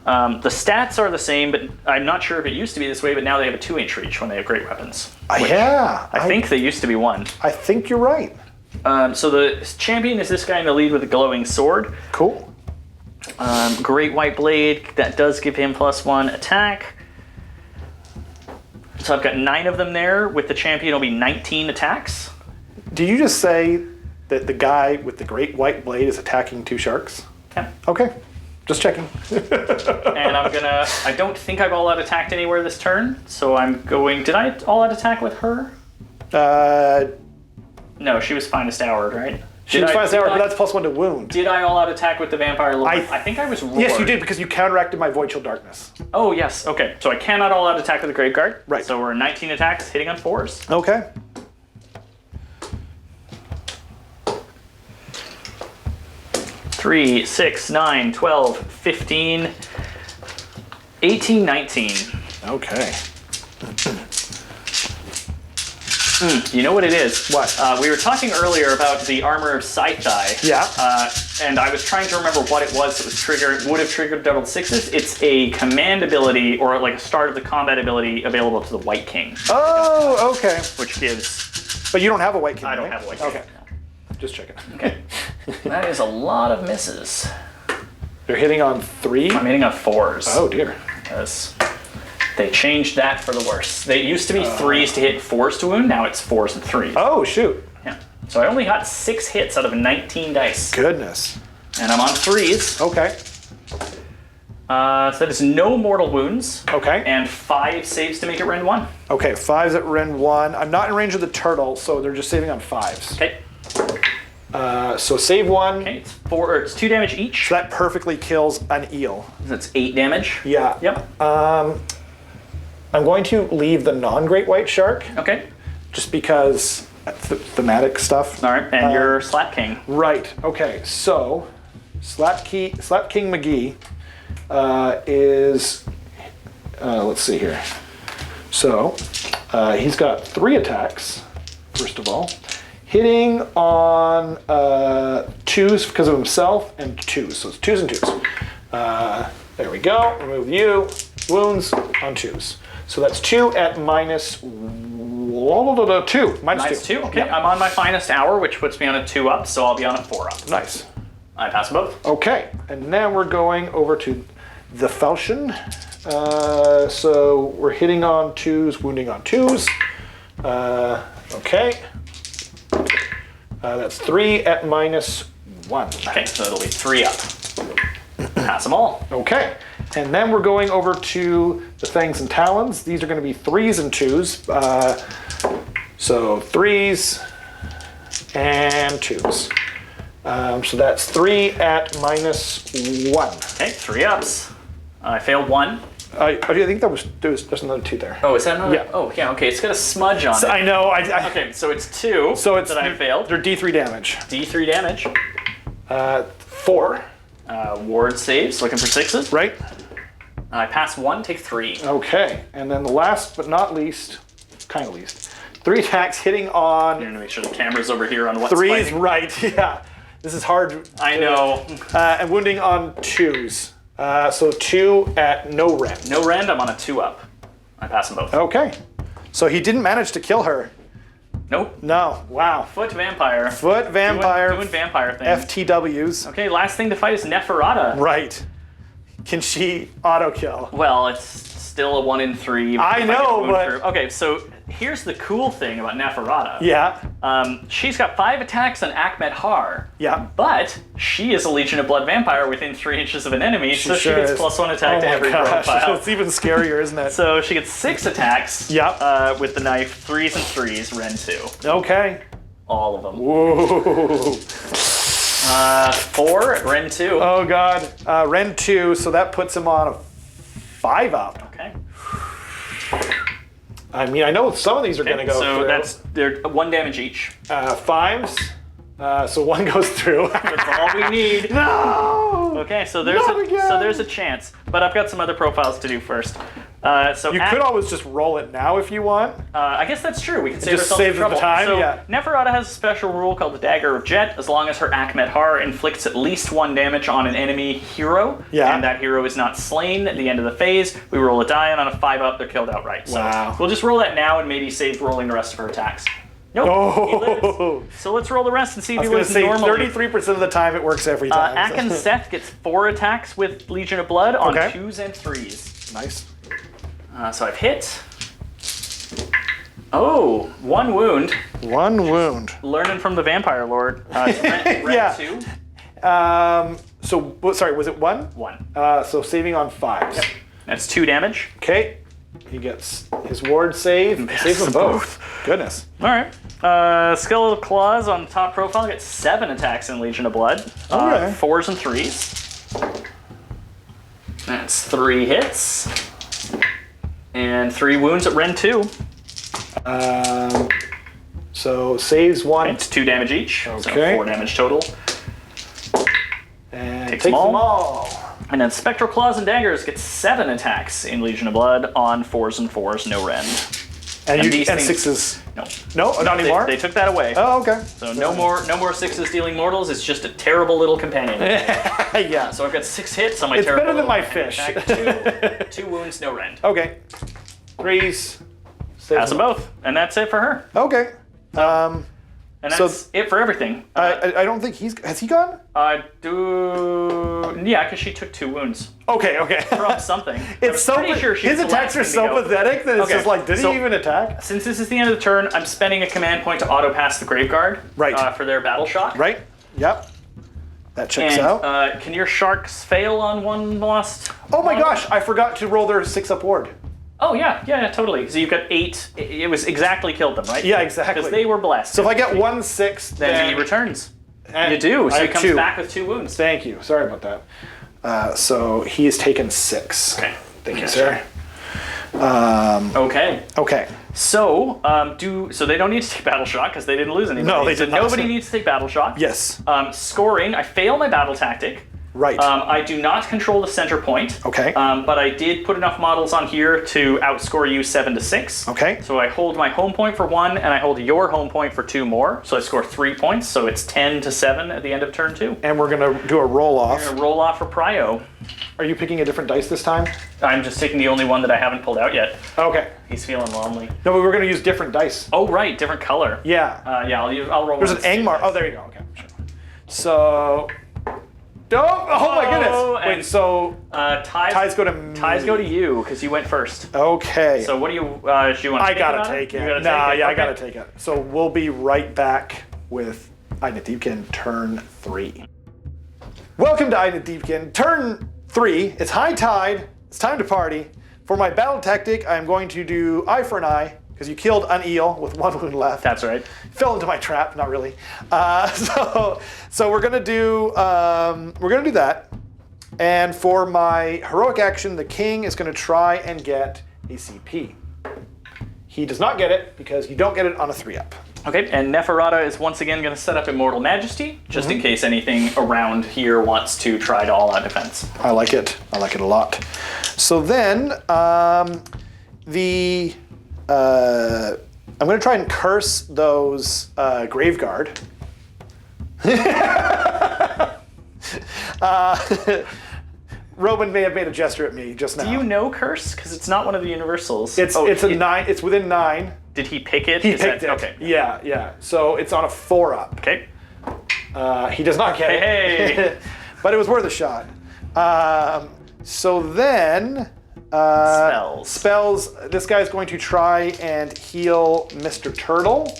Speaker 3: The stats are the same, but I'm not sure if it used to be this way, but now they have a 2-inch reach when they have great weapons.
Speaker 2: Yeah.
Speaker 3: I think they used to be 1.
Speaker 2: I think you're right.
Speaker 3: So the champion is this guy in the lead with a glowing sword.
Speaker 2: Cool.
Speaker 3: Great White Blade, that does give him +1 attack. So I've got 9 of them there. With the champion, it'll be 19 attacks.
Speaker 2: Did you just say that the guy with the great white blade is attacking 2 sharks?
Speaker 3: Yeah.
Speaker 2: Okay. Just checking.
Speaker 3: And I don't think I've all-out attacked anywhere this turn, so I'm going, did I all-out attack with her? No, she was finest hour, right?
Speaker 2: She was finest hour, but that's +1 to wound.
Speaker 3: Did I all-out attack with the Vampire Lord? I think I was Roar.
Speaker 2: Yes, you did, because you counteracted my Void Chill Darkness.
Speaker 3: Oh, yes, okay. So I cannot all-out attack with the Graveguard.
Speaker 2: Right.
Speaker 3: So we're 19 attacks, hitting on 4s.
Speaker 2: Okay.
Speaker 3: Three, 6, 9, 12, 15, 18, 19.
Speaker 2: Okay.
Speaker 3: You know what it is?
Speaker 2: What?
Speaker 3: We were talking earlier about the armor of Scythai.
Speaker 2: Yeah.
Speaker 3: And I was trying to remember what it was that would have triggered doubled 6s. It's a command ability, or like a start of the combat ability available to the White King.
Speaker 2: Oh, okay.
Speaker 3: Which gives...
Speaker 2: But you don't have a White King,
Speaker 3: I don't
Speaker 2: right?
Speaker 3: have a White King.
Speaker 2: Okay. Just checking.
Speaker 3: Okay. That is a lot of misses.
Speaker 2: You're hitting on 3?
Speaker 3: I'm hitting on 4s.
Speaker 2: Oh, dear.
Speaker 3: Because they changed that for the worse. They used to be 3s to hit, 4s to wound. Now it's 4s and 3s.
Speaker 2: Oh, shoot.
Speaker 3: Yeah. So I only got 6 hits out of 19 dice.
Speaker 2: Goodness.
Speaker 3: And I'm on 3s.
Speaker 2: Okay.
Speaker 3: So that is no mortal wounds.
Speaker 2: Okay.
Speaker 3: And 5 saves to make it Rend 1.
Speaker 2: Okay, 5's at Rend 1. I'm not in range of the turtle, so they're just saving on 5s.
Speaker 3: Okay.
Speaker 2: So save 1.
Speaker 3: Okay, it's 2 damage each.
Speaker 2: So that perfectly kills an eel.
Speaker 3: That's 8 damage.
Speaker 2: Yeah.
Speaker 3: Yep.
Speaker 2: I'm going to leave the non-great white shark,
Speaker 3: Okay.
Speaker 2: just because thematic stuff.
Speaker 3: All right, and your Slap King.
Speaker 2: Right. Okay. So, Slap King McGee is. Let's see here. So, he's got 3 attacks. First of all, hitting on 2s because of himself and 2s. So it's 2s and 2s. There we go. Remove you. Wounds on 2s. So that's 2 at -2.
Speaker 3: Minus 2. Okay,
Speaker 2: Yep.
Speaker 3: I'm on my finest hour, which puts me on a 2-up, so I'll be on a 4-up.
Speaker 2: Nice.
Speaker 3: I pass both.
Speaker 2: Okay, and now we're going over to the Falchion. So we're hitting on 2s, wounding on 2s. Okay. That's 3 at -1.
Speaker 3: Okay, so it'll be 3-up. Pass them all.
Speaker 2: Okay, and then we're going over to the Fangs and Talons. These are going to be 3s and 2s. So 3s and 2s. So that's 3 at -1.
Speaker 3: Okay, 3-ups. I failed 1.
Speaker 2: I think there's another 2 there.
Speaker 3: Oh, is that another?
Speaker 2: Yeah.
Speaker 3: Oh, yeah, okay, it's got a smudge on it.
Speaker 2: I know.
Speaker 3: Okay, so it's 2 that I failed.
Speaker 2: They're D3 damage.
Speaker 3: D3 damage.
Speaker 2: 4.
Speaker 3: Ward saves, looking for 6s.
Speaker 2: Right?
Speaker 3: I pass 1, take 3.
Speaker 2: Okay, and then the last but not least, kind of least, 3 attacks hitting on
Speaker 3: I'm gonna make sure the camera's over here on what's
Speaker 2: 3s.
Speaker 3: fighting.
Speaker 2: Right? Yeah, this is hard.
Speaker 3: I know.
Speaker 2: And wounding on 2s. So 2 at no rend.
Speaker 3: No rend, I'm on a 2-up. I pass them both.
Speaker 2: Okay. So he didn't manage to kill her.
Speaker 3: Nope.
Speaker 2: No. Wow.
Speaker 3: Foot vampire.
Speaker 2: Foot vampire.
Speaker 3: Doing vampire things.
Speaker 2: FTWs.
Speaker 3: Okay, last thing to fight is Neferata.
Speaker 2: Right. Can she auto kill?
Speaker 3: Well, it's still a 1 in 3.
Speaker 2: I know, but...
Speaker 3: Okay, so here's the cool thing about Neferata.
Speaker 2: Yeah.
Speaker 3: She's got 5 attacks on Akhmet Har.
Speaker 2: Yeah.
Speaker 3: But she is a Legion of Blood vampire within 3 inches of an enemy, so she
Speaker 2: sure
Speaker 3: gets
Speaker 2: is.
Speaker 3: +1 attack to every profile.
Speaker 2: It's even scarier, isn't it?
Speaker 3: So she gets 6 attacks
Speaker 2: Yep.
Speaker 3: with the knife, 3s and 3s, Ren 2.
Speaker 2: Okay.
Speaker 3: All of them.
Speaker 2: Whoa.
Speaker 3: 4 at Ren 2.
Speaker 2: Oh god. Ren 2, so that puts him on a 5 up.
Speaker 3: Okay.
Speaker 2: I mean, I know some of these are going to go through.
Speaker 3: So they're 1 damage each.
Speaker 2: 5s. So 1 goes through.
Speaker 3: That's all we need.
Speaker 2: No!
Speaker 3: Okay, so
Speaker 2: Not again!
Speaker 3: there's a chance, but I've got some other profiles to do first.
Speaker 2: You could always just roll it now if you want.
Speaker 3: I guess that's true. We can save
Speaker 2: just
Speaker 3: ourselves
Speaker 2: save
Speaker 3: the
Speaker 2: the
Speaker 3: trouble.
Speaker 2: time,
Speaker 3: So
Speaker 2: yeah.
Speaker 3: Neferata has a special rule called the Dagger of Jet. As long as her Akhmet Har inflicts at least 1 damage on an enemy hero,
Speaker 2: Yeah.
Speaker 3: and that hero is not slain at the end of the phase, we roll a die, and on a 5 up, they're killed outright. So
Speaker 2: Wow.
Speaker 3: we'll just roll that now and maybe save rolling the rest of her attacks. Nope, he
Speaker 2: Oh!
Speaker 3: lives. So let's roll the rest and see if
Speaker 2: I
Speaker 3: he
Speaker 2: was
Speaker 3: lives
Speaker 2: going to say
Speaker 3: normally.
Speaker 2: 33% of the time it works every time.
Speaker 3: Akin Seth gets 4 attacks with Legion of Blood on
Speaker 2: Okay.
Speaker 3: 2s and 3s.
Speaker 2: Nice.
Speaker 3: So I've hit. Oh, 1 wound.
Speaker 2: 1 wound.
Speaker 3: Learning from the Vampire Lord. It's Ren
Speaker 2: Yeah.
Speaker 3: 2.
Speaker 2: Sorry, was it 1?
Speaker 3: 1.
Speaker 2: So saving on 5s.
Speaker 3: That's 2 damage.
Speaker 2: Okay. He gets his ward save. Saves them both. Goodness.
Speaker 3: All right. Skeletal Claws on the top profile gets 7 attacks in Legion of Blood.
Speaker 2: Okay.
Speaker 3: 4s and 3s. That's 3 hits. And 3 wounds at Ren 2.
Speaker 2: So saves 1.
Speaker 3: It's 2 damage each. So
Speaker 2: Okay.
Speaker 3: 4 damage total.
Speaker 2: And
Speaker 3: Takes
Speaker 2: takes
Speaker 3: them
Speaker 2: them
Speaker 3: all.
Speaker 2: all.
Speaker 3: And then Spectral Claws and Daggers gets 7 attacks in Legion of Blood on 4s and 4s, no Ren.
Speaker 2: And
Speaker 3: these things-
Speaker 2: 6s.
Speaker 3: No.
Speaker 2: No, not anymore?
Speaker 3: They took that away.
Speaker 2: Oh, okay.
Speaker 3: So no more 6s dealing mortals. It's just a terrible little companion.
Speaker 2: Yeah.
Speaker 3: So I've got 6 hits on my
Speaker 2: It's
Speaker 3: terrible
Speaker 2: better than
Speaker 3: little
Speaker 2: my
Speaker 3: companion
Speaker 2: fish.
Speaker 3: attack. 2 wounds, no Rend.
Speaker 2: Okay. 3s.
Speaker 3: Pass them both, and that's it for her.
Speaker 2: Okay.
Speaker 3: And
Speaker 2: So-
Speaker 3: that's it for everything.
Speaker 2: I don't think has he gone?
Speaker 3: Yeah, because she took 2 wounds
Speaker 2: Okay.
Speaker 3: from something.
Speaker 2: It's
Speaker 3: I'm pretty sure she
Speaker 2: his
Speaker 3: was the
Speaker 2: attacks
Speaker 3: last
Speaker 2: are
Speaker 3: thing
Speaker 2: so
Speaker 3: to go.
Speaker 2: pathetic that it's
Speaker 3: Okay,
Speaker 2: just like, did
Speaker 3: so-
Speaker 2: he even attack?
Speaker 3: Since this is the end of the turn, I'm spending a command point to auto pass the Graveguard.
Speaker 2: Right.
Speaker 3: For their battle shock.
Speaker 2: Right. Yep. That checks
Speaker 3: And
Speaker 2: out.
Speaker 3: can your sharks fail on 1 lost?
Speaker 2: Oh my
Speaker 3: model?
Speaker 2: gosh! I forgot to roll their 6-up ward.
Speaker 3: Oh yeah, totally. So you've got 8. It was exactly killed them, right?
Speaker 2: Yeah, exactly.
Speaker 3: Because they were blessed.
Speaker 2: So if I get 1 6,
Speaker 3: then he returns.
Speaker 2: and
Speaker 3: You do. So
Speaker 2: I
Speaker 3: he
Speaker 2: have
Speaker 3: comes
Speaker 2: 2.
Speaker 3: back with 2 wounds.
Speaker 2: Thank you. Sorry about that. So he has taken 6.
Speaker 3: Okay.
Speaker 2: Thank you, sir.
Speaker 3: Okay.
Speaker 2: Okay.
Speaker 3: So so they don't need to take battle shock because they didn't lose anybody.
Speaker 2: No, they
Speaker 3: So
Speaker 2: did not.
Speaker 3: Nobody needs to take battle shock.
Speaker 2: Yes.
Speaker 3: Scoring. I fail my battle tactic.
Speaker 2: Right.
Speaker 3: I do not control the center point.
Speaker 2: Okay.
Speaker 3: But I did put enough models on here to outscore you 7 to 6.
Speaker 2: Okay.
Speaker 3: So I hold my home point for 1, and I hold your home point for 2 more. So I score 3 points. So it's 10 to 7 at the end of turn 2.
Speaker 2: And we're gonna do a roll
Speaker 3: I'm
Speaker 2: off.
Speaker 3: gonna roll off for Prio.
Speaker 2: Are you picking a different dice this time?
Speaker 3: I'm just taking the only one that I haven't pulled out yet.
Speaker 2: Okay.
Speaker 3: He's feeling lonely.
Speaker 2: No, but we're gonna use different dice.
Speaker 3: Oh right, different color.
Speaker 2: Yeah.
Speaker 3: I'll roll.
Speaker 2: There's an
Speaker 3: one and see.
Speaker 2: Angmar. Oh, there you go. Okay. Sure. So. Oh my goodness.
Speaker 3: and-
Speaker 2: Wait. So
Speaker 3: Ties
Speaker 2: go to me.
Speaker 3: Ties go to you because you went first.
Speaker 2: Okay.
Speaker 3: So what do you do? You want?
Speaker 2: I
Speaker 3: to
Speaker 2: gotta take it.
Speaker 3: You gotta
Speaker 2: Nah,
Speaker 3: take it?
Speaker 2: yeah, I
Speaker 3: Okay.
Speaker 2: gotta take it. So we'll be right back with Idoneth Deepkin turn 3. Welcome to Idoneth Deepkin turn 3. It's high tide. It's time to party. For my battle tactic, I'm going to do eye for an eye because you killed an eel with 1 wound left.
Speaker 3: That's right.
Speaker 2: Fell into my trap, not really. So we're gonna do that. And for my heroic action, the king is gonna try and get a CP. He does not get it because you don't get it on a 3-up.
Speaker 3: Okay, and Neferata is once again going to set up Immortal Majesty, just in case anything around here wants to try to all-out defense.
Speaker 2: I like it. I like it a lot. So then, I'm gonna try and curse those Graveguard. Roman may have made a gesture at me just now.
Speaker 3: Do you know curse? Because it's not one of the universals.
Speaker 2: It's a 9. It's within 9.
Speaker 3: Did he pick it?
Speaker 2: He picked it.
Speaker 3: Okay.
Speaker 2: Yeah. So it's on a 4-up.
Speaker 3: Okay.
Speaker 2: He does not get it.
Speaker 3: Hey.
Speaker 2: But it was worth a shot. So then... Spells. This guy's going to try and heal Mr. Turtle.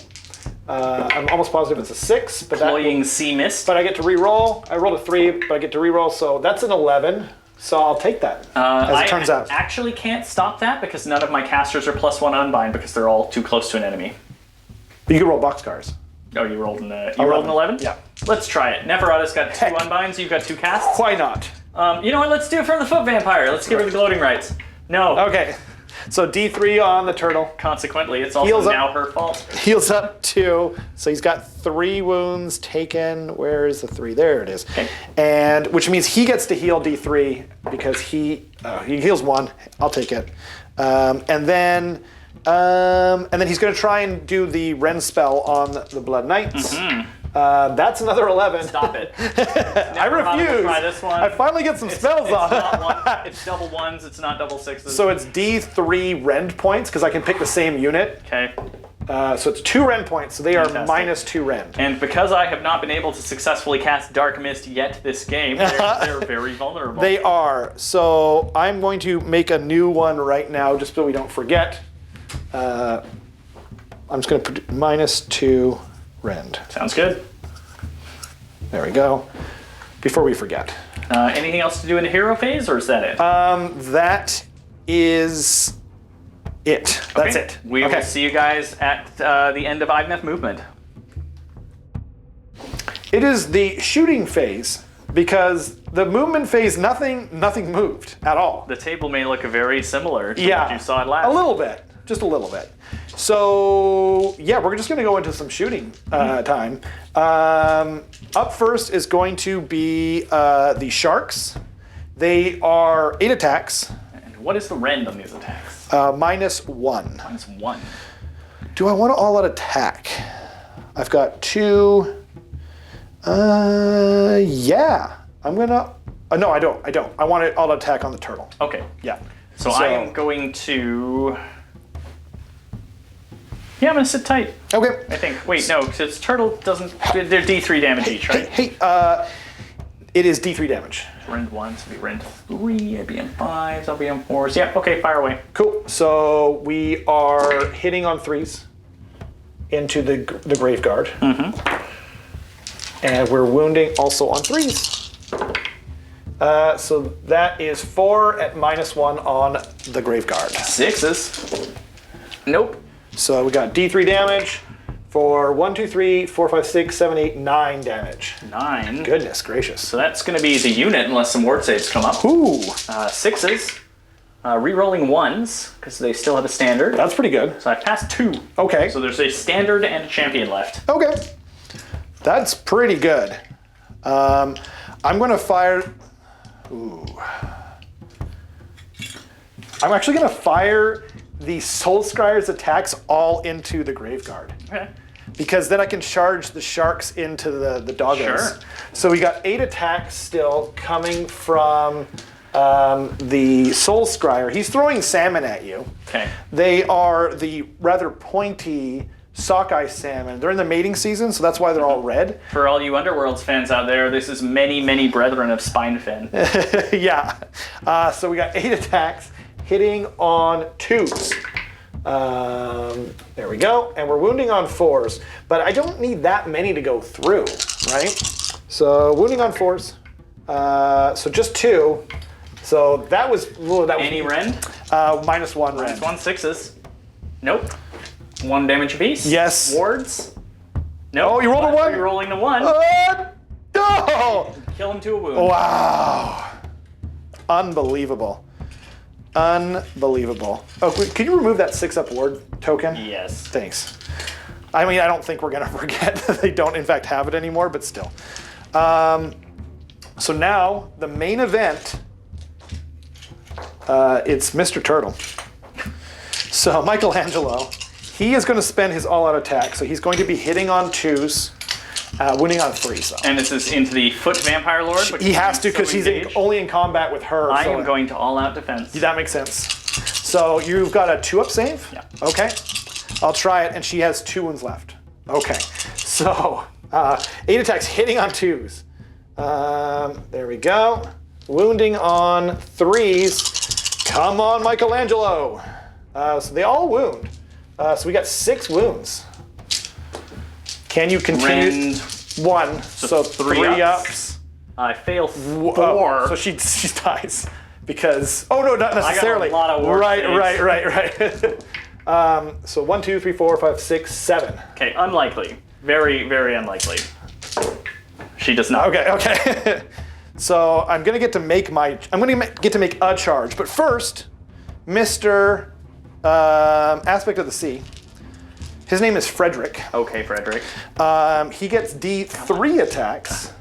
Speaker 2: I'm almost positive it's a 6. But
Speaker 3: Cloying Sea Mist.
Speaker 2: But I get to re-roll. I rolled a 3, but I get to re-roll, so that's an 11. So I'll take that, as it turns out.
Speaker 3: I actually can't stop that because none of my casters are +1 unbind because they're all too close to an enemy.
Speaker 2: You can roll boxcars.
Speaker 3: Oh, you rolled an 11?
Speaker 2: Yeah.
Speaker 3: Let's try it. Neferata's got 2 unbinds, you've got 2 casts.
Speaker 2: Why not?
Speaker 3: You know what, let's do it from the Foot Vampire. Let's give her the gloating rights. No.
Speaker 2: Okay. So D3 on the turtle.
Speaker 3: Consequently, it's also now her fault.
Speaker 2: Heals up 2. So he's got 3 wounds taken. Where is the 3? There it is.
Speaker 3: Okay.
Speaker 2: And which means he gets to heal D3 because he heals 1. I'll take it. And then he's going to try and do the Ren spell on the Blood Knights. Mm-hmm. That's another 11.
Speaker 3: Stop it.
Speaker 2: I refuse.
Speaker 3: Try this one.
Speaker 2: I finally get some spells on.
Speaker 3: It's double 1s, it's not double 6s.
Speaker 2: So it's D3 rend points because I can pick the same unit.
Speaker 3: Okay.
Speaker 2: So it's 2 rend points, so they are
Speaker 3: Fantastic.
Speaker 2: -2 rend.
Speaker 3: And because I have not been able to successfully cast Dark Mist yet this game, they're very vulnerable.
Speaker 2: They are. So I'm going to make a new one right now just so we don't forget. I'm just going to put -2 rend.
Speaker 3: Sounds good.
Speaker 2: There we go. Before we forget.
Speaker 3: Anything else to do in the hero phase, or is that it?
Speaker 2: That is it. That's
Speaker 3: Okay.
Speaker 2: it.
Speaker 3: We will see you guys at the end of Idoneth movement.
Speaker 2: It is the shooting phase because the movement phase, nothing moved at all.
Speaker 3: The table may look very similar to what you saw last.
Speaker 2: A little bit. Just a little bit. So, yeah, we're just going to go into some shooting time. Up first is going to be the Sharks. They are 8 attacks.
Speaker 3: And what is the rend on these attacks?
Speaker 2: -1.
Speaker 3: -1.
Speaker 2: Do I want to all-out attack? I've got 2. Yeah. I'm going to... no, I don't. I want to all-out attack on the turtle.
Speaker 3: Okay.
Speaker 2: Yeah.
Speaker 3: So I am going to... Yeah, I'm going to sit tight.
Speaker 2: Okay.
Speaker 3: I think. Wait, no, because turtle doesn't... They're D3 damage each, right?
Speaker 2: Hey, it is D3 damage.
Speaker 3: Rend 1, so be Rend 3, I'd be on 5s, I'll be on 4s. Yeah, okay, fire away.
Speaker 2: Cool. So we are hitting on 3s into the Grave Guard. Mm-hmm. And we're wounding also on 3s. So that is 4 at -1 on the Grave Guard.
Speaker 3: 6s. Nope.
Speaker 2: So we got D3 damage for 1, 2, 3, 4, 5, 6, 7, 8, 9 damage.
Speaker 3: 9.
Speaker 2: Goodness gracious.
Speaker 3: So that's going to be the unit unless some ward saves come up.
Speaker 2: Ooh.
Speaker 3: 6s. Re-rolling 1s, because they still have a standard.
Speaker 2: That's pretty good.
Speaker 3: So I passed 2.
Speaker 2: Okay.
Speaker 3: So there's a standard and a champion left.
Speaker 2: Okay. That's pretty good. I'm going to fire... Ooh. I'm actually going to fire the Soul Scryer's attacks all into the Grave Guard.
Speaker 3: Okay.
Speaker 2: Because then I can charge the Sharks into the doggos.
Speaker 3: Sure.
Speaker 2: So we got 8 attacks still coming from the Soul Scryer. He's throwing salmon at you.
Speaker 3: Okay.
Speaker 2: They are the rather pointy sockeye salmon. They're in the mating season, so that's why they're all red.
Speaker 3: For all you Underworlds fans out there, this is many, many brethren of Spinefin.
Speaker 2: Yeah. So we got 8 attacks hitting on 2s. There we go. And we're wounding on 4s. But I don't need that many to go through, right? So wounding on 4s. So just 2. So that was...
Speaker 3: Any rend?
Speaker 2: -1 rend.
Speaker 3: -1 6s. Nope. 1 damage apiece.
Speaker 2: Yes.
Speaker 3: Wards. Nope.
Speaker 2: Oh, you rolled a 1?
Speaker 3: You're rolling the 1.
Speaker 2: No!
Speaker 3: Kill him to a wound.
Speaker 2: Wow. Unbelievable. Unbelievable. Oh, can you remove that 6-up ward token?
Speaker 3: Yes.
Speaker 2: Thanks. I mean, I don't think we're going to forget that they don't, in fact, have it anymore, but still. So now, the main event, it's Mr. Turtle. So Michelangelo, he is going to spend his all-out attack. So he's going to be hitting on 2s. Wounding on 3, so.
Speaker 3: And this is into the foot vampire lord. Which
Speaker 2: He has to because
Speaker 3: so
Speaker 2: he's only in combat with her.
Speaker 3: I
Speaker 2: so
Speaker 3: am going to all-out defense.
Speaker 2: that makes sense. So you've got a 2-up save?
Speaker 3: Yeah.
Speaker 2: Okay. I'll try it, and she has 2 wounds left. Okay. So 8 attacks hitting on 2s. There we go. Wounding on 3s. Come on, Michelangelo. So they all wound. So we got 6 wounds. Can you continue?
Speaker 3: Rend
Speaker 2: 1. So 3 ups.
Speaker 3: I fail 4.
Speaker 2: So she dies because. Oh no, not necessarily.
Speaker 3: I got a lot of war
Speaker 2: Right. So 1, 2, 3, 4, 5, 6, 7.
Speaker 3: Okay, unlikely. Very, very unlikely. She does not.
Speaker 2: Okay. So I'm gonna get to make a charge, but first, Mr. Aspect of the Sea. His name is Frederick.
Speaker 3: Okay, Frederick.
Speaker 2: He gets D3 attacks,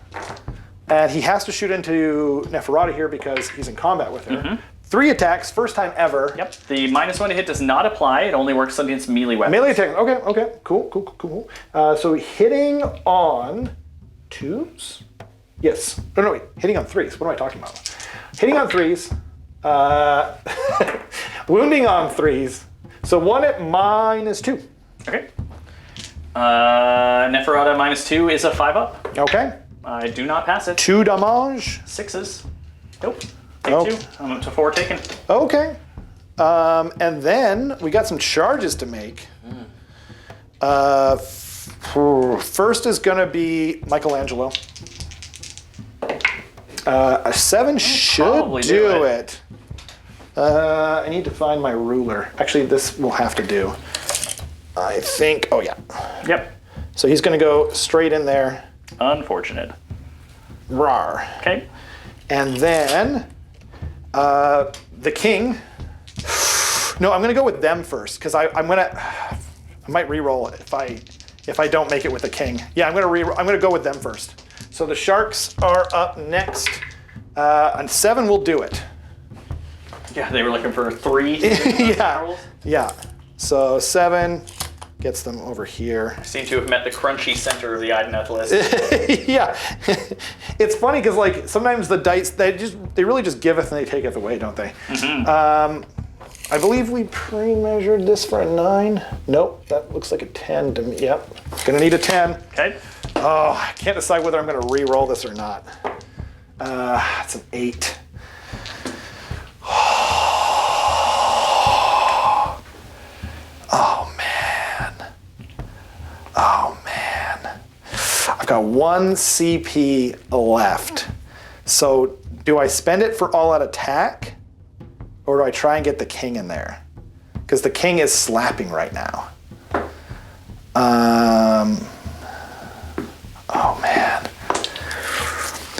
Speaker 2: and he has to shoot into Neferata here because he's in combat with her. 3 attacks, first time ever.
Speaker 3: Yep. The -1 to hit does not apply. It only works against melee weapons.
Speaker 2: Melee attack. Okay. Cool. So hitting on 2s? Yes. No, wait. Hitting on 3s. What am I talking about? Hitting on 3s. Wounding on 3s. So 1 at -2.
Speaker 3: Okay. Neferata -2 is a 5-up.
Speaker 2: Okay.
Speaker 3: I do not pass it.
Speaker 2: 2 damage.
Speaker 3: 6s. Nope. Take
Speaker 2: Oh.
Speaker 3: 2. I'm up to 4 taken.
Speaker 2: Okay. And then we got some charges to make. First is going to be Michelangelo. A 7 should
Speaker 3: probably
Speaker 2: do it. I need to find my ruler. Actually, this will have to do. I think. Oh, yeah.
Speaker 3: Yep.
Speaker 2: So he's going to go straight in there.
Speaker 3: Unfortunate.
Speaker 2: Rar.
Speaker 3: Okay.
Speaker 2: And then the king. No, I'm going to go with them first because I might re-roll it if I don't make it with the king. Yeah, I'm going to go with them first. So the sharks are up next. And 7 will do it.
Speaker 3: Yeah, they were looking for 3.
Speaker 2: Yeah. So 7 gets them over here.
Speaker 3: Seem to have met the crunchy center of the Idoneth list.
Speaker 2: Yeah. It's funny because like sometimes the dice they really just giveth and they taketh away, don't they? I believe we pre-measured this for a 9. Nope, that looks like a 10 to me. Yep. Gonna need a 10.
Speaker 3: Okay.
Speaker 2: Oh, I can't decide whether I'm gonna re-roll this or not. It's an 8. Oh man. I've got 1 CP left. So do I spend it for all out attack? Or do I try and get the king in there? Because the king is slapping right now. Oh man.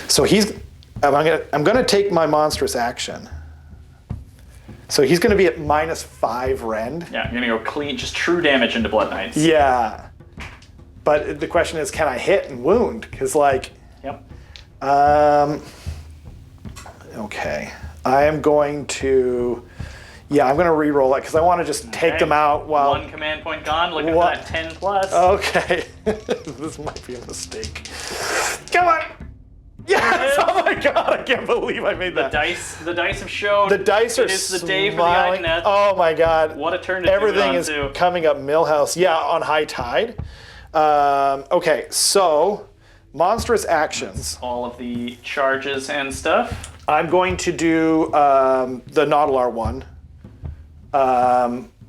Speaker 2: So I'm gonna take my monstrous action. So he's gonna be at -5 rend.
Speaker 3: Yeah, I'm gonna go clean, just true damage into Blood Knights.
Speaker 2: Yeah. But the question is, can I hit and wound? Because like,
Speaker 3: Yep.
Speaker 2: Okay. I am going to, I'm going to re-roll it because I want to just take them out while.
Speaker 3: 1 command point gone, looking for that 10 plus.
Speaker 2: Okay. This might be a mistake. Come on! Yes! Oh my god, I can't believe I made that.
Speaker 3: The dice have shown.
Speaker 2: The dice are
Speaker 3: It is the day for the
Speaker 2: smiling.
Speaker 3: Idoneth.
Speaker 2: Oh my god.
Speaker 3: What a turn to
Speaker 2: Everything
Speaker 3: do it
Speaker 2: is
Speaker 3: on, too.
Speaker 2: coming up Millhouse. Yeah, on high tide. Okay, so monstrous actions.
Speaker 3: All of the charges and stuff.
Speaker 2: I'm going to do the Nautilus one.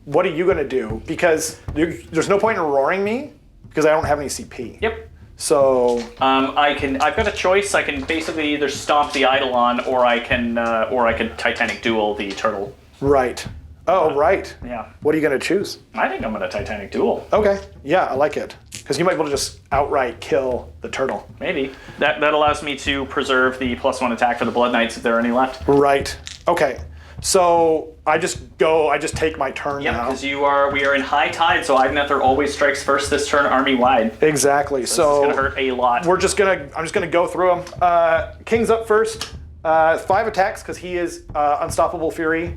Speaker 2: What are you going to do? Because there's no point in roaring me because I don't have any CP.
Speaker 3: Yep.
Speaker 2: So
Speaker 3: I've got a choice. I can basically either stomp the Eidolon or I can Titanic Duel the turtle.
Speaker 2: right. Oh, right.
Speaker 3: Yeah.
Speaker 2: What are you going to choose?
Speaker 3: I think I'm gonna Titanic Duel.
Speaker 2: Okay. Yeah, I like it. Because you might be able to just outright kill the turtle.
Speaker 3: Maybe. That allows me to preserve the +1 attack for the Blood Knights if there are any left.
Speaker 2: Right. Okay. So I just take my turn
Speaker 3: Yeah,
Speaker 2: now.
Speaker 3: because we are in high tide, so Idoneth always strikes first this turn army wide.
Speaker 2: Exactly. So
Speaker 3: it's gonna hurt a lot.
Speaker 2: I'm just gonna go through them. King's up first. 5 attacks because he is unstoppable fury,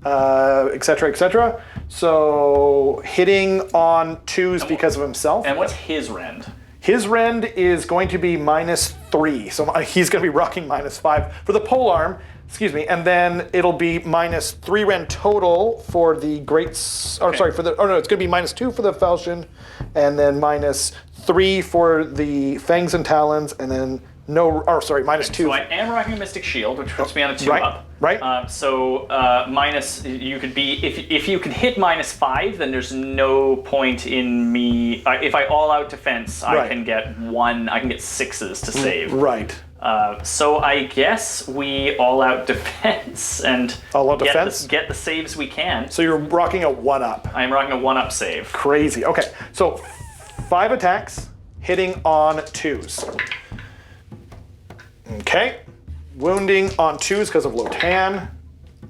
Speaker 2: etc., etc. So hitting on 2s because of himself.
Speaker 3: And what's his rend?
Speaker 2: His rend is going to be -3, so he's going to be rocking -5 for the polearm. Excuse me, and then it'll be -3 rend total for the it's going to be -2 for the falchion, and then -3 for the fangs and talons, and then -2.
Speaker 3: So I am rocking a Mystic Shield, which puts me on a 2 up.
Speaker 2: Right.
Speaker 3: Minus, you could be, if you could hit -5, then there's no point in me, if I all out defense, I can get 6s to save.
Speaker 2: Right.
Speaker 3: So I guess we all out defense and get the saves we can.
Speaker 2: So you're rocking a 1-up.
Speaker 3: I am rocking a 1-up save.
Speaker 2: Crazy. Okay, so 5 attacks hitting on 2s. Okay, wounding on 2s because of Lotan.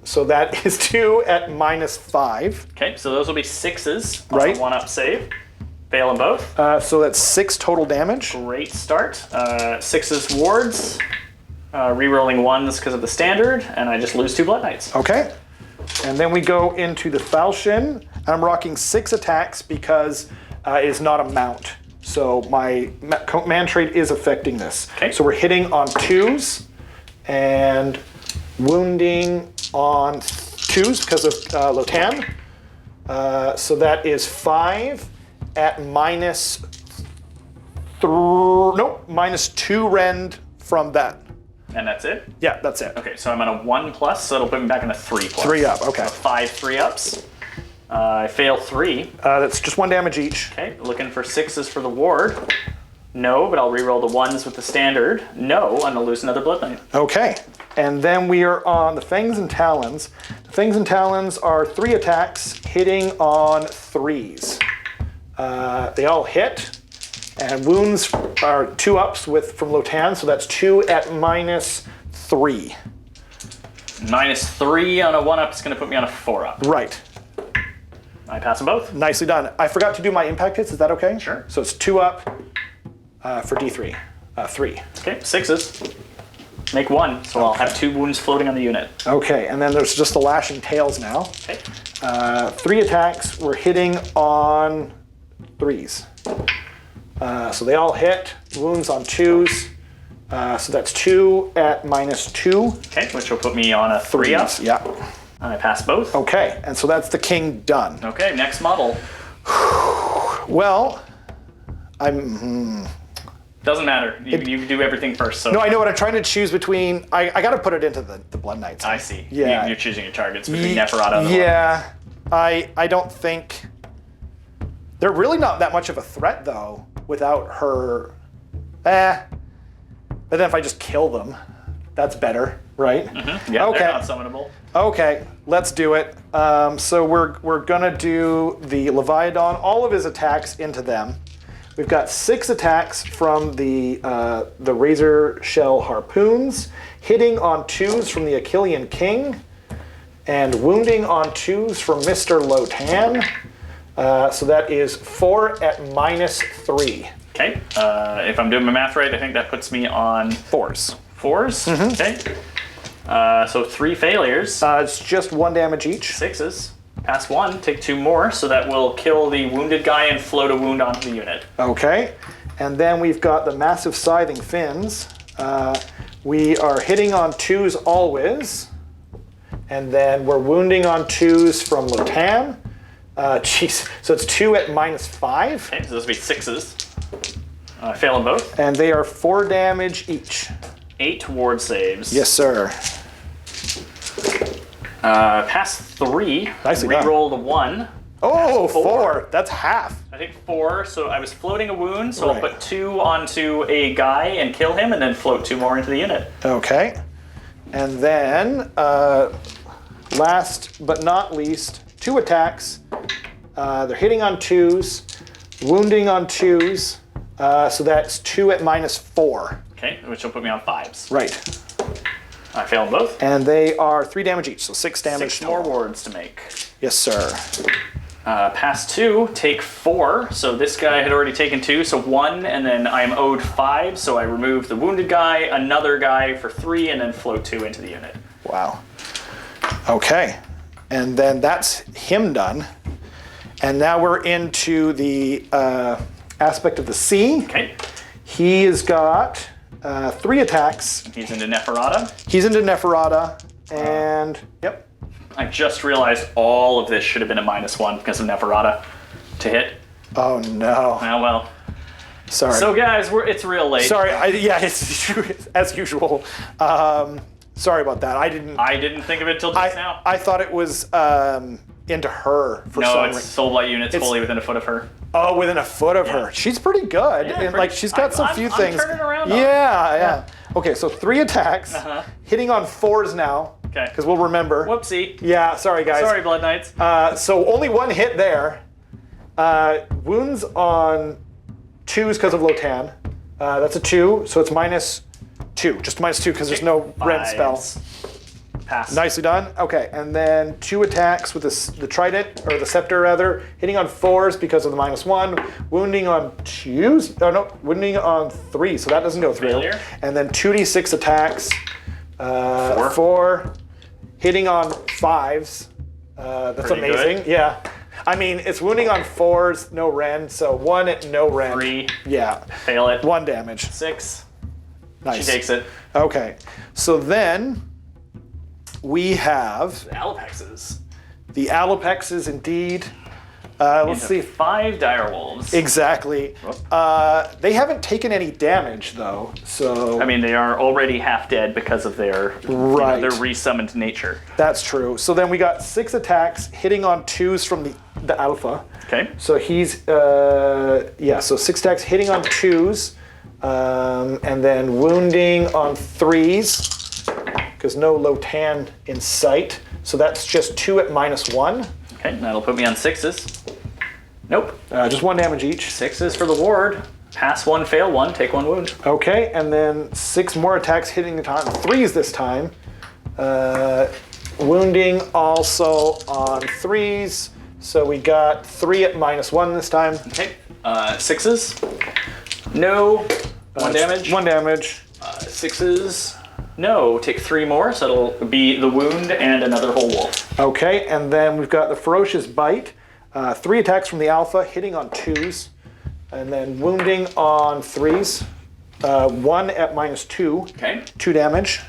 Speaker 2: So that is 2 at -5.
Speaker 3: Okay, so those will be 6s on
Speaker 2: Right.
Speaker 3: a 1-up save. Fail them both.
Speaker 2: So that's 6 total damage.
Speaker 3: Great start. 6s wards. Rerolling 1s because of the standard, and I just lose 2 Blood Knights.
Speaker 2: Okay, and then we go into the falchion. I'm rocking 6 attacks because it is not a mount. So my command trait is affecting this.
Speaker 3: Okay.
Speaker 2: So we're hitting on 2s and wounding on 2s because of Lotan. So that is 5 at -2 rend from that.
Speaker 3: And that's it?
Speaker 2: Yeah, that's it.
Speaker 3: Okay, so I'm on a 1+, so it'll put me back on a 3+.
Speaker 2: 3 up, okay.
Speaker 3: So 5 3-ups. I fail 3.
Speaker 2: That's just 1 damage each.
Speaker 3: Okay, looking for 6s for the ward. No, but I'll reroll the 1s with the standard. No, I'm gonna lose another Blood Knight.
Speaker 2: Okay, and then we are on the Fangs and Talons. The Fangs and Talons are 3 attacks hitting on 3s. They all hit, and wounds are 2-ups from Lotan, so that's 2 at -3.
Speaker 3: -3 on a 1-up is gonna put me on a 4-up.
Speaker 2: Right.
Speaker 3: I pass them both.
Speaker 2: Nicely done. I forgot to do my impact hits. Is that okay?
Speaker 3: Sure.
Speaker 2: So it's 2 up for D3. 3.
Speaker 3: Okay, 6s. Make 1, so I'll have 2 wounds floating on the unit.
Speaker 2: Okay, and then there's just the lashing tails now.
Speaker 3: Okay.
Speaker 2: 3 attacks. We're hitting on 3s. So they all hit. Wounds on 2s. So that's 2 at -2.
Speaker 3: Okay, which will put me on a 3-up.
Speaker 2: Yeah.
Speaker 3: I pass both.
Speaker 2: Okay, and so that's the king done.
Speaker 3: Okay, next model.
Speaker 2: Well,
Speaker 3: Doesn't matter. You do everything first. So
Speaker 2: no, I know what I'm trying to choose between. I got to put it into the Blood Knights.
Speaker 3: I see.
Speaker 2: Yeah.
Speaker 3: You're choosing your targets between Neferata and the
Speaker 2: Yeah. I don't think they're really not that much of a threat though without her. But then if I just kill them, that's better, right?
Speaker 3: Yeah,
Speaker 2: okay.
Speaker 3: they're not summonable.
Speaker 2: Okay, let's do it. So we're gonna do the Leviathan, all of his attacks into them. We've got 6 attacks from the Razor Shell Harpoons, hitting on 2s from the Achillean King, and wounding on 2s from Mr. Lotan. So that is 4 at -3.
Speaker 3: Okay, if I'm doing my math right, I think that puts me on
Speaker 2: 4s.
Speaker 3: 4s. Okay. So 3 failures.
Speaker 2: It's just 1 damage each.
Speaker 3: 6s. Pass 1, take 2 more, so that will kill the wounded guy and float a wound onto the unit.
Speaker 2: Okay, and then we've got the massive scything fins. We are hitting on 2s always, and then we're wounding on 2s from Lotan. Jeez, so it's 2 at -5.
Speaker 3: Okay, so those will be 6s. I fail them both.
Speaker 2: And they are 4 damage each.
Speaker 3: 8 ward saves.
Speaker 2: Yes, sir.
Speaker 3: Pass 3.
Speaker 2: Nicely done.
Speaker 3: Reroll the 1.
Speaker 2: Oh,
Speaker 3: Pass 4.
Speaker 2: 4. That's half.
Speaker 3: I think 4, so I was floating a wound, so
Speaker 2: Right.
Speaker 3: I'll put 2 onto a guy and kill him, and then float 2 more into the unit.
Speaker 2: Okay. And then, last but not least, 2 attacks. They're hitting on 2s, wounding on 2s, so that's 2 at -4.
Speaker 3: Okay, which will put me on 5s.
Speaker 2: Right.
Speaker 3: I failed both.
Speaker 2: And they are 3 damage each, so 6 damage
Speaker 3: 6 more
Speaker 2: total.
Speaker 3: wards to make.
Speaker 2: Yes, sir.
Speaker 3: Pass 2, take 4. So this guy had already taken 2, so 1, and then I am owed 5, so I remove the wounded guy, another guy for 3, and then float 2 into the unit.
Speaker 2: Wow. Okay. And then that's him done. And now we're into the aspect of the sea.
Speaker 3: Okay.
Speaker 2: He has got 3 attacks.
Speaker 3: He's into Neferata.
Speaker 2: He's into Neferata, and yep.
Speaker 3: I just realized all of this should have been a -1 because of Neferata to hit.
Speaker 2: Oh no.
Speaker 3: Oh well.
Speaker 2: Sorry.
Speaker 3: So guys, it's real late.
Speaker 2: Sorry. It's as usual. Sorry about that. I didn't
Speaker 3: think of it till just now.
Speaker 2: I thought it was into her for some reason.
Speaker 3: No, it's Soulblight units fully within a foot of her.
Speaker 2: Oh, within a foot of her. She's pretty good.
Speaker 3: Yeah,
Speaker 2: and like she's got some few things.
Speaker 3: I'm turning around on
Speaker 2: yeah. Okay, so 3 attacks. Hitting on 4s now.
Speaker 3: Okay.
Speaker 2: Because we'll remember.
Speaker 3: Whoopsie.
Speaker 2: Yeah, sorry guys.
Speaker 3: Sorry, Blood Knights.
Speaker 2: So only 1 hit there. Wounds on 2s because of Lotan. That's a 2, so it's -2. Just -2 because there's no rend spell.
Speaker 3: Pass.
Speaker 2: Nicely done. Okay, and then 2 attacks with the trident, or the scepter rather, hitting on 4s because of the -1, wounding on 2s, wounding on 3, so that doesn't go through.
Speaker 3: Failure.
Speaker 2: And then 2d6 attacks, 4, hitting on 5s. That's
Speaker 3: Pretty
Speaker 2: amazing.
Speaker 3: good.
Speaker 2: Yeah. I mean, it's wounding on 4s, no rend, so 1 at no rend.
Speaker 3: 3.
Speaker 2: Yeah.
Speaker 3: Fail it.
Speaker 2: 1 damage.
Speaker 3: 6.
Speaker 2: Nice.
Speaker 3: She takes it.
Speaker 2: Okay, so then we have
Speaker 3: Alapexes.
Speaker 2: the Alapexes indeed. Let's see.
Speaker 3: 5 direwolves.
Speaker 2: Exactly. They haven't taken any damage though, so.
Speaker 3: I mean, they are already half dead because of their their resummoned nature.
Speaker 2: That's true. So then we got 6 attacks hitting on 2s from the alpha.
Speaker 3: Okay.
Speaker 2: So he's so 6 attacks hitting on 2s, and then wounding on 3s because no Lotan in sight. So that's just 2 at -1.
Speaker 3: Okay, that'll put me on 6s. Nope.
Speaker 2: Just 1 damage each.
Speaker 3: 6s for the ward. Pass 1, fail 1, take 1 wound.
Speaker 2: Okay, and then 6 more attacks hitting the time. 3s this time. Wounding also on 3s. So we got 3 at -1 this time.
Speaker 3: Okay. 6s. No. 1 damage.
Speaker 2: 1 damage.
Speaker 3: 6s. No. Take 3 more, so it'll be the wound and another whole wolf.
Speaker 2: Okay, and then we've got the Ferocious Bite. 3 attacks from the Alpha, hitting on 2s. And then wounding on 3s. 1 at -2.
Speaker 3: Okay.
Speaker 2: 2 damage.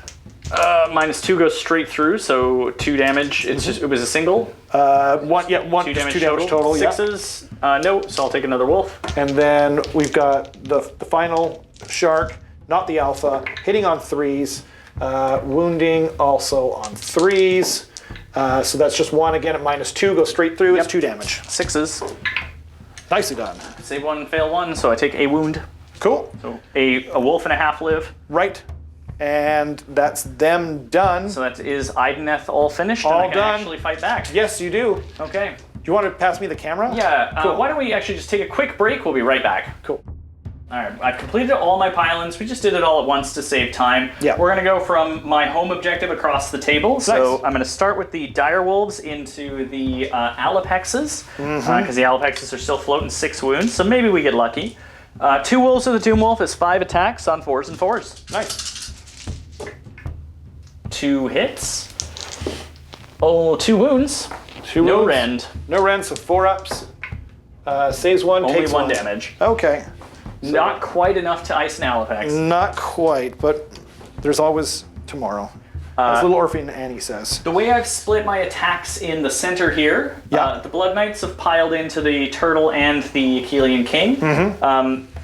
Speaker 3: -2 goes straight through, so 2 damage. It's just, it was a single.
Speaker 2: 2 damage total. Yeah.
Speaker 3: 6s. No, so I'll take another wolf.
Speaker 2: And then we've got the final shark, not the Alpha, hitting on 3s. Wounding also on 3s. So that's just 1 again at -2, goes straight through. It's 2 damage.
Speaker 3: 6s.
Speaker 2: Nicely done.
Speaker 3: Save 1, fail 1, so I take a wound.
Speaker 2: Cool.
Speaker 3: So a wolf and a half live.
Speaker 2: Right. And that's them done.
Speaker 3: So that is Idoneth all finished,
Speaker 2: All
Speaker 3: and I can
Speaker 2: done.
Speaker 3: actually fight back.
Speaker 2: Yes, you do.
Speaker 3: Okay.
Speaker 2: Do you want to pass me the camera?
Speaker 3: Yeah,
Speaker 2: Cool.
Speaker 3: why don't we actually just take a quick break? We'll be right back.
Speaker 2: Cool.
Speaker 3: All right, I've completed all my pylons. We just did it all at once to save time.
Speaker 2: Yeah.
Speaker 3: We're going to go from my home objective across the table. So
Speaker 2: Nice.
Speaker 3: I'm going to start with the direwolves into the Alapexes, because the Alapexes are still floating 6 wounds, so maybe we get lucky. 2 wolves of the Doom Wolf is 5 attacks on 4s and 4s.
Speaker 2: Nice.
Speaker 3: 2 hits. Oh, 2 wounds.
Speaker 2: 2
Speaker 3: No
Speaker 2: wounds.
Speaker 3: rend.
Speaker 2: No rend, so 4 ups. Saves 1,
Speaker 3: Only
Speaker 2: takes
Speaker 3: 1
Speaker 2: 1
Speaker 3: damage.
Speaker 2: Okay.
Speaker 3: Not quite enough to ice an Alapex.
Speaker 2: Not quite, but there's always tomorrow. As little Orphan Annie says.
Speaker 3: The way I've split my attacks in the center here,
Speaker 2: Yeah.
Speaker 3: the Blood Knights have piled into the Turtle and the Achillean King.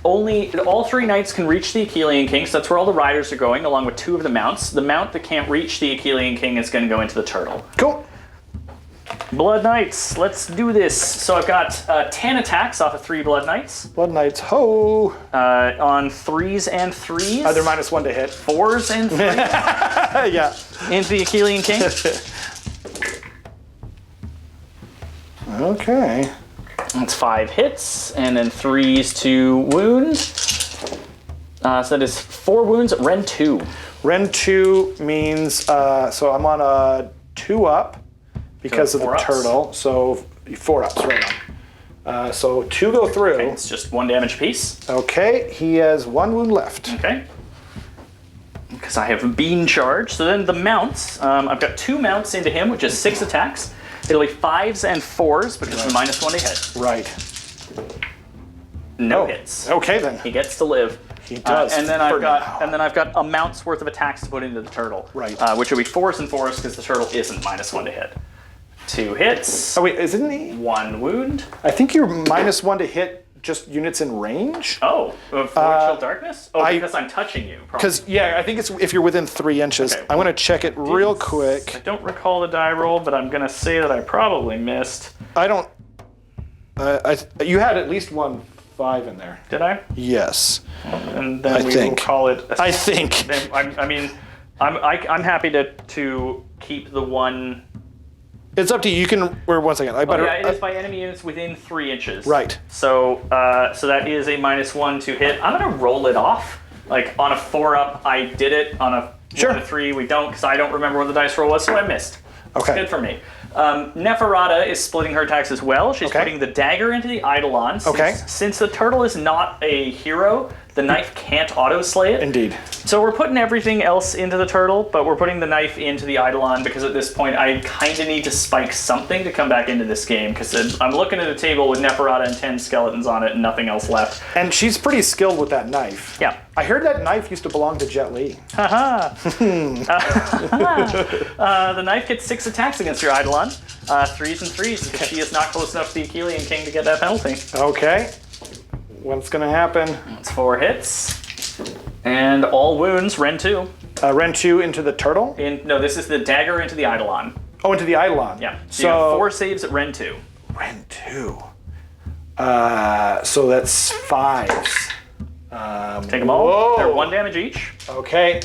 Speaker 3: All 3 knights can reach the Achillean King, so that's where all the riders are going, along with 2 of the mounts. The mount that can't reach the Achillean King is going to go into the Turtle.
Speaker 2: Cool.
Speaker 3: Blood Knights, let's do this. So I've got 10 attacks off of 3 Blood Knights.
Speaker 2: Blood Knights, ho!
Speaker 3: On 3s and 3s.
Speaker 2: They're -1 to hit.
Speaker 3: 4s and 3s.
Speaker 2: Yeah.
Speaker 3: Into the Achillean King.
Speaker 2: Okay.
Speaker 3: That's 5 hits, and then 3s to wound. So that is 4 wounds, rend 2.
Speaker 2: Rend 2 means, so I'm on a 2 up because
Speaker 3: So
Speaker 2: of the
Speaker 3: 4 ups.
Speaker 2: turtle. So 4 ups, right on. So 2 go through.
Speaker 3: Okay, it's just 1 damage apiece.
Speaker 2: Okay, he has 1 wound left.
Speaker 3: Okay. Because I have bean charge. So then the mounts, I've got 2 mounts into him, which is 6 attacks. It'll be 5s and 4s because of -1 to hit.
Speaker 2: Right.
Speaker 3: No
Speaker 2: Oh,
Speaker 3: hits.
Speaker 2: Okay then.
Speaker 3: He gets to live.
Speaker 2: He does.
Speaker 3: And then
Speaker 2: for now.
Speaker 3: I've got a mount's worth of attacks to put into the turtle.
Speaker 2: Right.
Speaker 3: Which will be 4s and 4s because the turtle isn't -1 to hit. 2 hits.
Speaker 2: Oh wait, isn't he?
Speaker 3: 1 wound.
Speaker 2: I think you're -1 to hit just units in range.
Speaker 3: Oh, of Chill Darkness? Oh, because I'm touching you.
Speaker 2: Because yeah, I think it's if you're within 3 inches.
Speaker 3: Okay.
Speaker 2: I'm gonna check it real
Speaker 3: I
Speaker 2: quick.
Speaker 3: don't recall the die roll, but I'm gonna say that I probably missed.
Speaker 2: I don't. You had at least 1 5 in there.
Speaker 3: Did I?
Speaker 2: Yes.
Speaker 3: And then we
Speaker 2: think.
Speaker 3: will call it.
Speaker 2: I think.
Speaker 3: I'm happy to keep the one.
Speaker 2: It's up to you. You can. Or 1 second. I better.
Speaker 3: Yeah, it is by enemy units within 3 inches.
Speaker 2: Right.
Speaker 3: So that is a -1 to hit. I'm gonna roll it off. Like on a 4-up, I did it. On a 1 to 3, we don't, because I don't remember what the dice roll was, so I missed.
Speaker 2: Okay.
Speaker 3: Good for me. Neferata is splitting her attacks as well. She's putting the dagger into the Eidolon. Since the turtle is not a hero, the knife can't auto-slay it.
Speaker 2: Indeed.
Speaker 3: So we're putting everything else into the turtle, but we're putting the knife into the Eidolon because at this point I kind of need to spike something to come back into this game because I'm looking at a table with Neferata and 10 skeletons on it and nothing else left.
Speaker 2: And she's pretty skilled with that knife.
Speaker 3: Yeah.
Speaker 2: I heard that knife used to belong to Jet Li.
Speaker 3: Haha. The knife gets 6 attacks against your Eidolon. 3s and 3s because she is not close enough to the Achillean King to get that penalty.
Speaker 2: Okay. What's gonna happen?
Speaker 3: It's 4 hits. And all wounds, Ren 2.
Speaker 2: Ren 2 into the turtle?
Speaker 3: No, this is the dagger into the Eidolon.
Speaker 2: Oh, into the Eidolon.
Speaker 3: Yeah. So you have 4 saves at Ren 2.
Speaker 2: Ren 2. So that's 5s.
Speaker 3: Take them all.
Speaker 2: Whoa.
Speaker 3: They're 1 damage each.
Speaker 2: Okay.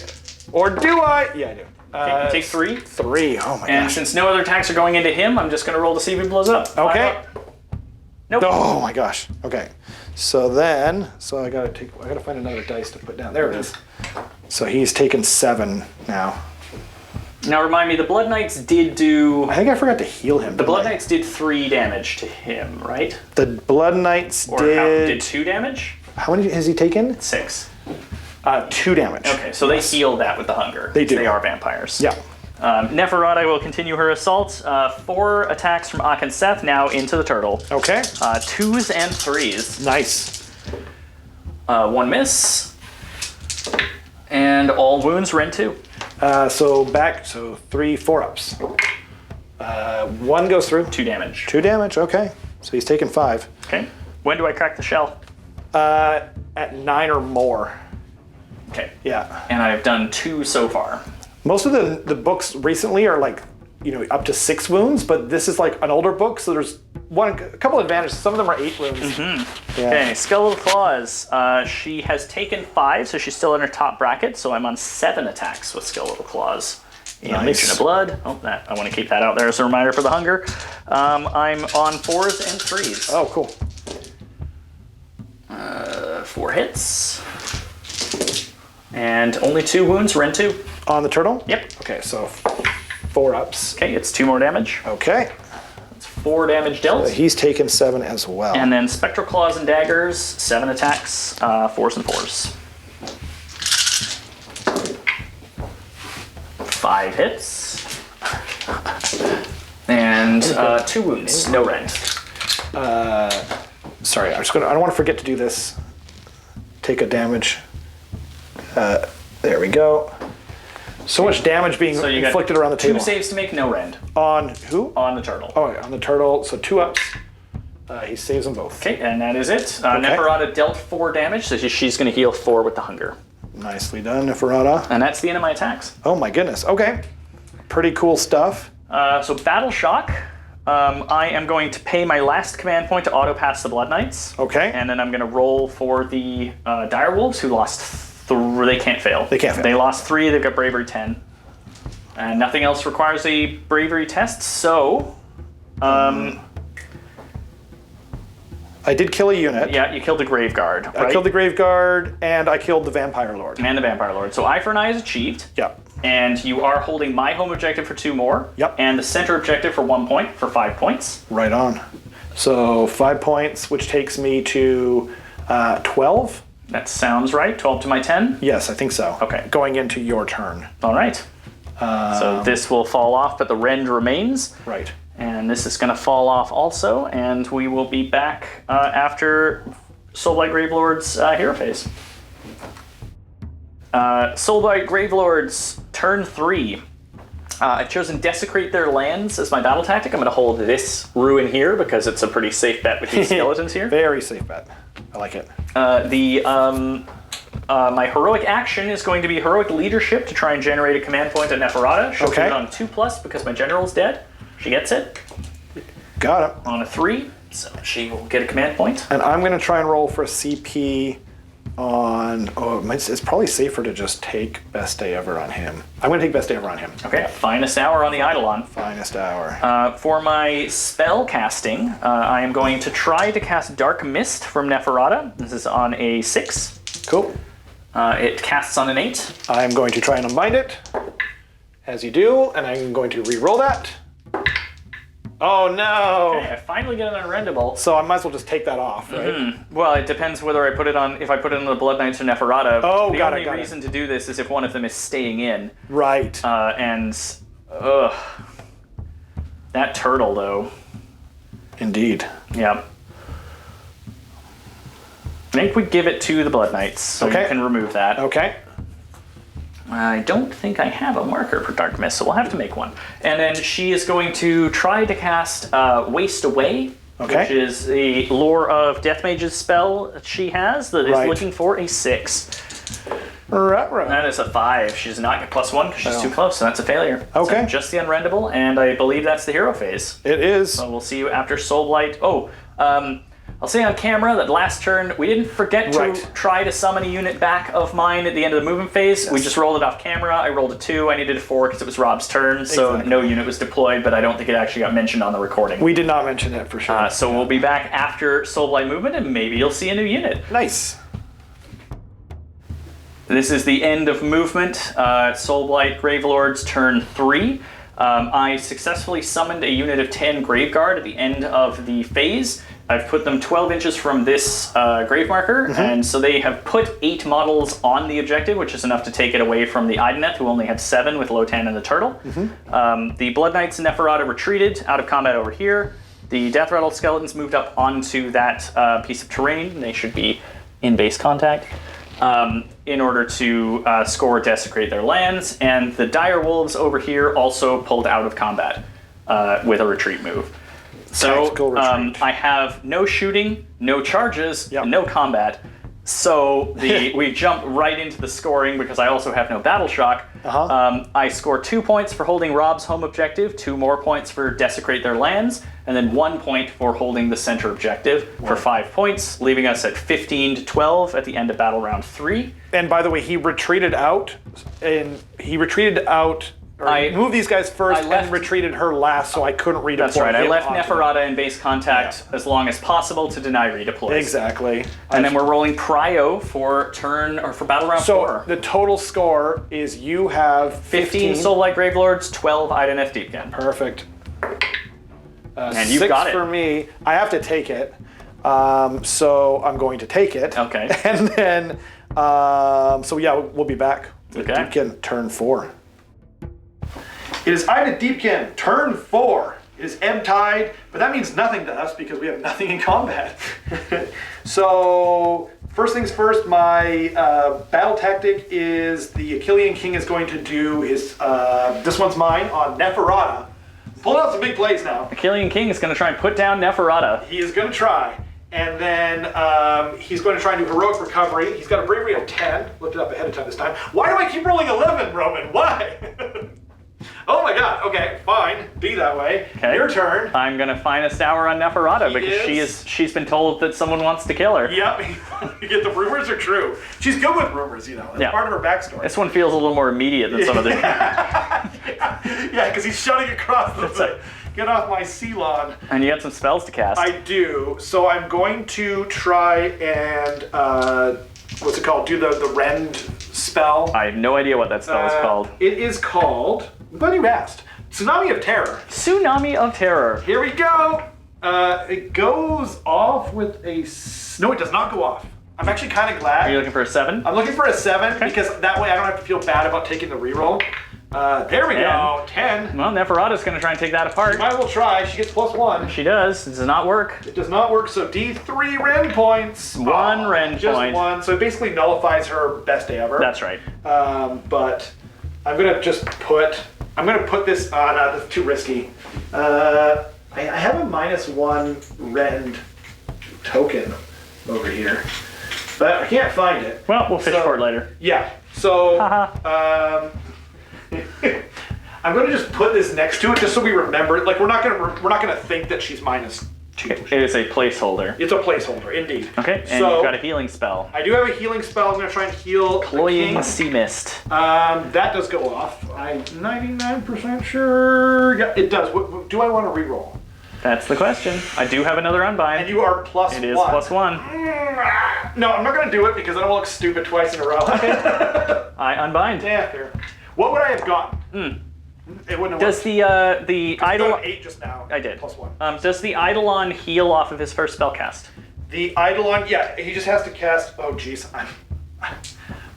Speaker 2: Or do I? Yeah, I do.
Speaker 3: Okay, take 3.
Speaker 2: 3. Oh my
Speaker 3: And
Speaker 2: gosh.
Speaker 3: since no other attacks are going into him, I'm just going to roll to see if he blows up. 5
Speaker 2: Okay.
Speaker 3: up. Nope.
Speaker 2: Oh my gosh. Okay. So then, I gotta find another dice to put down. There it is. So he's taken 7 now.
Speaker 3: Now remind me, the Blood Knights did do.
Speaker 2: I think I forgot to heal him.
Speaker 3: The Blood Knights did 3 damage to him, right?
Speaker 2: The Blood Knights
Speaker 3: Or did 2 damage?
Speaker 2: How many has he taken?
Speaker 3: 6.
Speaker 2: 2 damage.
Speaker 3: Okay, so they heal that with the hunger.
Speaker 2: They do.
Speaker 3: They are vampires.
Speaker 2: Yeah.
Speaker 3: Neferata will continue her assault. 4 attacks from Ak and Seth now into the turtle.
Speaker 2: Okay.
Speaker 3: 2s and 3s.
Speaker 2: Nice.
Speaker 3: 1 miss. And all wounds, Ren 2.
Speaker 2: So 3 4-ups. 1 goes through.
Speaker 3: 2 damage.
Speaker 2: 2 damage, okay. So he's taken 5.
Speaker 3: Okay. When do I crack the shell?
Speaker 2: At 9 or more.
Speaker 3: Okay.
Speaker 2: Yeah.
Speaker 3: And I've done 2 so far.
Speaker 2: Most of the books recently are like, up to 6 wounds, but this is like an older book, so there's a couple advantages. Some of them are 8 wounds.
Speaker 3: Mm-hmm.
Speaker 2: Yeah.
Speaker 3: Okay, Skeletal Claws. She has taken 5, so she's still in her top bracket, so I'm on 7 attacks with Skeletal Claws. In
Speaker 2: Nice.
Speaker 3: Legion of Blood. Oh, I want to keep that out there as a reminder for the hunger. I'm on 4s and 3s.
Speaker 2: Oh, cool.
Speaker 3: 4 hits. And only 2 wounds, Ren 2.
Speaker 2: On the turtle?
Speaker 3: Yep.
Speaker 2: Okay, so 4-ups.
Speaker 3: Okay, it's 2 more damage.
Speaker 2: Okay.
Speaker 3: It's 4 damage dealt.
Speaker 2: He's taken 7 as well.
Speaker 3: And then Spectral Claws and Daggers, 7 attacks, 4s and 4s. 5 hits. And 2 wounds, no rend.
Speaker 2: Sorry, I don't want to forget to do this. Take a damage. There we go. So much damage being
Speaker 3: So you got
Speaker 2: inflicted around the table.
Speaker 3: 2 saves to make, no rend.
Speaker 2: On who?
Speaker 3: On the turtle.
Speaker 2: Oh, on the turtle. So 2-ups. He saves them both.
Speaker 3: Okay, and that is it. Neferata dealt 4 damage, so she's going to heal 4 with the hunger.
Speaker 2: Nicely done, Neferata.
Speaker 3: And that's the end of my attacks.
Speaker 2: Oh my goodness. Okay. Pretty cool stuff.
Speaker 3: So Battle Shock. I am going to pay my last command point to auto pass the Blood Knights.
Speaker 2: Okay.
Speaker 3: And then I'm going to roll for the Dire Wolves, who lost 3. They can't fail.
Speaker 2: They can't fail.
Speaker 3: They lost 3. They've got Bravery 10. And nothing else requires a Bravery test, so...
Speaker 2: I did kill a unit.
Speaker 3: Yeah, you killed the Grave Guard, right?
Speaker 2: I killed the Grave Guard, and I killed the Vampire Lord.
Speaker 3: And the Vampire Lord. So eye for an eye is achieved.
Speaker 2: Yep.
Speaker 3: And you are holding my home objective for 2 more.
Speaker 2: Yep.
Speaker 3: And the center objective for 1 point for 5 points.
Speaker 2: Right on. So 5 points, which takes me to 12.
Speaker 3: That sounds right. 12 to my 10.
Speaker 2: Yes, I think so.
Speaker 3: Okay.
Speaker 2: Going into your turn.
Speaker 3: All right. So this will fall off, but the rend remains.
Speaker 2: Right.
Speaker 3: And this is going to fall off also, and we will be back after Soulblight Gravelords hero phase. Soulblight Gravelords, turn 3. I've chosen Desecrate Their Lands as my battle tactic. I'm going to hold this ruin here because it's a pretty safe bet with these skeletons here.
Speaker 2: Very safe bet. I like it.
Speaker 3: My heroic action is going to be Heroic Leadership to try and generate a command point on Neferata. She'll put it on 2+ because my general's dead. She gets it.
Speaker 2: Got it.
Speaker 3: On a 3, so she will get a command point.
Speaker 2: And I'm going to try and roll for a CP on... it's probably safer to just take Best Day Ever on him. I'm going to take Best Day Ever on him.
Speaker 3: Okay, yeah. Finest Hour on the Eidolon.
Speaker 2: Finest Hour.
Speaker 3: For my spell casting, I am going to try to cast Dark Mist from Neferata. This is on a 6.
Speaker 2: Cool.
Speaker 3: It casts on an 8.
Speaker 2: I'm going to try and unbind it, as you do, and I'm going to re-roll that. Oh no!
Speaker 3: Okay, I finally get an unrendable.
Speaker 2: So I might as well just take that off, right?
Speaker 3: Well, it depends whether I put it on. If I put it on the Blood Knights or Neferata. The only reason to do this is if one of them is staying in.
Speaker 2: Right.
Speaker 3: That turtle though.
Speaker 2: Indeed.
Speaker 3: Yeah. I think we give it to the Blood Knights, so you can remove that.
Speaker 2: Okay.
Speaker 3: I don't think I have a marker for Dark Mist, so we'll have to make one. And then she is going to try to cast Waste Away, which is the Lore of Death Mage's spell that she has that is looking for a 6.
Speaker 2: Right.
Speaker 3: That is a 5. She does not get +1 because she's too close, so that's a failure.
Speaker 2: Okay.
Speaker 3: So just the unrendable, and I believe that's the hero phase.
Speaker 2: It is.
Speaker 3: So we'll see you after Soulblight. I'll say on camera that last turn, we didn't forget to try to summon a unit back of mine at the end of the movement phase. Yes. We just rolled it off camera. I rolled a 2. I needed a 4 because it was Rob's turn, so no unit was deployed, but I don't think it actually got mentioned on the recording.
Speaker 2: We did not mention it for sure.
Speaker 3: So we'll be back after Soulblight movement, and maybe you'll see a new unit.
Speaker 2: Nice.
Speaker 3: This is the end of movement. Soulblight Gravelords, turn 3. I successfully summoned a unit of 10 Graveguard at the end of the phase. I've put them 12 inches from this grave marker, and so they have put 8 models on the objective, which is enough to take it away from the Idoneth, who only had 7 with Lotan and the turtle. The Blood Knights and Neferata retreated out of combat over here. The Death Rattle skeletons moved up onto that piece of terrain. They should be in base contact in order to score Desecrate Their Lands, and the Dire Wolves over here also pulled out of combat with a retreat move. So I have no shooting, no charges, and no combat. So we jump right into the scoring because I also have no battle shock. I score 2 points for holding Rob's home objective, 2 more points for Desecrate Their Lands, and then 1 point for holding the center objective for 5 points, leaving us at 15 to 12 at the end of battle round 3.
Speaker 2: And by the way, he retreated out, I moved these guys first and retreated her last, so I couldn't redeploy.
Speaker 3: That's right. I left Neferata in base contact as long as possible to deny redeploys.
Speaker 2: Exactly.
Speaker 3: And then we're rolling Prio for battle round 4.
Speaker 2: So the total score is you have
Speaker 3: 15 Soulblight Gravelords, 12 Idoneth Deepkin.
Speaker 2: Perfect.
Speaker 3: And you've got it.
Speaker 2: 6 for me. I have to take it, so I'm going to take it.
Speaker 3: Okay.
Speaker 2: And then, we'll be back with Deepkin turn 4. It is Idoneth Deepkin, turn 4. It is ebb-tide, but that means nothing to us because we have nothing in combat. So, first things first, my battle tactic is the Achillean King is going to do his, this one's mine, on Neferata. Pulling out some big plays now.
Speaker 3: Achillean King is going to try and put down Neferata.
Speaker 2: He is going to try. And then he's going to try and do heroic recovery. He's got a bravery of 10. Looked it up ahead of time this time. Why do I keep rolling 11, Roman? Why? Oh my god, okay, fine. Be that way.
Speaker 3: Okay.
Speaker 2: Your turn.
Speaker 3: I'm gonna finest hour on Neferata because she's been told that someone wants to kill her.
Speaker 2: Yep. You get the rumors are true. She's good with rumors, you know. That's part of her backstory.
Speaker 3: This one feels a little more immediate than some of the
Speaker 2: Yeah, because he's shutting across the get off my sea lawn.
Speaker 3: And you got some spells to cast.
Speaker 2: I do. So I'm going to try and what's it called? Do the rend spell.
Speaker 3: I have no idea what that spell is called.
Speaker 2: It is called, I'm glad you asked, Tsunami of Terror.
Speaker 3: Tsunami of Terror.
Speaker 2: Here we go. It goes off with a... No, it does not go off. I'm actually kind of glad.
Speaker 3: Are you looking for a 7?
Speaker 2: I'm looking for a 7 because that way I don't have to feel bad about taking the reroll. There we go. 10.
Speaker 3: Well, Neferata's going to try and take that apart.
Speaker 2: Might as well try. She gets +1.
Speaker 3: She does. It does not work.
Speaker 2: It does not work, so D3 Ren points.
Speaker 3: One Ren
Speaker 2: just
Speaker 3: point.
Speaker 2: one. So it basically nullifies her best day ever.
Speaker 3: That's right.
Speaker 2: But I'm going to just put... I'm going to put this... no, that's too risky. I have a -1 Rend token over here. But I can't find it.
Speaker 3: Well, we'll fish for it later.
Speaker 2: Yeah. So... I'm going to just put this next to it just so we remember it. Like, we're not going to think that she's -2.
Speaker 3: It is a placeholder.
Speaker 2: It's a placeholder, indeed.
Speaker 3: Okay, and
Speaker 2: so,
Speaker 3: you've got a healing spell.
Speaker 2: I do have a healing spell. I'm going to try and heal
Speaker 3: Cloying Sea Mist.
Speaker 2: That does go off. I'm 99% sure. Yeah, it does. Do I want to reroll?
Speaker 3: That's the question. I do have another unbind.
Speaker 2: And you are +1.
Speaker 3: It is +1.
Speaker 2: No, I'm not going to do it because I don't want to look stupid twice in a row.
Speaker 3: I unbind.
Speaker 2: Yeah, fair. What would I have gotten? It wouldn't have
Speaker 3: Does the Eidolon...
Speaker 2: 8 just now.
Speaker 3: I did.
Speaker 2: +1.
Speaker 3: Does the Eidolon heal off of his first spell cast?
Speaker 2: The Eidolon, yeah, he just has to cast. Oh, jeez, I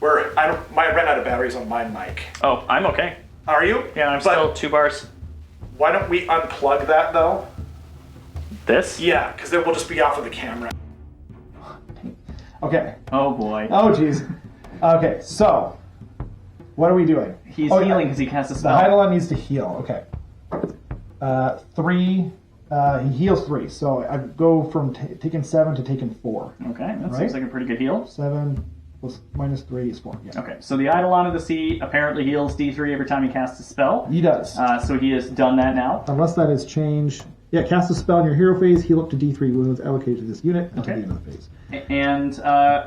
Speaker 2: ran out of batteries on my mic.
Speaker 3: Oh, I'm okay.
Speaker 2: Are you?
Speaker 3: Yeah, I'm still 2 bars.
Speaker 2: Why don't we unplug that though?
Speaker 3: This?
Speaker 2: Yeah, because then we'll just be off of the camera.
Speaker 4: Okay.
Speaker 3: Oh boy.
Speaker 4: Oh, jeez. Okay, so what are we doing?
Speaker 3: He's healing because he cast a
Speaker 4: The
Speaker 3: spell.
Speaker 4: Eidolon needs to heal. Okay. 3. He heals 3, so I go from taking 7 to taking 4.
Speaker 3: Okay, that
Speaker 4: Right?
Speaker 3: seems like a pretty good heal.
Speaker 4: 7 plus -3 is 4. Yeah.
Speaker 3: Okay, so the Eidolon of the Sea apparently heals D3 every time he casts a spell.
Speaker 4: He does.
Speaker 3: So he has done that now.
Speaker 4: Unless that is changed. Yeah, cast a spell in your hero phase, heal up to D3 wounds allocated to this unit until the end of the phase.
Speaker 3: And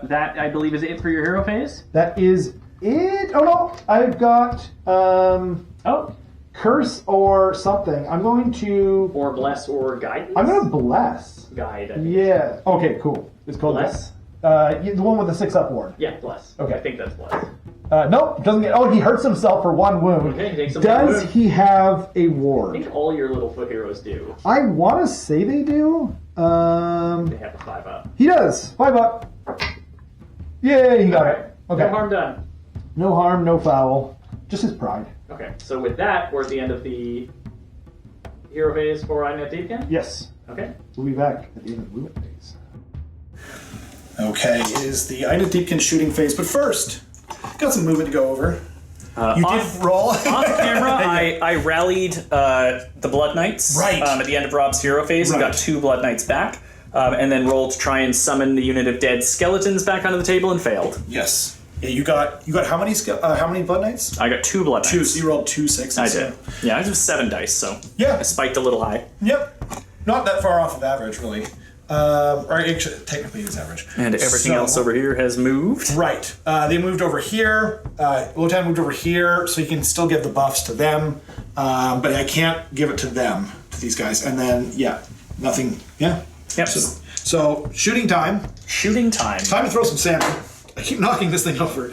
Speaker 3: that, I believe, is it for your hero phase?
Speaker 4: That is it. Oh no, I've got curse or something. I'm going to.
Speaker 3: Or bless or guidance?
Speaker 4: I'm going to bless.
Speaker 3: Guide, I think.
Speaker 4: Yeah. Okay, cool. It's called
Speaker 3: Bless?
Speaker 4: The one with the 6-up ward.
Speaker 3: Yeah, bless.
Speaker 4: Okay.
Speaker 3: I think that's bless.
Speaker 4: Nope, doesn't get. Oh, he hurts himself for 1 wound.
Speaker 3: Okay, he takes a
Speaker 4: Does
Speaker 3: wound.
Speaker 4: he have a
Speaker 3: I
Speaker 4: ward?
Speaker 3: think all your little foot heroes do.
Speaker 4: I want to say they do.
Speaker 3: They have a 5-up.
Speaker 4: He does. 5-up. Yay, he got it. Okay.
Speaker 3: No harm done.
Speaker 4: No harm, no foul. Just his pride.
Speaker 3: Okay, so with that, we're at the end of the hero phase for Idoneth Deepkin?
Speaker 4: Yes.
Speaker 3: Okay.
Speaker 4: We'll be back at the end of the movement phase.
Speaker 2: Okay, it is the Idoneth Deepkin shooting phase, but first, got some movement to go over. You did roll.
Speaker 3: Off camera, I rallied the Blood Knights
Speaker 2: Right.
Speaker 3: At the end of Rob's hero phase and
Speaker 2: Right.
Speaker 3: got 2 Blood Knights back, and then rolled to try and summon the unit of dead skeletons back onto the table and failed.
Speaker 2: Yes. Yeah, you got how many Blood Knights?
Speaker 3: I got 2 Blood Knights.
Speaker 2: 2. So you rolled 2 6s.
Speaker 3: I did. Yeah, I have 7 dice, so
Speaker 2: Yeah.
Speaker 3: I spiked a little high.
Speaker 2: Yep. Not that far off of average, really. Or actually, technically, it's average.
Speaker 3: And everything else over here has moved.
Speaker 2: Right. They moved over here. Lotan moved over here, so you can still give the buffs to them, but I can't give it to them, to these guys. And then, yeah, nothing. Yeah.
Speaker 3: Yep.
Speaker 2: So shooting time.
Speaker 3: Shooting time.
Speaker 2: Time to throw some salmon. I keep knocking this thing over.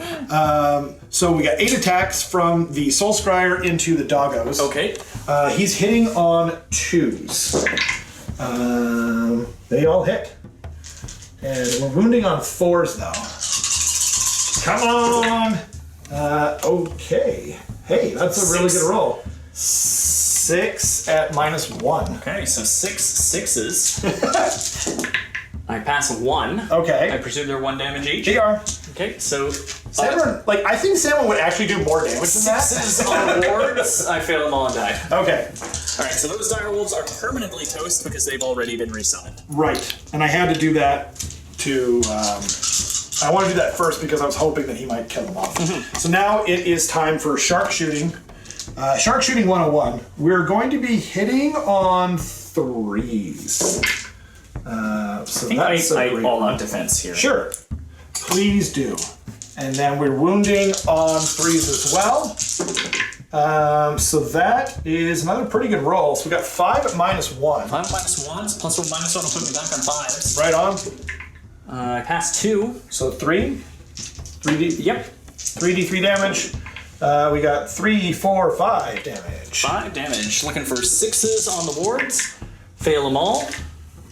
Speaker 2: So we got 8 attacks from the Soul Scryer into the doggos.
Speaker 3: Okay.
Speaker 2: He's hitting on 2s. They all hit. And we're wounding on 4s though. Come on! Okay. Hey, that's a really good roll. 6 at -1.
Speaker 3: Okay, so 6 6s. I pass 1.
Speaker 2: Okay.
Speaker 3: I presume they're 1 damage each.
Speaker 2: They are.
Speaker 3: Okay, so
Speaker 2: Salmon, I think Salmon would actually do more damage than that.
Speaker 3: 6s on wards. I fail them all and die.
Speaker 2: Okay.
Speaker 3: Alright, so those dire wolves are permanently toast because they've already been resummoned.
Speaker 2: Right. And I had to do that to... I want to do that first because I was hoping that he might kill them off. So now it is time for sharpshooting. Sharpshooting 101. We're going to be hitting on 3s. So that's
Speaker 3: I
Speaker 2: a great
Speaker 3: all
Speaker 2: one.
Speaker 3: out defense here.
Speaker 2: Sure. Please do. And then we're wounding on 3s as well. So that is another pretty good roll. So we got 5 at -1.
Speaker 3: 5 -1s, plus or minus 1 will put me back on 5s.
Speaker 2: Right on.
Speaker 3: I passed 2.
Speaker 2: So 3. 3D.
Speaker 3: Yep.
Speaker 2: 3d3 damage. We got 3, 4, 5 damage.
Speaker 3: 5 damage. Looking for 6s on the wards. Fail them all.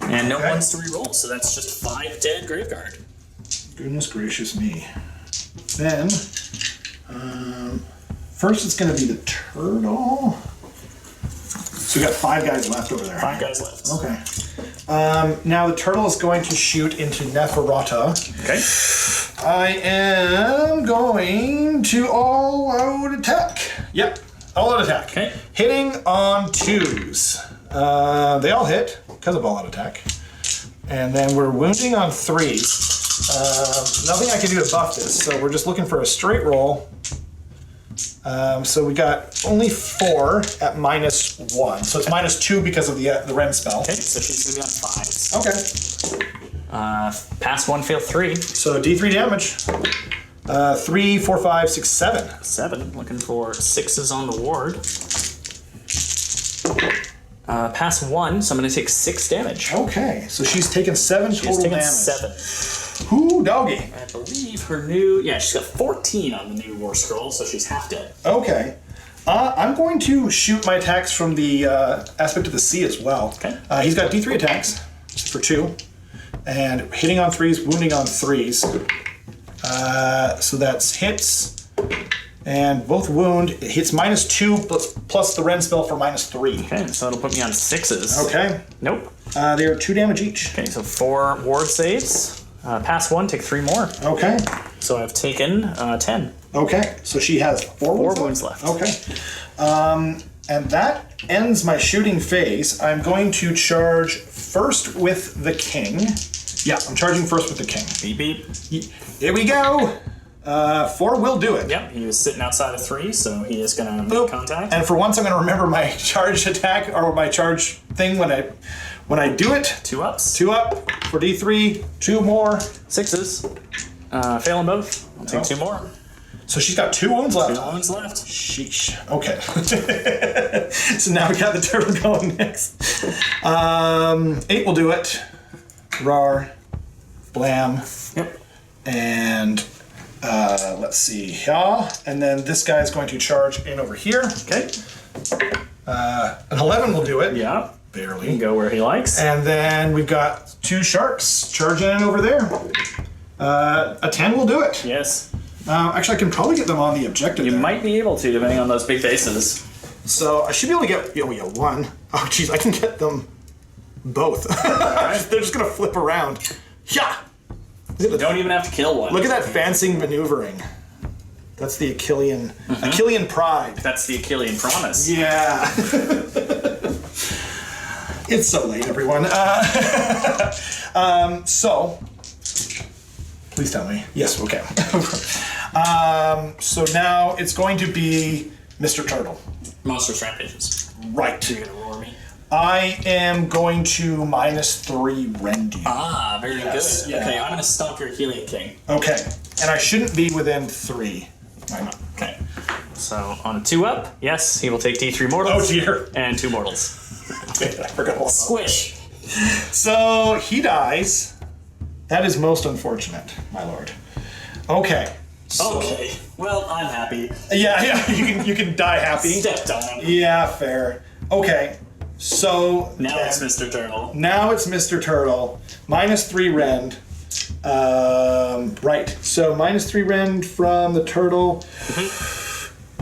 Speaker 3: And no ones to reroll, so that's just 5 dead Graveguard.
Speaker 2: Goodness gracious me. Then, First, it's going to be the turtle. So we got 5 guys left over there.
Speaker 3: 5 guys left.
Speaker 2: Okay. Now the turtle is going to shoot into Neferata.
Speaker 3: Okay.
Speaker 2: I am going to all-out attack. Yep, all-out attack.
Speaker 3: Okay.
Speaker 2: Hitting on 2s. They all hit because of all-out attack. And then we're wounding on 3s. Nothing I can do to buff this, so we're just looking for a straight roll. So we got only 4 at -1. So it's -2 because of the Rem spell.
Speaker 3: Okay, so she's going to be on 5s.
Speaker 2: Okay.
Speaker 3: Pass 1, fail 3.
Speaker 2: So D3 damage. 3, 4, 5, 6, 7.
Speaker 3: 7. Looking for 6s on the ward. Pass 1, so I'm going to take 6 damage.
Speaker 2: Okay, so she's taken 7
Speaker 3: She's
Speaker 2: total
Speaker 3: taken
Speaker 2: damage.
Speaker 3: 7.
Speaker 2: Ooh, doggy.
Speaker 3: I believe her new... Yeah, she's got 14 on the new War Scroll, so she's half dead.
Speaker 2: Okay. I'm going to shoot my attacks from the aspect of the sea as well.
Speaker 3: Okay.
Speaker 2: He's got D3 attacks for 2. And hitting on 3s, wounding on 3s. So that's hits. And both wound. It hits -2 plus the Ren spell for -3.
Speaker 3: Okay, so that'll put me on 6s.
Speaker 2: Okay.
Speaker 3: Nope.
Speaker 2: They are 2 damage each.
Speaker 3: Okay, so 4 ward saves. Pass 1, take 3 more.
Speaker 2: Okay.
Speaker 3: So I've taken 10.
Speaker 2: Okay. So she has 4
Speaker 3: wounds left.
Speaker 2: Okay. And that ends my shooting phase. I'm going to charge first with the king. Yeah, I'm charging first with the king.
Speaker 3: Beep, beep.
Speaker 2: Here we go. 4 will do it.
Speaker 3: Yep, he was sitting outside of 3, so he is going to make contact.
Speaker 2: And for once, I'm going to remember my charge attack or my charge thing when I do it.
Speaker 3: 2 ups.
Speaker 2: 2 up for D3. 2 more.
Speaker 3: 6s. Fail them both. I'll take 2 more.
Speaker 2: So she's got 2 wounds left.
Speaker 3: 2 wounds left.
Speaker 2: Sheesh. Okay. So now we got the turtle going next. 8 will do it. Rar. Blam.
Speaker 3: Yep.
Speaker 2: And let's see. Yeah. And then this guy is going to charge in over here.
Speaker 3: Okay.
Speaker 2: An 11 will do it.
Speaker 3: Yeah.
Speaker 2: Barely.
Speaker 3: He can go where he likes.
Speaker 2: And then we've got 2 sharks charging in over there. A 10 will do it.
Speaker 3: Yes.
Speaker 2: Actually, I can probably get them on the objective.
Speaker 3: You
Speaker 2: there.
Speaker 3: might be able to, depending on those big bases.
Speaker 2: So I should be able to get. Oh yeah, 1. Oh geez, I can get them both. They're just gonna flip around. Yeah.
Speaker 3: You don't even have to kill one.
Speaker 2: Look at that fancy maneuvering. That's the Achillean pride.
Speaker 3: That's the Achillean promise.
Speaker 2: Yeah. It's so late, everyone. So, please tell me. Yes, okay. So now it's going to be Mr. Turtle.
Speaker 3: Monstrous rampages.
Speaker 2: Right.
Speaker 3: You're gonna roar me.
Speaker 2: I am going to -3 rend you.
Speaker 3: Ah, very
Speaker 2: Yes,
Speaker 3: good.
Speaker 2: yeah.
Speaker 3: Okay, I'm gonna stomp your Achillean king.
Speaker 2: Okay. And I shouldn't be within 3. Why not?
Speaker 3: Okay. So on a 2 up, yes, he will take D3 mortals.
Speaker 2: Oh dear.
Speaker 3: And 2 mortals.
Speaker 2: I forgot all about
Speaker 3: Squish.
Speaker 2: So he dies. That is most unfortunate, my lord. Okay. So,
Speaker 3: Okay. Well, I'm happy.
Speaker 2: Yeah, you can die happy.
Speaker 3: Stepped on him.
Speaker 2: Yeah, fair. Okay. So
Speaker 3: Now
Speaker 2: then-
Speaker 3: it's Mr. Turtle.
Speaker 2: Now it's Mr. Turtle. -3 rend. Right. So -3 rend from the turtle.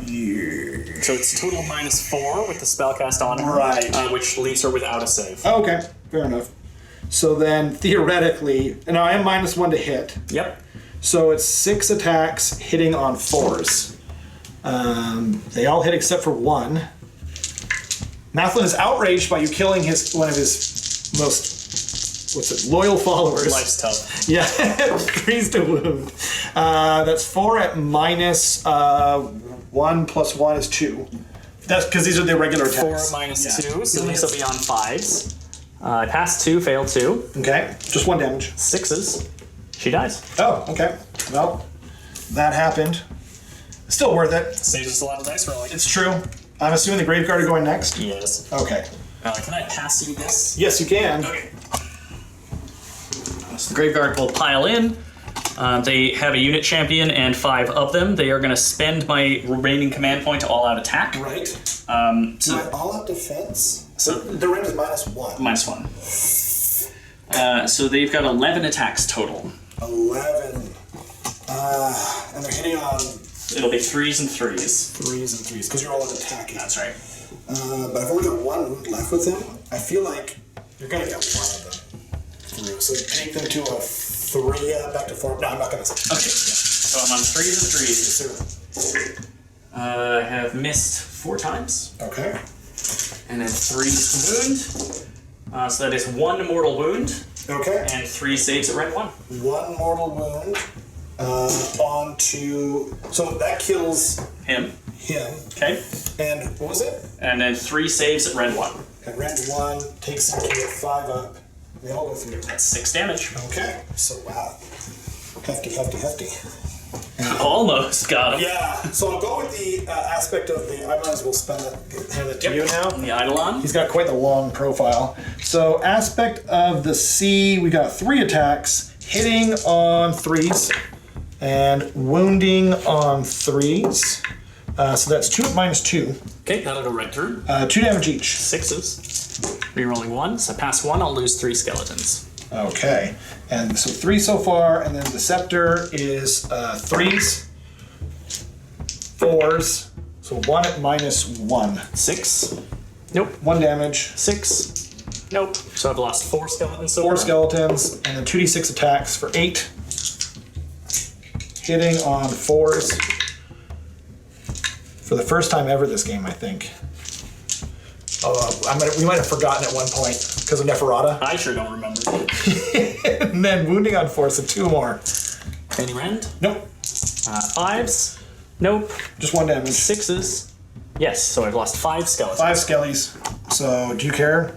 Speaker 2: Yeah.
Speaker 3: So it's total -4 with the spellcast on her.
Speaker 2: Right.
Speaker 3: Which leaves her without a save.
Speaker 2: Okay, fair enough. So then theoretically, and I am -1 to hit.
Speaker 3: Yep.
Speaker 2: So it's 6 attacks hitting on 4s. They all hit except for 1. MacLeod is outraged by you killing one of his most loyal followers.
Speaker 3: Life's tough.
Speaker 2: Yeah, 3s to wound. That's 4 at -1 plus 1 is 2. That's because these are the regular attacks.
Speaker 3: 4 -2, so these will be on 5s. Pass 2, fail 2.
Speaker 2: Okay, just 1 damage.
Speaker 3: 6s. She dies.
Speaker 2: Oh, okay. Well, that happened. Still worth it.
Speaker 3: Saves us a lot of dice rolling.
Speaker 2: It's true. I'm assuming the Graveguard are going next?
Speaker 3: Yes.
Speaker 2: Okay.
Speaker 3: Can I pass you this?
Speaker 2: Yes, you can.
Speaker 3: Okay. So the Graveguard will pile in. They have a unit champion and 5 of them. They are going to spend my remaining command point to all-out attack.
Speaker 2: Right.
Speaker 3: So
Speaker 2: all-out defense? So the range is -1.
Speaker 3: -1. So they've got 11 attacks total.
Speaker 2: 11. And they're hitting on
Speaker 3: It'll be 3s and 3s.
Speaker 5: 3s and 3s, because you're all attacking.
Speaker 3: That's right.
Speaker 5: But I've only got 1 wound left with him. I feel like you're going to get 1 of them through. So take them to a 3, back to 4. No, I'm not going to say.
Speaker 3: Okay, so I'm on 3s and 3s. I have missed 4 times.
Speaker 5: Okay.
Speaker 3: And then 3 wound. So that is 1 mortal wound.
Speaker 5: Okay.
Speaker 3: And 3 saves at red 1.
Speaker 5: 1 mortal wound onto. So that kills
Speaker 3: Him.
Speaker 5: him.
Speaker 3: Okay.
Speaker 5: And what was it?
Speaker 3: And then 3 saves at red 1.
Speaker 5: And red 1 takes him to a 5 up. They all go through.
Speaker 3: That's 6 damage.
Speaker 5: Okay. So wow. Hefty.
Speaker 3: Almost got him.
Speaker 5: Yeah. So I'll go with the aspect of the. I might as well hand it to you now.
Speaker 3: The Eidolon.
Speaker 2: He's got quite the long profile. So aspect of the sea, we got 3 attacks, hitting on 3s and wounding on 3s. So that's 2 minus 2.
Speaker 3: Okay, that'll go right through.
Speaker 2: 2 damage each.
Speaker 3: 6s. Rerolling 1. So pass 1, I'll lose 3 skeletons.
Speaker 2: Okay, and so 3 so far, and then the scepter is 3s, 4s, so 1 at minus 1.
Speaker 3: 6. Nope.
Speaker 2: 1 damage.
Speaker 3: 6. Nope. So I've lost 4 skeletons so
Speaker 2: 4
Speaker 3: far.
Speaker 2: skeletons, and then 2d6 attacks for 8. Hitting on 4s. For the first time ever this game, I think. We might have forgotten at one point because of Neferata.
Speaker 3: I sure don't remember.
Speaker 2: And then wounding on 4, so 2 more.
Speaker 3: Any rend?
Speaker 2: Nope,
Speaker 3: 5s? Nope.
Speaker 2: just 1 damage.
Speaker 3: 6s? Yes, so I've lost 5 skeletons.
Speaker 2: 5 skellies. So, do you care?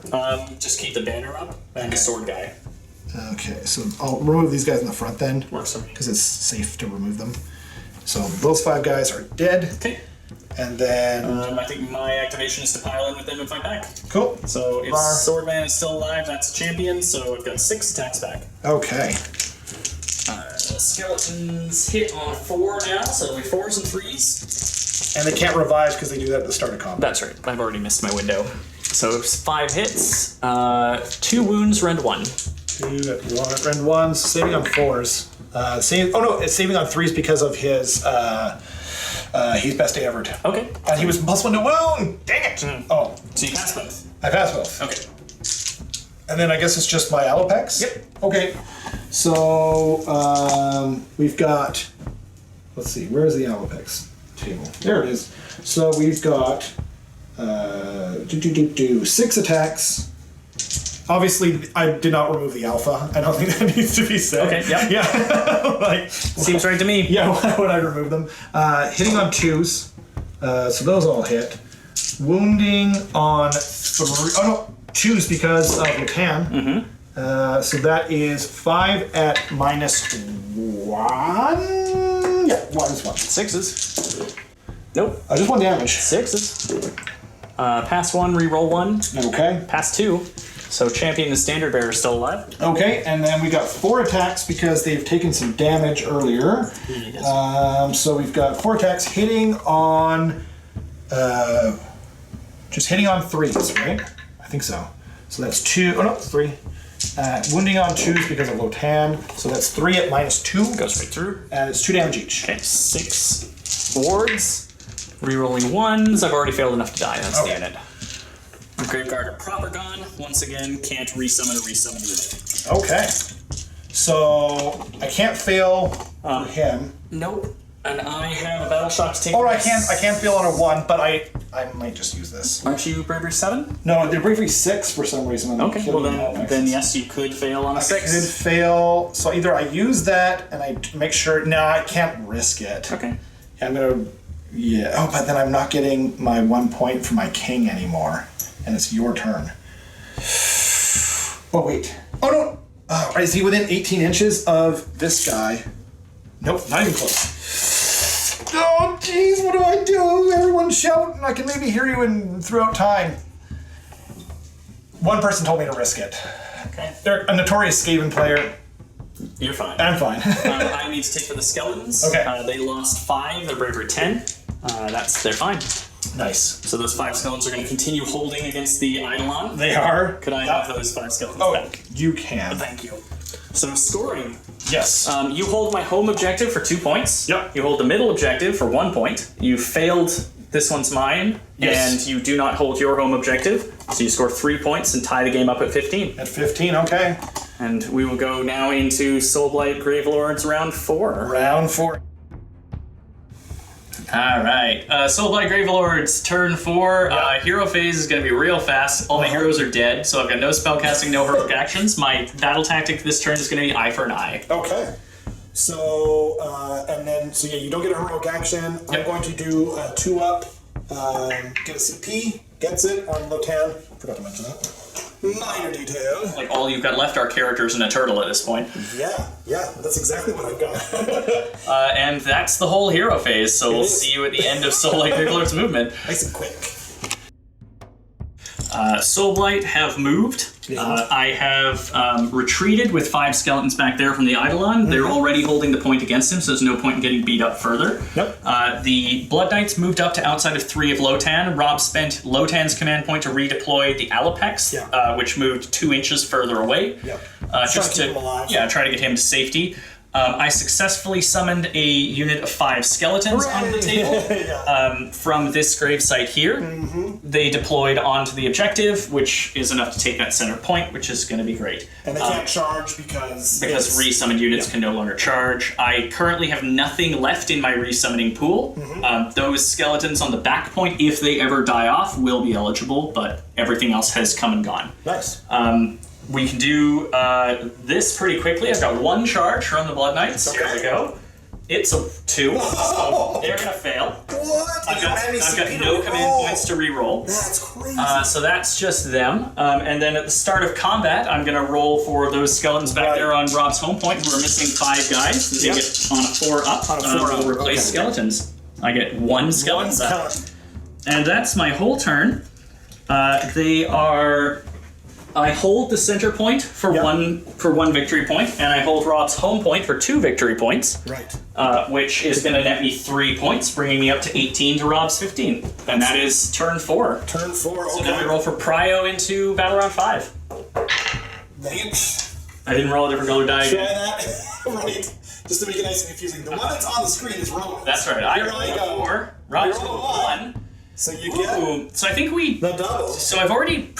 Speaker 3: Just keep the banner up and the sword guy.
Speaker 2: Okay, so I'll remove these guys in the front then,
Speaker 3: Works for me.
Speaker 2: because it's safe to remove them. So those 5 guys are dead,
Speaker 3: Okay.
Speaker 2: and then
Speaker 3: I think my activation is to pile in with them and fight back.
Speaker 2: cool.
Speaker 3: So if
Speaker 2: Rar.
Speaker 3: Swordman is still alive, that's a champion, so I've got 6 attacks back.
Speaker 2: Okay,
Speaker 3: Skeletons hit on 4 now, so it'll be 4s and 3s.
Speaker 2: and they can't revise because they do that at the start of combat.
Speaker 3: That's right, I've already missed my window. So 5 hits, 2 wounds, rend 1.
Speaker 2: 2 at 1, rend 1, saving on 4s. It's saving on 3s because of his he's best day ever.
Speaker 3: Okay.
Speaker 2: And he was +1 to wound. Dang it! Oh,
Speaker 3: So you pass both.
Speaker 2: I passed both.
Speaker 3: Okay.
Speaker 2: And then I guess it's just my Alopex?
Speaker 3: Yep.
Speaker 2: Okay. So we've got, let's see, where is the Alopex table? There it is. So we've got 6 attacks. Obviously, I did not remove the alpha. I don't think that needs to be said.
Speaker 3: Okay, yep.
Speaker 2: Yeah. Like,
Speaker 3: Seems right to me.
Speaker 2: yeah, why would I remove them? Hitting on 2s. So those all hit. Wounding on 3. Oh no, 2s because of Lucan. Mm-hmm. So that is 5 at minus 1. Yeah, minus 1.
Speaker 3: 6s. Nope.
Speaker 2: Just 1 damage.
Speaker 3: 6s. Pass 1, reroll 1.
Speaker 2: Okay.
Speaker 3: Pass 2. So champion and standard bearer is still alive.
Speaker 2: Okay, and then we got 4 attacks because they've taken some damage earlier. So we've got 4 attacks hitting on, just hitting on 3s, right? I think so. So that's 2. Oh no, 3. Wounding on 2s because of Lotan. So that's 3 at minus 2.
Speaker 3: Goes right through.
Speaker 2: And it's 2 damage each.
Speaker 3: Okay, 6 wards. Rerolling 1s. I've already failed enough to die. That's the unit. Graveguard are proper gone. Once again, can't resummon a resummon unit.
Speaker 2: Okay. So I can't fail for him.
Speaker 3: Nope. And I have a battle shock to take.
Speaker 2: Or I can't fail on a 1, but I might just use this.
Speaker 3: Aren't you bravery 7?
Speaker 2: No, they're bravery 6 for some reason.
Speaker 3: Okay, well then yes, you could fail on a 6.
Speaker 2: I could fail, so either I use that and I make sure. No, I can't risk it.
Speaker 3: Okay.
Speaker 2: I'm gonna. Yeah. Oh, but then I'm not getting my 1 point for my king anymore, and it's your turn. Oh wait. Oh no. Is he within 18 inches of this guy? Nope, not even close. Oh jeez, what do I do? Everyone shout, and I can maybe hear you throughout time. One person told me to risk it.
Speaker 3: Okay.
Speaker 2: They're a notorious Skaven player.
Speaker 3: You're fine.
Speaker 2: I'm fine.
Speaker 3: I need to take for the skeletons.
Speaker 2: Okay.
Speaker 3: They lost 5. They're bravery 10. They're fine.
Speaker 2: Nice.
Speaker 3: So those 5 skeletons are going to continue holding against the Eidolon.
Speaker 2: They are.
Speaker 3: Could I have those 5 skeletons
Speaker 2: Oh,
Speaker 3: back?
Speaker 2: you can.
Speaker 3: Thank you.
Speaker 5: So scoring.
Speaker 2: Yes.
Speaker 3: You hold my home objective for 2 points.
Speaker 2: Yep.
Speaker 3: You hold the middle objective for 1 point. You failed this one's mine,
Speaker 2: Yes.
Speaker 3: and you do not hold your home objective. So you score 3 points and tie the game up at 15.
Speaker 2: At 15, okay.
Speaker 3: And we will go now into Soulblight Gravelords round 4.
Speaker 2: Round 4.
Speaker 3: Alright, Soulblight Gravelords, turn 4. Hero phase is going to be real fast. All my heroes are dead, so I've got no spellcasting, no heroic actions. My battle tactic this turn is going to be eye for an eye.
Speaker 5: Okay. So, and then, so yeah, you don't get a heroic action. I'm
Speaker 3: Yep.
Speaker 5: going to do a 2-up, get a CP, gets it on Lotan. Forgot to mention that. Minor detail.
Speaker 3: Like, all you've got left are characters and a turtle at this point.
Speaker 5: Yeah, that's exactly what I've got.
Speaker 3: And that's the whole hero phase, so we'll see you at the end of Soulblight Gravelords movement.
Speaker 5: Nice and quick.
Speaker 3: Soulblight have moved. I have retreated with 5 skeletons back there from the Eidolon. They're already holding the point against him, so there's no point in getting beat up further.
Speaker 2: Yep.
Speaker 3: The Blood Knights moved up to outside of 3 of Lotan. Rob spent Lotan's command point to redeploy the Alopex, which moved 2 inches further away.
Speaker 5: Yep.
Speaker 3: Just
Speaker 5: to keep him alive.
Speaker 3: try to get him to safety. I successfully summoned a unit of 5 skeletons onto the table from this gravesite here. They deployed onto the objective, which is enough to take that center point, which is going to be great.
Speaker 5: And they can't charge because
Speaker 3: Resummoned units can no longer charge. I currently have nothing left in my resummoning pool. Those skeletons on the back point, if they ever die off, will be eligible, but everything else has come and gone.
Speaker 5: Nice.
Speaker 3: We can do this pretty quickly. I've got 1 charge from the Blood Knights.
Speaker 5: Okay.
Speaker 3: Here we go. It's a 2, so they're gonna fail.
Speaker 5: What?
Speaker 3: I've got no command points to reroll.
Speaker 5: That's crazy.
Speaker 3: So that's just them. And then at the start of combat, I'm gonna roll for those skeletons back there on Rob's home point who are missing 5 guys. They get on a 4-up.
Speaker 5: On a 4-up,
Speaker 3: We'll replace
Speaker 5: okay.
Speaker 3: skeletons. I get 1 skeleton.
Speaker 5: Skeleton.
Speaker 3: And that's my whole turn. They are. I hold the center point for one victory point, and I hold Rob's home point for 2 victory points.
Speaker 5: Right.
Speaker 3: Which is going to net me 3 points, bringing me up to 18 to Rob's 15. And that is turn 4.
Speaker 5: Turn 4,
Speaker 3: So
Speaker 5: okay.
Speaker 3: now we roll for Prio into Battle Round 5.
Speaker 5: Thanks.
Speaker 3: I didn't roll a different color die
Speaker 5: Try
Speaker 3: again.
Speaker 5: that. Right. Just to make it nice and confusing. The one that's on the screen is Roman.
Speaker 3: That's right. I rolled a 4. Rob's
Speaker 5: You rolled a
Speaker 3: rolled a 1.
Speaker 5: So you get
Speaker 3: Ooh, so I think we.
Speaker 5: the double.
Speaker 3: So I've already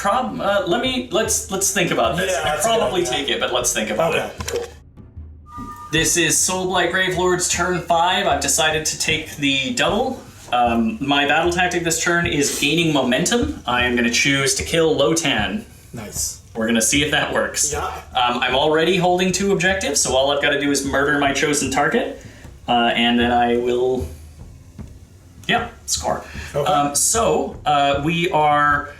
Speaker 3: let's think about this.
Speaker 5: Yeah,
Speaker 3: I
Speaker 5: that's a good
Speaker 3: probably
Speaker 5: idea.
Speaker 3: take it, but let's think about
Speaker 5: Okay,
Speaker 3: it.
Speaker 5: cool.
Speaker 3: This is Soulblight Gravelords turn 5. I've decided to take the double. My battle tactic this turn is gaining momentum. I am going to choose to kill Lotan.
Speaker 5: Nice.
Speaker 3: We're going to see if that works.
Speaker 5: Yeah.
Speaker 3: I'm already holding 2 objectives, so all I've got to do is murder my chosen target, and then I will, score.
Speaker 5: Okay.
Speaker 3: We are.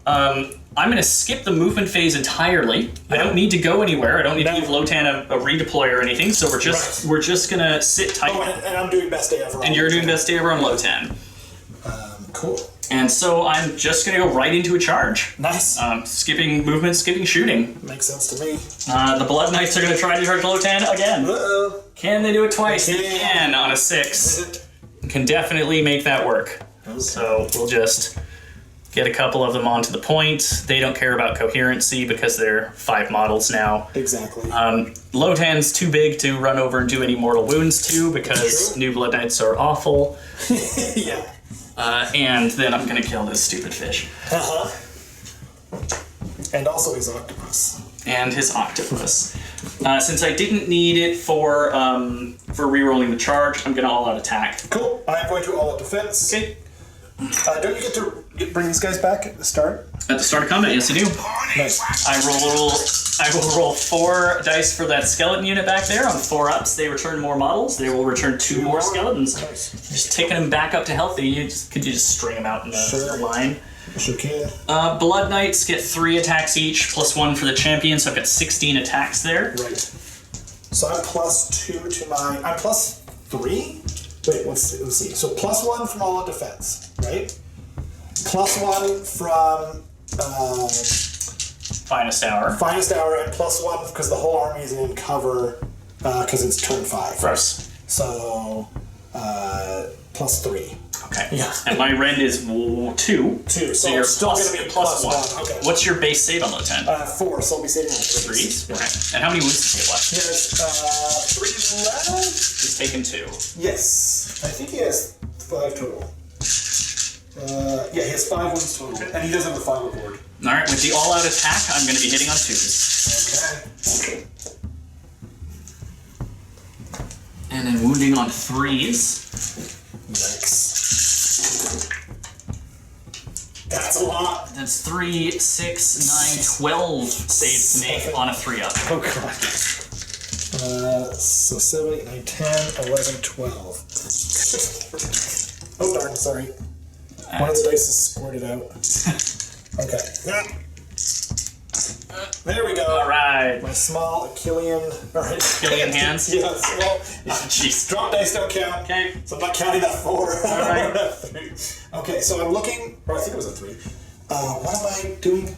Speaker 3: I'm going to skip the movement phase entirely. I don't need to go anywhere. I don't need to give Lotan a redeploy or anything. So we're just going to sit tight.
Speaker 5: Oh, and I'm doing best day ever.
Speaker 3: And you're doing best day ever on Lotan.
Speaker 5: Cool.
Speaker 3: And so I'm just going to go right into a charge.
Speaker 5: Nice.
Speaker 3: Skipping movement, skipping shooting.
Speaker 5: Makes sense to me.
Speaker 3: The Blood Knights are going to try to charge Lotan again.
Speaker 5: Uh-oh.
Speaker 3: Can they do it twice?
Speaker 5: They
Speaker 3: They
Speaker 5: can.
Speaker 3: can on a 6. Can definitely make that work. So we'll just get a couple of them onto the point. They don't care about coherency because they're 5 models now.
Speaker 5: Exactly.
Speaker 3: Lotan's too big to run over and do any mortal wounds to because
Speaker 5: True.
Speaker 3: new Blood Knights are awful.
Speaker 5: Yeah.
Speaker 3: And then I'm gonna kill this stupid fish.
Speaker 5: Uh-huh. And also his octopus.
Speaker 3: And his octopus. Since I didn't need it for rerolling the charge, I'm gonna all-out attack.
Speaker 5: Cool. I'm going to all-out defense.
Speaker 3: Okay.
Speaker 5: Don't you get to bring these guys back at the start?
Speaker 3: At the start of combat, yes I do.
Speaker 5: Nice.
Speaker 3: I will roll 4 dice for that skeleton unit back there. On 4-ups, they return more models. They will return 2 more skeletons.
Speaker 5: Nice.
Speaker 3: Just taking them back up to healthy. Could you just string them out in the line?
Speaker 5: Sure can.
Speaker 3: Blood Knights get 3 attacks each, plus 1 for the champion, so I've got 16 attacks there.
Speaker 5: Right. So I'm +2 to my... I'm +3? Wait, let's see. So +1 from all-out defense, right? +1 from...
Speaker 3: Finest hour.
Speaker 5: Finest hour, and +1 because the whole army is in cover because it's turn 5.
Speaker 3: Gross.
Speaker 5: So +3.
Speaker 3: Okay.
Speaker 5: Yeah.
Speaker 3: And my rend is 2.
Speaker 5: 2. So
Speaker 3: you're
Speaker 5: it's still
Speaker 3: plus,
Speaker 5: going to be
Speaker 3: plus
Speaker 5: plus
Speaker 3: 1.
Speaker 5: Okay.
Speaker 3: What's your base save on the 10?
Speaker 5: 4, so I'll be saving on
Speaker 3: 3s?
Speaker 5: Yeah.
Speaker 3: Okay. And how many wounds does he have left?
Speaker 5: He has 3 left.
Speaker 3: He's taken 2.
Speaker 5: Yes. I think he has 5 total. Yeah, he has 5 wounds total. Okay. And he does have a 5 reward.
Speaker 3: Alright, with the all-out attack, I'm going to be hitting on 2s.
Speaker 5: Okay.
Speaker 3: And then wounding on 3s.
Speaker 5: Yikes. That's a lot.
Speaker 3: That's 3, 6, 9, 12 saves to make on a 3-up.
Speaker 5: Oh, God. So 7, 8, 9, 10, 11, 12. Oh, darn, sorry. One of the dice is squirted out. Okay. There we go.
Speaker 3: Alright.
Speaker 5: My small Achillean... Alright.
Speaker 3: Achillean hands?
Speaker 5: Yes, well...
Speaker 3: Jeez.
Speaker 5: Drop dice don't count.
Speaker 3: Okay.
Speaker 5: So I'm not counting that 4.
Speaker 3: Alright.
Speaker 5: 3. Okay, so I'm looking... Or I think it was a 3. What am I doing?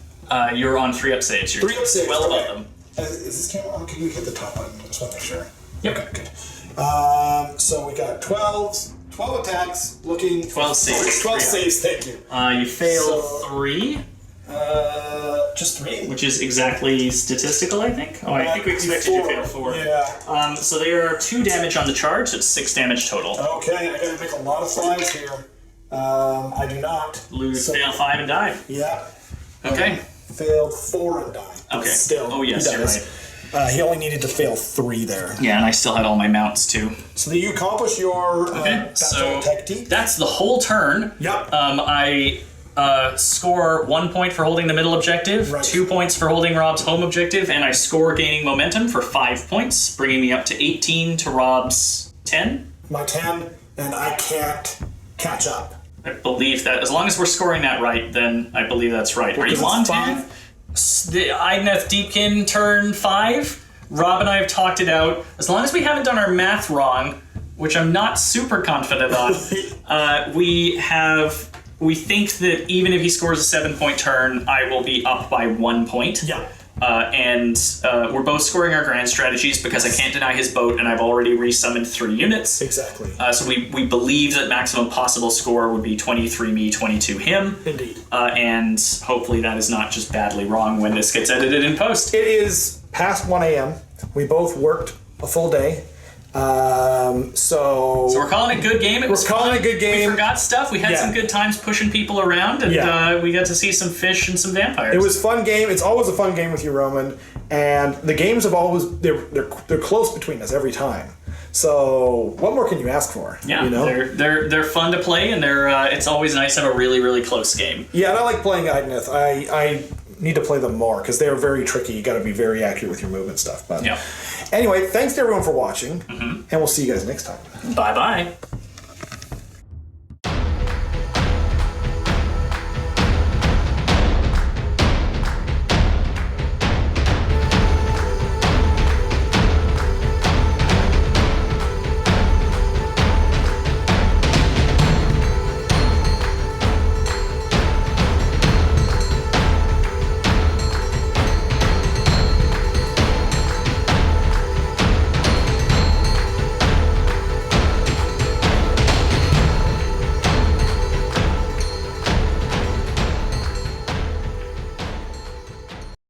Speaker 3: You're on 3-up saves. You're
Speaker 5: 3-up saves,
Speaker 3: well
Speaker 5: okay.
Speaker 3: above them.
Speaker 5: Is this camera on? Can you hit the top button? I just want to make sure.
Speaker 3: Yep.
Speaker 5: Okay, good. So we got 12 attacks, looking...
Speaker 3: 12 saves.
Speaker 5: 12 saves, thank you.
Speaker 3: You fail
Speaker 5: So-
Speaker 3: 3,
Speaker 5: Just 3?
Speaker 3: which is exactly statistical, I think. Oh, I think we expected you to fail 4.
Speaker 5: Yeah.
Speaker 3: So they are 2 damage on the charge, so it's 6 damage total.
Speaker 5: Okay, I gotta make a lot of 5s here. I do not.
Speaker 3: Fail 5 and die.
Speaker 5: Yeah.
Speaker 3: Okay.
Speaker 5: Failed 4 and died. But
Speaker 3: Okay.
Speaker 5: Still.
Speaker 3: Oh, yes,
Speaker 5: he
Speaker 3: you're
Speaker 5: does.
Speaker 3: right.
Speaker 5: He only needed to fail 3 there.
Speaker 3: Yeah, and I still had all my mounts too.
Speaker 5: So that you accomplish your
Speaker 3: Okay, so
Speaker 5: tactique.
Speaker 3: that's the whole turn.
Speaker 5: Yep.
Speaker 3: I score 1 point for holding the middle objective,
Speaker 5: Right.
Speaker 3: 2 points for holding Rob's home objective, and I score gaining momentum for 5 points, bringing me up to 18 to Rob's 10.
Speaker 5: My 10, and I can't catch up.
Speaker 3: I believe that. As long as we're scoring that right, then I believe that's right. Are you
Speaker 5: Because
Speaker 3: on
Speaker 5: it's
Speaker 3: 10?
Speaker 5: 5?
Speaker 3: The Idoneth Deepkin turn 5. Rob and I have talked it out. As long as we haven't done our math wrong, which I'm not super confident on, we think that even if he scores a 7-point turn, I will be up by 1 point.
Speaker 5: Yeah.
Speaker 3: And we're both scoring our grand strategies because I can't deny his boat, and I've already resummoned 3 units.
Speaker 5: Exactly.
Speaker 3: So we believe that maximum possible score would be 23 me, 22 him.
Speaker 5: Indeed.
Speaker 3: And hopefully that is not just badly wrong when this gets edited in post.
Speaker 5: It is past 1 a.m. We both worked a full day. So
Speaker 3: we're calling it a good game. We're
Speaker 5: calling it a good game.
Speaker 3: We forgot stuff. We had
Speaker 5: Yeah.
Speaker 3: some good times pushing people around, and we got to see some fish and some vampires.
Speaker 5: It was a fun game. It's always a fun game with you, Roman. And the games have always they're close between us every time. So what more can you ask for?
Speaker 3: Yeah,
Speaker 5: you know?
Speaker 3: they're fun to play, and it's always nice to have a really, really close game.
Speaker 5: Yeah, and I like playing Idoneth. I need to play them more because they're very tricky. You got to be very accurate with your movement stuff. But
Speaker 3: Yeah.
Speaker 5: anyway, thanks to everyone for watching, and we'll see you guys next time.
Speaker 3: Bye bye.